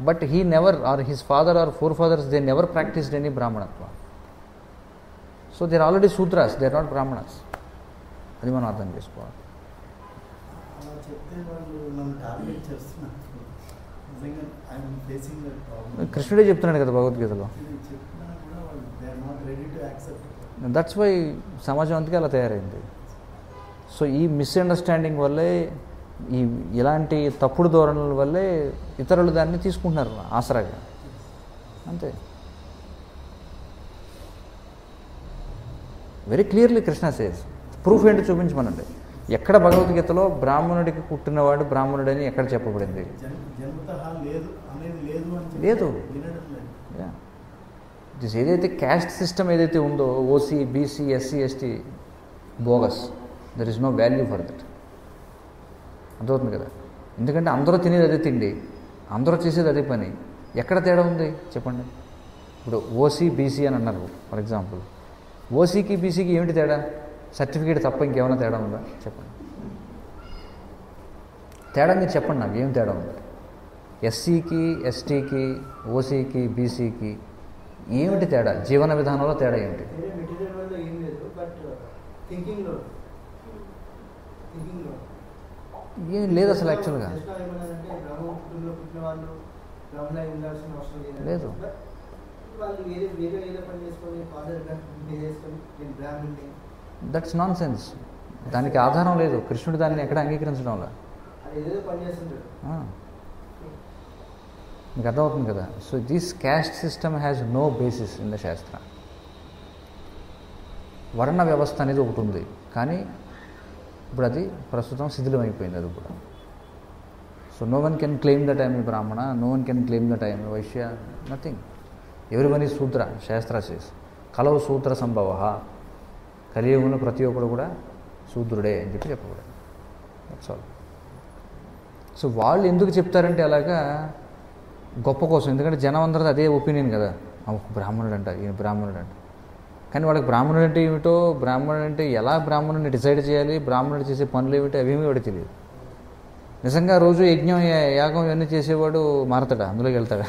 Speaker 1: but he never, or his father or forefathers, they never practised any బ్రాహ్మణత్వ. So they are already Shudras, they are not Brahmanas. అది మనం అర్థం చేసుకోవాలి.
Speaker 7: అలా చెప్తే వాళ్ళు నన్ను టార్గెట్ చేస్తున్నారు. నిజంగా ఐఎమ్ ఫేసింగ్ దట్ ప్రాబ్లమ్.
Speaker 1: కృష్ణుడే చెప్తున్నాడు కదా భగవద్గీతలో.
Speaker 7: చెప్పినా కూడా వాళ్ళు they are not ready to accept.
Speaker 1: That's why సమాజం అంతకే అలా తయారైంది. సో ఈ మిస్అండర్స్టాండింగ్ వల్లే, ఈ ఇలాంటి తప్పుడు ధోరణుల వల్లే ఇతరులు దాన్ని తీసుకుంటున్నారు ఆసరాగా, అంతే. Very clearly Krishna says. Proof ఏంటో చూపించమనండి. ఎక్కడ భగవద్గీతలో బ్రాహ్మణుడికి పుట్టినవాడు బ్రాహ్మణుడని ఎక్కడ చెప్పబడింది?
Speaker 7: జన్మతః లేదు అనేది లేదు అని
Speaker 1: లేదు.
Speaker 7: వినడం లేదు.
Speaker 1: దిస్ ఏదైతే క్యాస్ట్ సిస్టమ్ ఏదైతే ఉందో, OC, BC, SC, ST, bogus. There is no value for that. అర్థమవుతుంది కదా? ఎందుకంటే అందరూ తినేది అదే తిండి, అందరూ చేసేది అదే పని. ఎక్కడ తేడా ఉంది చెప్పండి? ఇప్పుడు ఓసీ, బీసీ అని అన్నారు ఫర్ ఎగ్జాంపుల్. ఓసీకి బీసీకి ఏమిటి తేడా? సర్టిఫికేట్ తప్ప ఇంకేమైనా తేడా ఉందా చెప్పండి? తేడా మీరు చెప్పండి నాకు, ఏం తేడా ఉంది? ఎస్సీకి, ఎస్టీకి, ఓసీకి, బీసీకి ఏమిటి తేడా? జీవన విధానంలో తేడా ఏమిటి?
Speaker 8: మెటీరియల్ వల్ల ఏం లేదు, బట్ థింకింగ్లో
Speaker 1: ఏం లేదు అసలు యాక్చువల్గా.
Speaker 8: ఏమన్నారంటే బ్రాహ్మణ కుటుంబంలో పుట్టిన వాళ్ళు బ్రాహ్మణ ఉండాల్సిన అవసరం
Speaker 1: లేదు.
Speaker 8: వాళ్ళు వేరే వేరే ఏదో పని చేసుకొని ఫాదర్ చేసుకొని నేను బ్రాహ్మణ్ని.
Speaker 1: That's non sense. దానికి ఆధారం లేదు. కృష్ణుడు దాన్ని ఎక్కడ అంగీకరించడంలో.
Speaker 8: అది ఏదో పని చేస్తుంటాడు.
Speaker 1: మీకు అర్థమవుతుంది కదా? So this caste system has no basis in the shastra. వర్ణ వ్యవస్థ అనేది ఒకటి ఉంది, కానీ ఇప్పుడు అది ప్రస్తుతం శిథిలమైపోయింది అది కూడా. So no one can claim that I'm a Brahmana, no one can claim that I'm a Vaishya, nothing. ఎవరివని శూద్ర, శాస్త్ర సేస్ కలవు సూత్ర సంభవ, కలియుగంలో ప్రతి ఒక్కడు కూడా శూద్రుడే అని చెప్పి చెప్పకూడదు. That's all. సో వాళ్ళు ఎందుకు చెప్తారంటే అలాగా గొప్ప కోసం, ఎందుకంటే జనం అందరిది అదే ఒపీనియన్ కదా, బ్రాహ్మణుడు అంట, ఈయన బ్రాహ్మణుడు అంట. కానీ వాళ్ళకి బ్రాహ్మణుడు అంటే ఏమిటో, బ్రాహ్మణుడు అంటే ఎలా బ్రాహ్మణుడిని డిసైడ్ చేయాలి, బ్రాహ్మణుడు చేసే పనులు ఏమిటో అవేమీ వాడికి తెలియదు. నిజంగా రోజు యజ్ఞం, యాగం ఇవన్నీ చేసేవాడు మారతాడా? అందులోకి వెళ్తాడా?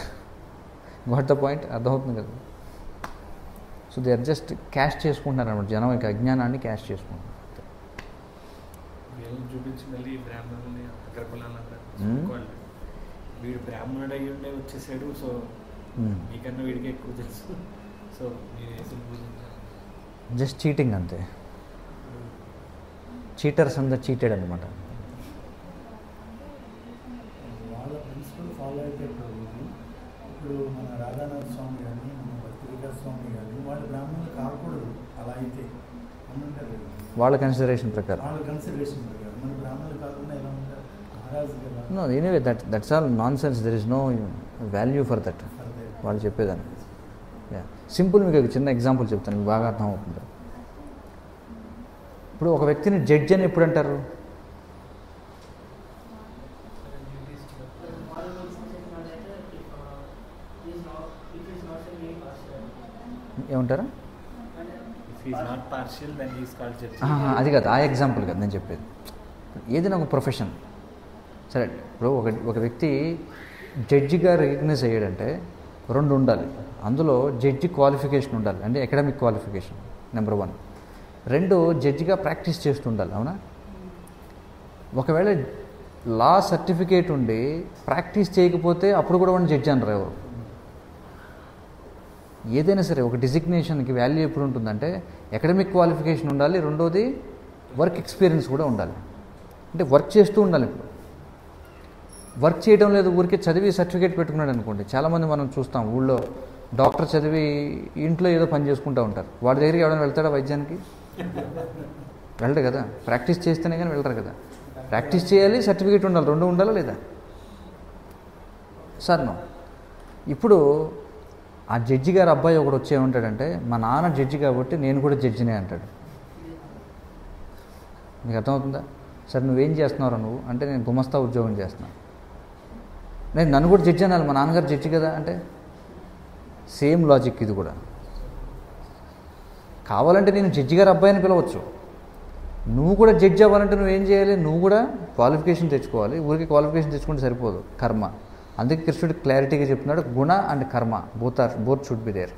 Speaker 1: What the point? అర్థమవుతుంది కదా? So they are just cash చేసుకుంటున్నారు అన్నమాట. జనం యొక్క అజ్ఞానాన్ని క్యాష్ చేసుకుంటున్నారు.
Speaker 2: చూపించి మళ్ళీ బ్రాహ్మణుల్ని అగ్రకులాలంటారు. వీడు బ్రాహ్మణుడు అయ్యి ఉండే వచ్చేసాడు, సో మీకన్నా వీడికి ఎక్కువ తెలుసు, సో మీరు వేసిన పూజించారు.
Speaker 1: జస్ట్ చీటింగ్ అంతే. చీటర్స్ అందరు చీటెడ్ అనమాట.
Speaker 7: వాళ్ళ ప్రిన్సిపల్ ఫాలో అయిపోయారు. ఇప్పుడు మన రాధానాథ స్వామి కానీ, మన భక్తివికాస్ స్వామి కానీ, వాళ్ళు బ్రాహ్మణులు కాకూడదు. అలా అయితే అమ్మంటారు
Speaker 1: వాళ్ళ కన్సిడరేషన్ ప్రకారం.
Speaker 7: వాళ్ళ కన్సిడరేషన్ ప్రకారం మన బ్రాహ్మణులు కాకుండా ఎలా ఉంటారు? మహారాజు కదా.
Speaker 1: No, anyway that's all nonsense. There is no value for that. వాళ్ళు చెప్పేదాన్ని. సింపుల్ మీకు ఒక చిన్న ఎగ్జాంపుల్ చెప్తాను, మీకు బాగా అర్థం అవుతుంది. ఇప్పుడు ఒక వ్యక్తిని జడ్జి అని ఎప్పుడు అంటారు? ఏమంటారు? అది కాదు, ఆ ఎగ్జాంపుల్ కాదు నేను చెప్పేది. ఏదైనా ఒక ప్రొఫెషన్, సరే ఇప్పుడు ఒక వ్యక్తి జడ్జిగా రికగ్నైజ్ అయ్యాడంటే రెండు ఉండాలి. అందులో జడ్జి క్వాలిఫికేషన్ ఉండాలి, అంటే అకాడమిక్ క్వాలిఫికేషన్ నెంబర్ 1. 2, జడ్జిగా ప్రాక్టీస్ చేస్తుండాలి. అవునా? ఒకవేళ లా సర్టిఫికేట్ ఉండి ప్రాక్టీస్ చేయకపోతే అప్పుడు కూడా వాడిని జడ్జి అనరు ఎవరు. ఏదైనా సరే ఒక డిజిగ్నేషన్కి వాల్యూ ఎప్పుడు ఉంటుందంటే అకాడమిక్ క్వాలిఫికేషన్ ఉండాలి, రెండోది వర్క్ ఎక్స్పీరియన్స్ కూడా ఉండాలి. అంటే వర్క్ చేస్తూ ఉండాలి. ఇప్పుడు వర్క్ చేయడం లేదు, ఊరికే చదివి సర్టిఫికేట్ పెట్టుకున్నాడు అనుకోండి. చాలామంది మనం చూస్తాం ఊళ్ళో డాక్టర్ చదివి ఇంట్లో ఏదో పని చేసుకుంటూ ఉంటారు. వాడి దగ్గరికి ఎవరైనా వెళ్తాడా వైద్యానికి? వెళ్ళరు కదా. ప్రాక్టీస్ చేస్తేనే కానీ వెళ్ళరు కదా. ప్రాక్టీస్ చేయాలి, సర్టిఫికేట్ ఉండాలి, రెండు ఉండాలా లేదా? Sir no. ఇప్పుడు ఆ జడ్జి గారు అబ్బాయి ఒకడు వచ్చి ఏమంటాడంటే మా నాన్న జడ్జి కాబట్టి నేను కూడా జడ్జినే అంటాడు. నీకు అర్థమవుతుందా? సరే నువ్వేం చేస్తున్నావు నువ్వు అంటే నేను గుమస్తా ఉద్యోగం చేస్తున్నాను. నేను నన్ను కూడా జడ్జి అనాలి, మా నాన్నగారు జడ్జి కదా అంటే సేమ్ లాజిక్ ఇది కూడా. కావాలంటే నేను జడ్జి గారు అబ్బాయిని పిలవచ్చు. నువ్వు కూడా జడ్జి అవ్వాలంటే నువ్వేం చేయాలి? నువ్వు కూడా క్వాలిఫికేషన్ తెచ్చుకోవాలి. ఊరికి క్వాలిఫికేషన్ తెచ్చుకుంటే సరిపోదు, కర్మ. అందుకే కృష్ణుడు క్లారిటీగా చెప్తున్నాడు, గుణ అండ్ కర్మ బోత్ షుడ్ బి దేర్.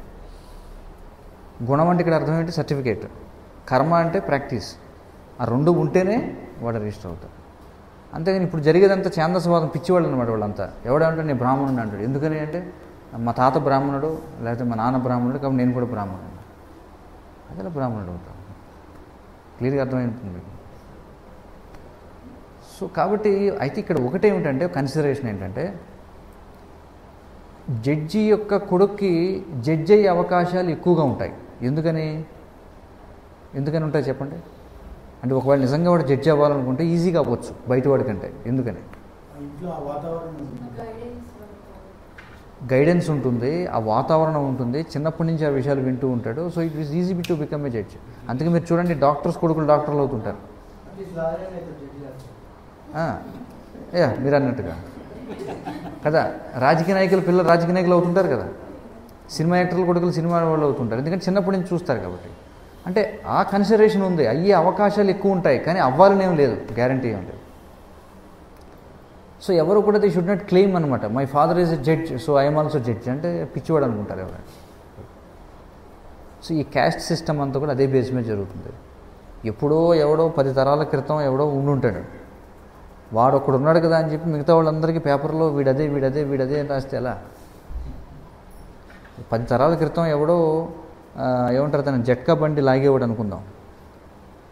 Speaker 1: గుణం అంటే ఇక్కడ అర్థం ఏంటి? సర్టిఫికేట్. కర్మ అంటే ప్రాక్టీస్. ఆ రెండు ఉంటేనే వాడు రిజిస్టర్ అవుతాడు. అంతేగాని ఇప్పుడు జరిగేదంతా ఛాందసవాదం పిచ్చివాళ్ళు అనమాట వాళ్ళంతా. ఎవడంటే నేను బ్రాహ్మణుడు అంటాడు. ఎందుకని అంటే మా తాత బ్రాహ్మణుడు లేకపోతే మా నాన్న బ్రాహ్మణుడు కాబట్టి నేను కూడా బ్రాహ్మణుడు. అదే బ్రాహ్మణుడు అవుతాను. క్లియర్గా అర్థమైంటుంది మీకు. సో కాబట్టి అయితే ఇక్కడ ఒకటేమిటంటే కన్సిడరేషన్ ఏంటంటే జడ్జి యొక్క కొడుక్కి జడ్జి అయ్యే అవకాశాలు ఎక్కువగా ఉంటాయి. ఎందుకని ఉంటాయి చెప్పండి? అంటే ఒకవేళ నిజంగా వాడు జడ్జి అవ్వాలనుకుంటే ఈజీగా అవ్వచ్చు బయట వాడికంటే. ఎందుకని?
Speaker 7: ఇంట్లో ఆ వాతావరణం
Speaker 1: గైడెన్స్ ఉంటుంది, ఆ వాతావరణం ఉంటుంది, చిన్నప్పటి నుంచి ఆ విషయాలు వింటూ ఉంటాడు. So it is easy to become a judge. అందుకే మీరు చూడండి డాక్టర్స్ కొడుకులు డాక్టర్లు అవుతుంటారు. మీరు అన్నట్టుగా కదా, రాజకీయ నాయకులు పిల్లలు రాజకీయ నాయకులు అవుతుంటారు కదా, సినిమా యాక్టర్లు కొడుకులు సినిమా వాళ్ళు అవుతుంటారు. ఎందుకంటే చిన్నప్పటి నుంచి చూస్తారు కాబట్టి. అంటే ఆ కన్సిడరేషన్ ఉంది, అయ్యే అవకాశాలు ఎక్కువ ఉంటాయి, కానీ అవ్వాలని ఏం లేదు, గ్యారంటీ ఏం లేదు. సో ఎవరు కూడా దే షుడ్ నాట్ క్లెయిమ్ అనమాట, my father is a judge so I'm also judge అంటే పిచ్చివాడు అనుకుంటారు ఎవరైనా. సో ఈ క్యాస్ట్ సిస్టమ్ అంతా కూడా అదే బేస్ మీద జరుగుతుంది. ఎప్పుడో ఎవడో 10 తరాల క్రితం ఎవడో ఉండుంటాడు, వాడు ఒకడు ఉన్నాడు కదా అని చెప్పి మిగతా వాళ్ళందరికీ పేపర్లో వీడదే అని రాస్తే ఎలా? 10 తరాల క్రితం ఎవడో ఏమంటారు తన జట్కా బండి లాగేవాడు అనుకుందాం.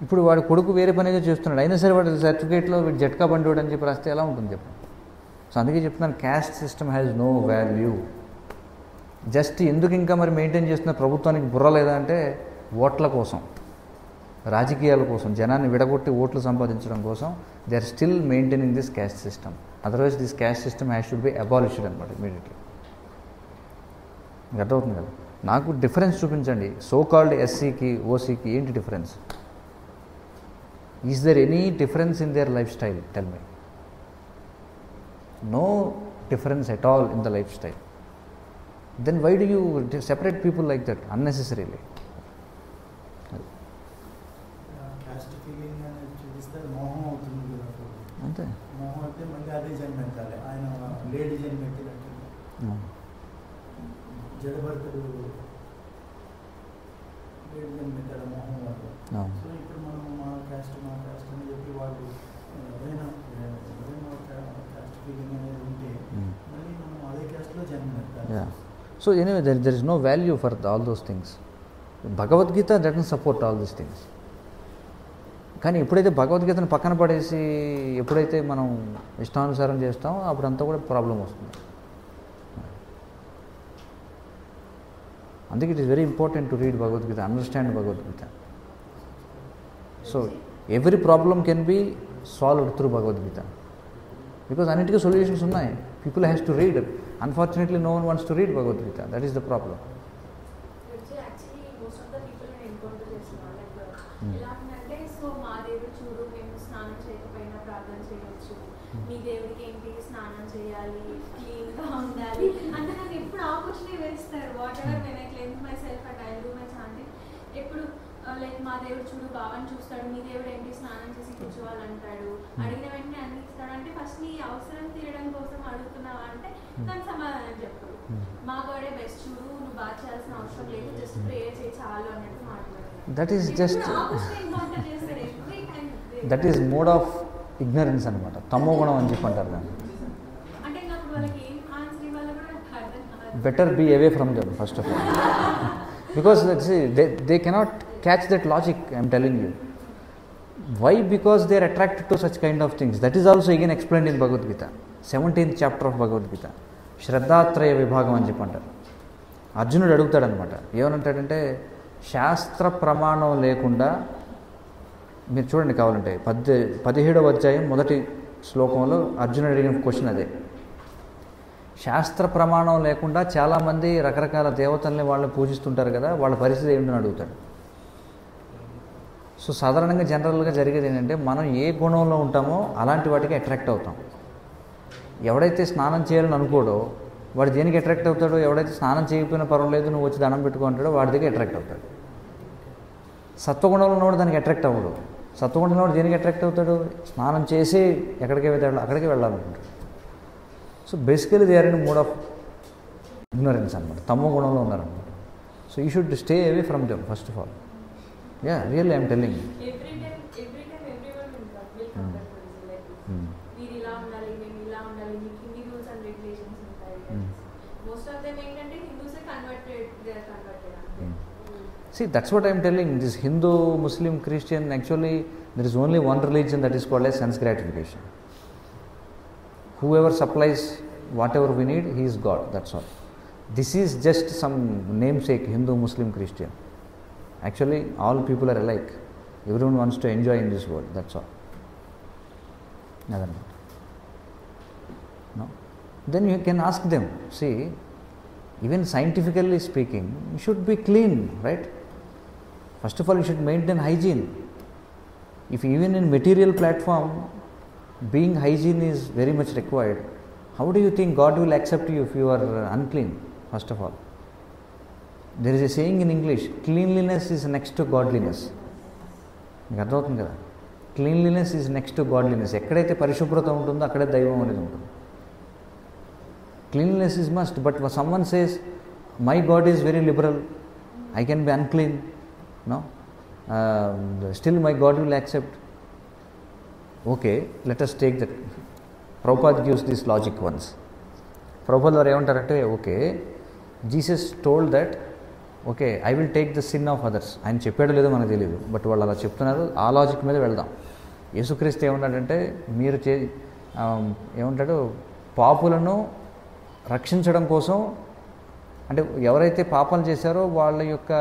Speaker 1: ఇప్పుడు వాడు కొడుకు వేరే పని ఏదో చేస్తున్నాడు, అయినా సరే వాడు సర్టిఫికేట్లో వీడు జట్కా బండి వాడు అని చెప్పి రాస్తే ఎలా ఉంటుంది చెప్పండి? సో అందుకే చెప్తున్నాను, caste system has no value. Just ఎందుకు ఇంకా మరి మెయింటైన్ చేస్తున్న ప్రభుత్వానికి బుర్ర లేదా అంటే ఓట్ల కోసం, రాజకీయాల కోసం, జనాన్ని విడగొట్టి ఓట్లు సంపాదించడం కోసం they are still maintaining this caste system. Otherwise this caste system has should be abolished అనమాట ఇమీడియట్లీ. మీకు అర్థమవుతుంది కదా? నాకు డిఫరెన్స్ చూపించండి, సో కాల్డ్ ఎస్సీకి ఓసీకి ఏంటి difference? Is there any difference in their life style? Tell me. No difference at all in the life style. Then why do you separate people like that unnecessarily?
Speaker 7: Caste feeling అనేది చూపిస్తే మోహం అవుతుంది కదా,
Speaker 1: అంతే.
Speaker 7: మోహం అయితే మళ్ళీ అదే జన్మెత్తాలి. ఆయన లేడీ జన్మెత్తినట్టు జడభర్తలు లేడీ జన్మెత్తాడు మోహం వాళ్ళు. సో ఇప్పుడు మనం మా క్యాస్ట్ అని చెప్పి వాళ్ళు ఎవరైనా క్యాస్ట్ ఫీలింగ్ అనేది ఉంటే మళ్ళీ మనం అదే క్యాస్ట్లో జన్మెత్తాలి.
Speaker 1: So anyway there is no value for all those things. Bhagavad Gita doesn't support all these things. కానీ ఎప్పుడైతే భగవద్గీతను పక్కన పడేసి ఎప్పుడైతే మనం ఇష్టానుసారం చేస్తామో అప్పుడంతా కూడా ప్రాబ్లం వస్తుంది. అందుకే it is very important to read Bhagavad Gita, understand Bhagavad Gita. So every problem can be solved through Bhagavad Gita, because అన్నిటికీ సొల్యూషన్స్ ఉన్నాయి. People has to read. Unfortunately no one wants to read Bhagavad Gita. That is the problem.
Speaker 5: ఎలా ఉందంటే, so మా దేవుడు చూడు మేము స్నానం చేయకపోయినా ప్రార్థన చేయవచ్చు, మీ దేవుడికి ఏంటి స్నానం చేయాలి, క్లీన్గా ఉండాలి అంటే నాకు ఎప్పుడు ఆ క్వశ్చనే వేస్తారు. What ever when I cleanse my self and I do my chanting, ఎప్పుడు లైక్ మా దేవుడు చూడు బావని చూస్తాడు, మీ దేవుడు ఏంటి స్నానం చేసి కూర్చోవాలంటాడు, అడిగిన వెంటనే అన్ని ఇస్తాడు. అంటే ఫస్ట్ నీ అవసరం తీరడం కోసం అడుగుతున్నావా అంటే దానికి సమాధానం చెప్పు. మా గాడే బెస్ట్ చూడు, నువ్వు బాగా చేయాల్సిన అవసరం లేదు, జస్ట్ ప్రేయర్ చేయి చాలు అన్నట్టు మాట్లాడు.
Speaker 1: That is just that is mode of ignorance అనమాట, తమో గుణం అని చెప్పి అంటారు దాన్ని. Better be away from them first of all, because they cannot catch that logic. I'm telling you why, because they are attracted to such kind of things. That is also again explained in Bhagavad Gita, 17th chapter of Bhagavad Gita, శ్రద్ధాత్రయ విభాగం అని చెప్పి అంటారు. అర్జునుడు అడుగుతాడనమాట, ఏమనంటాడంటే శాస్త్ర ప్రమాణం లేకుండా, మీరు చూడండి కావాలంటే 17వ అధ్యాయం మొదటి శ్లోకంలో అర్జునుడు అడిగిన క్వశ్చన్ అదే. శాస్త్ర ప్రమాణం లేకుండా చాలామంది రకరకాల దేవతల్ని వాళ్ళని పూజిస్తుంటారు కదా, వాళ్ళ పరిస్థితి ఏమిటని అడుగుతాడు. సో సాధారణంగా జనరల్గా జరిగేది ఏంటంటే మనం ఏ గుణంలో ఉంటామో అలాంటి వాటికి అట్రాక్ట్ అవుతాం. ఎవడైతే స్నానం చేయాలని అనుకోడో వాడు దేనికి అట్రాక్ట్ అవుతాడో, ఎవడైతే స్నానం చేయకపోయినా పర్వాలేదు నువ్వు వచ్చి దండం పెట్టుకుంటాడో వాడి దగ్గర అట్రాక్ట్ అవుతాడు. సత్వగుణంలో ఉన్నవాడు దానికి అట్రాక్ట్ అవ్వడు. సత్వగుణంలో దేనికి అట్రాక్ట్ అవుతాడు, స్నానం చేసి ఎక్కడికి వెళ్తాడు అక్కడికి వెళ్ళాలనుకుంటాడు. So basically they are in mood of ignorance అనమాట, తమో గుణంలో ఉన్నారనమాట. So you should stay away from them first of all. Yeah really I'm telling.
Speaker 5: every time everyone will come back to this like మీరు ఇలా ఉండాలి, మేము ఇలా ఉండాలి, మీకు హిందీ రూల్స్ అండ్ రెగ్యులేషన్స్ ఉంటాయి. మోస్ట్ ఆఫ్ దెమ్ ఏంటంటే హిందూస్ దే ఆర్ కన్వర్టెడ్ అంతే.
Speaker 1: See, that's what I am telling. This Hindu, Muslim, Christian, actually there is only one religion that is called as sense gratification. Whoever supplies whatever we need, he is God, that's all. This is just some namesake, Hindu, Muslim, Christian. Actually all people are alike. Everyone wants to enjoy in this world, that's all. Nothing. No? Then you can ask them, see, even scientifically speaking, you should be clean, right? First of all, you should maintain hygiene. If even in material platform, being hygiene is very much required, how do you think God will accept you if you are unclean? First of all, there is a saying in English, cleanliness is next to godliness. మీకు అర్థమవుతుంది కదా, cleanliness is next to godliness. ఎక్కడైతే పరిశుభ్రత ఉంటుందో అక్కడే దైవం అనేది ఉంటుంది. Cleanliness is must, but someone says, my God is very liberal, I can be unclean, no? Still my God will accept. Okay, let us take that. Prabhupada gives this logic once. Prabhupada వారు ఏమంటారంటే, okay Jesus told that okay I will take the sin of others. ఆయన చెప్పాడో లేదో మనకు తెలియదు, but వాళ్ళు అలా చెప్తున్నారు. ఆ లాజిక్ మీద వెళ్దాం. యేసుక్రీస్తు ఏమన్నాడంటే, మీరు ఏమంటాడు, పాపులను రక్షించడం కోసం, అంటే ఎవరైతే పాపాలు చేశారో వాళ్ళ యొక్క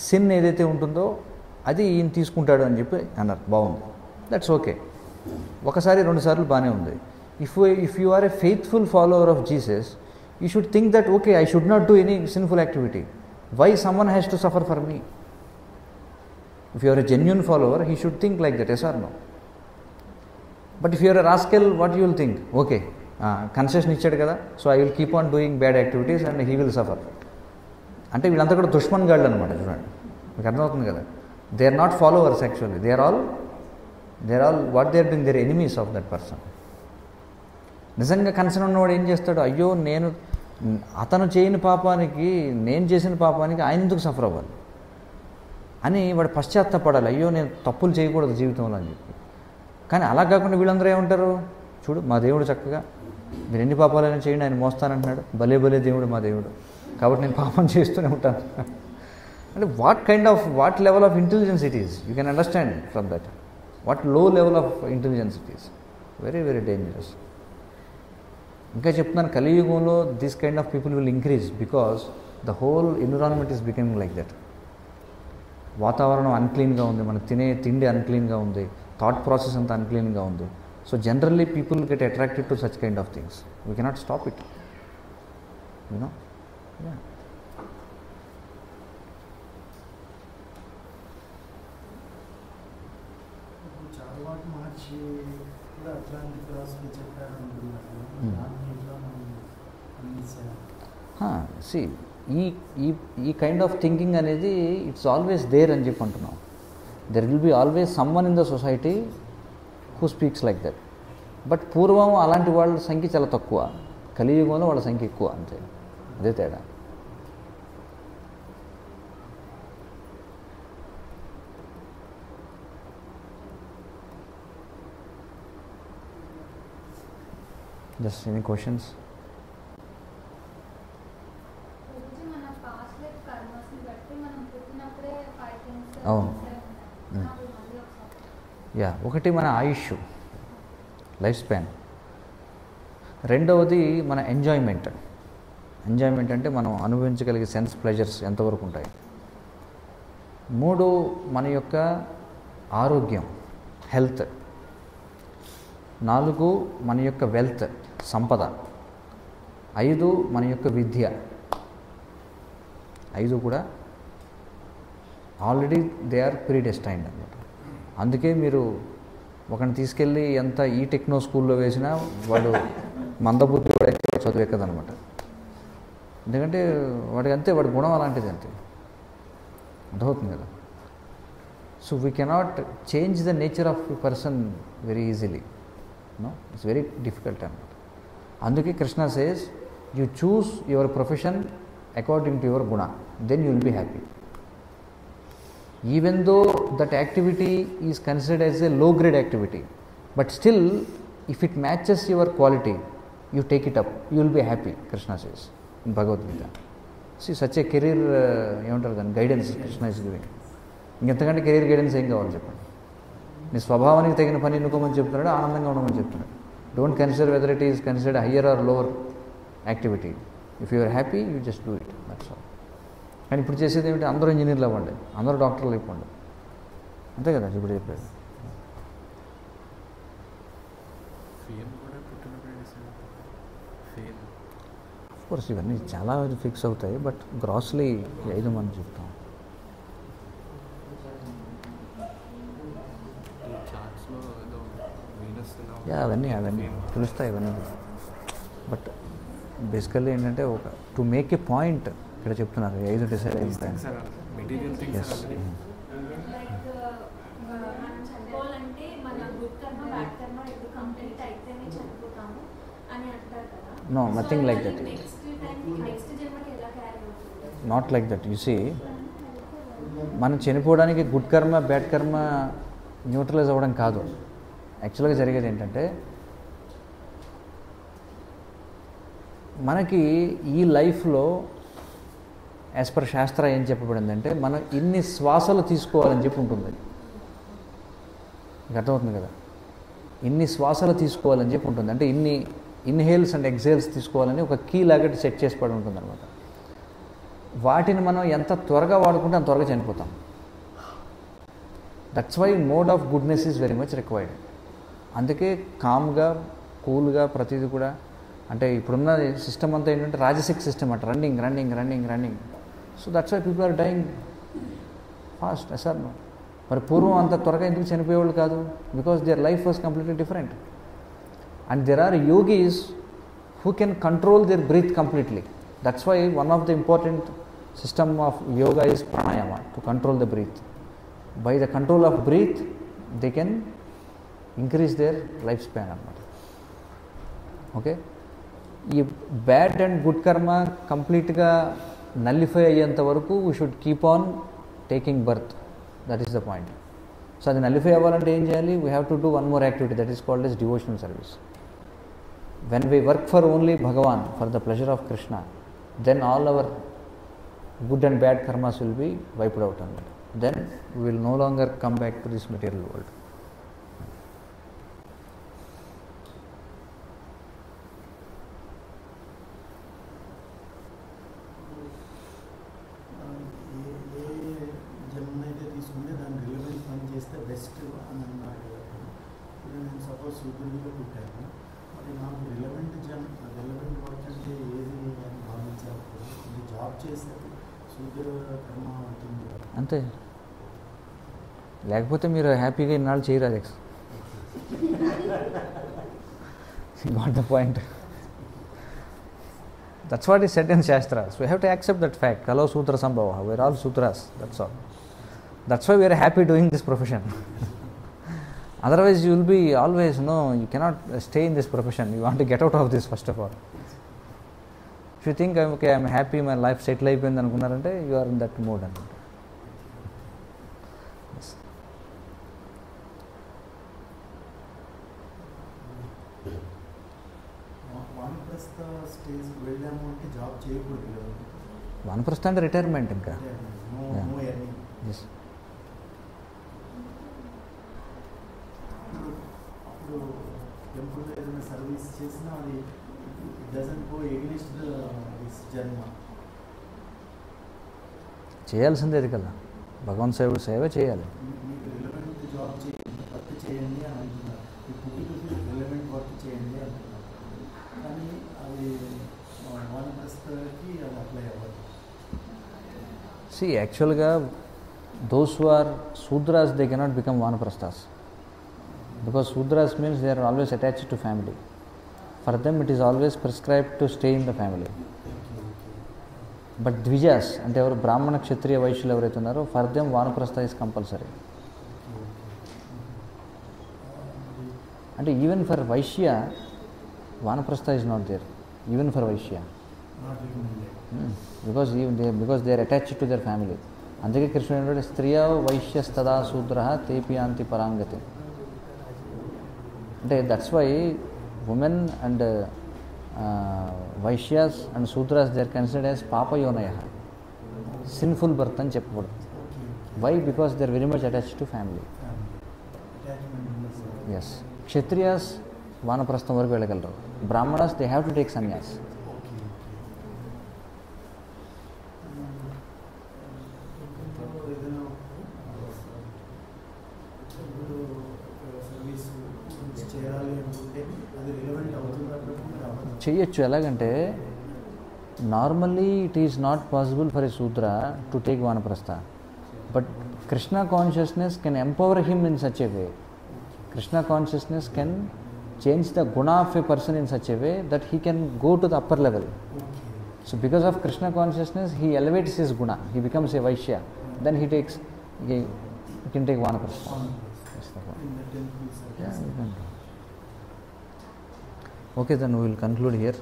Speaker 1: సిన్ ఏదైతే ఉంటుందో అది ఈయన తీసుకుంటాడు అని చెప్పి అన్నారు. బాగుంది, దట్స్ ఓకే. ఒకసారి రెండుసార్లు బాగానే ఉంది. If you are a faithful follower of Jesus, you should think that okay I should not do any sinful activity. Why someone has to suffer for me? If you are a genuine follower, he should think like that, yes or no? But if you are a rascal, what you will think? Okay concession ఇచ్చాడు కదా, so I will keep on doing bad activities and he will suffer. అంటే వీళ్ళంతా కూడా దుష్మన్ గాళ్ళు అనమాట. చూడండి, మీకు అర్థమవుతుంది కదా. They are not followers actually, they are all what they are doing, they are enemies of that person. నిజంగా కన్సర్న్ ఉన్నవాడు ఏం చేస్తాడు, అయ్యో నేను అతను చేయని పాపానికి, నేను చేసిన పాపానికి ఆయన ఎందుకు సఫర్ అవ్వాలి అని వాడు పశ్చాత్తాపడాలి. అయ్యో నేను తప్పులు చేయకూడదు జీవితంలో అని చెప్పి. కానీ అలా కాకుండా వీళ్ళందరూ ఏమంటారు, చూడు మా దేవుడు చక్కగా మీరు ఎన్ని పాపాలైనా చేయండి ఆయన మోస్తానంటున్నాడు, భలే భలే దేవుడు మా దేవుడు, కాబట్టి నేను పాపం చేస్తూనే ఉంటాను. అంటే what level of intelligence it is, you can understand from that. What low level of intelligence it is, very very dangerous. ఇంకా చెప్తున్నాను, కలియుగంలో this kind of people will increase because the whole environment is becoming like that. వాతావరణం అన్క్లీన్గా ఉంది, మనం తినే తిండి అన్క్లీన్గా ఉంది, థాట్ ప్రాసెస్ అంతా అన్క్లీన్గా ఉంది. So generally people get attracted to such kind of things. We cannot stop it, you know. Yeah.
Speaker 7: చాలా వాటి మార్చి కూడా అట్లాంటి ఫిలాసఫీ చెప్పారు అనుకున్నారు.
Speaker 1: See, ఈ కైండ్ ఆఫ్ థింకింగ్ అనేది ఇట్స్ ఆల్వేస్ దేర్ అని చెప్పి అంటున్నాం. There will be always someone in the society who speaks like that. But పూర్వం అలాంటి వాళ్ళ సంఖ్య చాలా తక్కువ, కలియుగంలో వాళ్ళ సంఖ్య ఎక్కువ, అంతే, అదే తేడా. Just any questions? అవును. యా, ఒకటి మన ఆయుష్, లైఫ్ స్పాన్. రెండవది మన ఎంజాయ్మెంట్. ఎంజాయ్మెంట్ అంటే మనం అనుభవించగలిగే సెన్స్ ప్లెజర్స్ ఎంతవరకు ఉంటాయి. మూడు మన యొక్క ఆరోగ్యం, హెల్త్. నాలుగు మన యొక్క వెల్త్, సంపద. 5 మన యొక్క విద్య. 5 కూడా ఆల్రెడీ దే ఆర్ ప్రీడెస్టైన్డ్ అనమాట. అందుకే మీరు ఒకరిని తీసుకెళ్ళి ఎంత ఈ టెక్నో స్కూల్లో వేసినా వాడు మందబుద్ధి వాడైతే చదువు ఎక్కదనమాట. ఎందుకంటే వాడికి అంతే, వాడి గుణం అలాంటిది అంతే. అర్థమవుతుంది కదా. So we cannot change the nature of a person very easily. No, it's very difficult అనమాట. అందుకే Krishna says you choose your profession according to your guna, then you will be happy. Even though that activity is considered as a low grade activity, but still if it matches your quality, you take it up, you will be happy, Krishna says in Bhagavad Gita. See, such a career ఏమంటారు దాన్ని, guidance Krishna is giving. ఇంకెంతకంటే career guidance ఏం కావాలి చెప్పండి. నీ స్వభావానికి తగిన పని ఎన్నుకోమని చెప్తున్నాడు, ఆనందంగా ఉండమని చెప్తున్నాడు. Don't consider whether it is considered higher or lower activity. If you are happy you just do it, that's all. కానీ ఇప్పుడు చేసేది ఏమిటి, అందరూ ఇంజనీర్లు అవ్వండి, అందరూ డాక్టర్లు అయిపోండి, అంతే కదా ఇప్పుడు చెప్పేది. కోర్స్ ఇవన్నీ చాలా ఫిక్స్ అవుతాయి, బట్ గ్రాస్లీ 5 మనం చెప్తాం. అవన్నీ తెలుస్తాయి ఇవన్నీ. బట్ బేసికల్లీ ఏంటంటే ఒక టు మేక్ ఏ పాయింట్ ఇక్కడ చెప్తున్నారు, 5 డిసైడ్ అయిపోతాయి.
Speaker 5: మనం చనిపోవాలంటే మన గుడ్ కర్మ బ్యాడ్ కర్మ రెండు కంప్లీట్ అయితేనే చనిపోతాము అని అంటారు కదా.
Speaker 1: No, nothing like that.
Speaker 5: Next జన్మకి ఎలా క్యారీ అవుతుంది?
Speaker 1: Not like that. You see, మనం చనిపోవడానికి గుడ్ కర్మ బ్యాడ్ కర్మ న్యూట్రలైజ్ అవ్వడం కాదు. యాక్చువల్గా జరిగేది ఏంటంటే, మనకి ఈ లైఫ్లో యాజ్ పర్ శాస్త్ర ఏం చెప్పబడిందంటే, మనం ఇన్ని శ్వాసలు తీసుకోవాలని చెప్పి ఉంటుంది. మీకు అర్థమవుతుంది కదా, ఇన్ని శ్వాసలు తీసుకోవాలని చెప్పి ఉంటుంది. అంటే ఇన్ని ఇన్హేల్స్ అండ్ ఎక్సేల్స్ తీసుకోవాలని ఒక కీ లాగా సెట్ చేసి పడి ఉంటుంది అనమాట. వాటిని మనం ఎంత త్వరగా వాడుకుంటే అంత త్వరగా చనిపోతాం. That's why mode of goodness is very much required. అందుకే కామ్గా కూల్గా ప్రతిదీ కూడా, అంటే ఇప్పుడున్న సిస్టమ్ అంతా ఏంటంటే రాజసిక్ సిస్టమ్ అంట, running running running running. So that's why people are dying fast. Sir మరి పూర్వం అంత త్వరగా ఎందుకు చనిపోయేవాళ్ళు కాదు? Because their life was completely different. And there are yogis who can control their breath completely. That's why one of the important system of yoga is pranayama, to control the breath. By the control of breath they can increase their life span అన్నమాట. Okay, ఈ bad and good karma కంప్లీట్గా nullify అయ్యేంత వరకు we should keep on taking birth. That is the point. So అది nullify అవ్వాలంటే ఏం చేయాలి? We have to do one more activity, that is called as devotional service. When we work for only Bhagavan, for the pleasure of Krishna, then all our good and bad karmas will be wiped out అన్నమాట. Then we will no longer come back to this material world.
Speaker 7: Best అని అన్నాడు కదా. ఇప్పుడు నేను suppose సూపర్గా పుట్టాను, మరి నాకు రిలవెంట్ వర్క్ అంటే ఏది అని భావించాలి. ఇది జాబ్ చేస్తే సూపర్ కర్మ అవుతుంది
Speaker 1: అంతే. లేకపోతే మీరు హ్యాపీగా ఇన్నాళ్ళు చేయరు. అది got the point. That's what is set in shastras. We have to accept that fact. కలో సూత్ర సంభవ, we are all shudras, that's all. That's why we are happy doing this profession. Otherwise you will be always, no, you cannot stay in this profession. You want to get out of this first of all. If you think okay, I'm happy, my life settle అయిపోయింది అనుకున్నారంటే you are in that mode అన్నమాట.
Speaker 7: వానప్రస్థ stage వెళ్ళాము అంటే job చేయకూడదు కదా.
Speaker 1: వానప్రస్థ అంటే retirement ఇంకా. Yes.
Speaker 7: అప్పుడు టెంపుల్లో ఏదైనా సర్వీస్ చేసినా అది డజంట్ గో ఎగ్నెస్ట్ దిస్ జన్మ.
Speaker 1: చేయాల్సిందే అది కదా, భగవాన్ సేవ చేయాలి.
Speaker 7: మీకు రిలవెంట్ జాబ్ చేయండి, వర్క్ చేయండి అని అంటున్నారు. ఈ పుట్టుకకి రిలవెంట్ వర్క్ చేయండి అంటున్నారు. కానీ అది అది అప్లై అవ్వదు.
Speaker 1: See, actually, those who are Sudras, they cannot become Vanaprasthas. Because Sudras means they are always attached to family. For them, it is always prescribed to stay in the family. But Dvijas, అంటే ఎవరు బ్రాహ్మణ క్షత్రియ వైశ్యులు ఎవరైతే ఉన్నారో, for them vanaprastha is compulsory. అంటే even for Vaishya vanaprastha is not there, even for Vaishya, because they are attached to their family. అందుకే కృష్ణుడు ఏంటంటే స్త్రియ వైశ్యస్తదా శూద్ర తేపి యాంతి పరాంగతి. అంటే that's why women and Vaishyas and Shudras they are considered as పాపయోనయ, సిన్ఫుల్ బర్త్ అని చెప్పకూడదు. Why? Because they are very much attached to family. Yes, Kshatriyas వానప్రస్థం వరకు వెళ్ళగలరు. Brahmanas they have to take sannyas. చేయొచ్చు. ఎలాగంటే normally it is not possible for a Shudra to take vanaprastha, but Krishna consciousness can empower him in such a way. Krishna consciousness can change the guna of a person in such a way that he can go to the upper level. So because of Krishna consciousness, he elevates his guna, he becomes a Vaishya, then he can take Vanaprastha. Yeah, you can. Okay, then we will conclude here.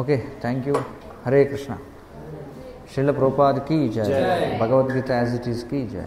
Speaker 1: Okay, thank you. Hare Krishna. Srila Prabhupada ki jai. Bhagavad Gita as it is ki jai.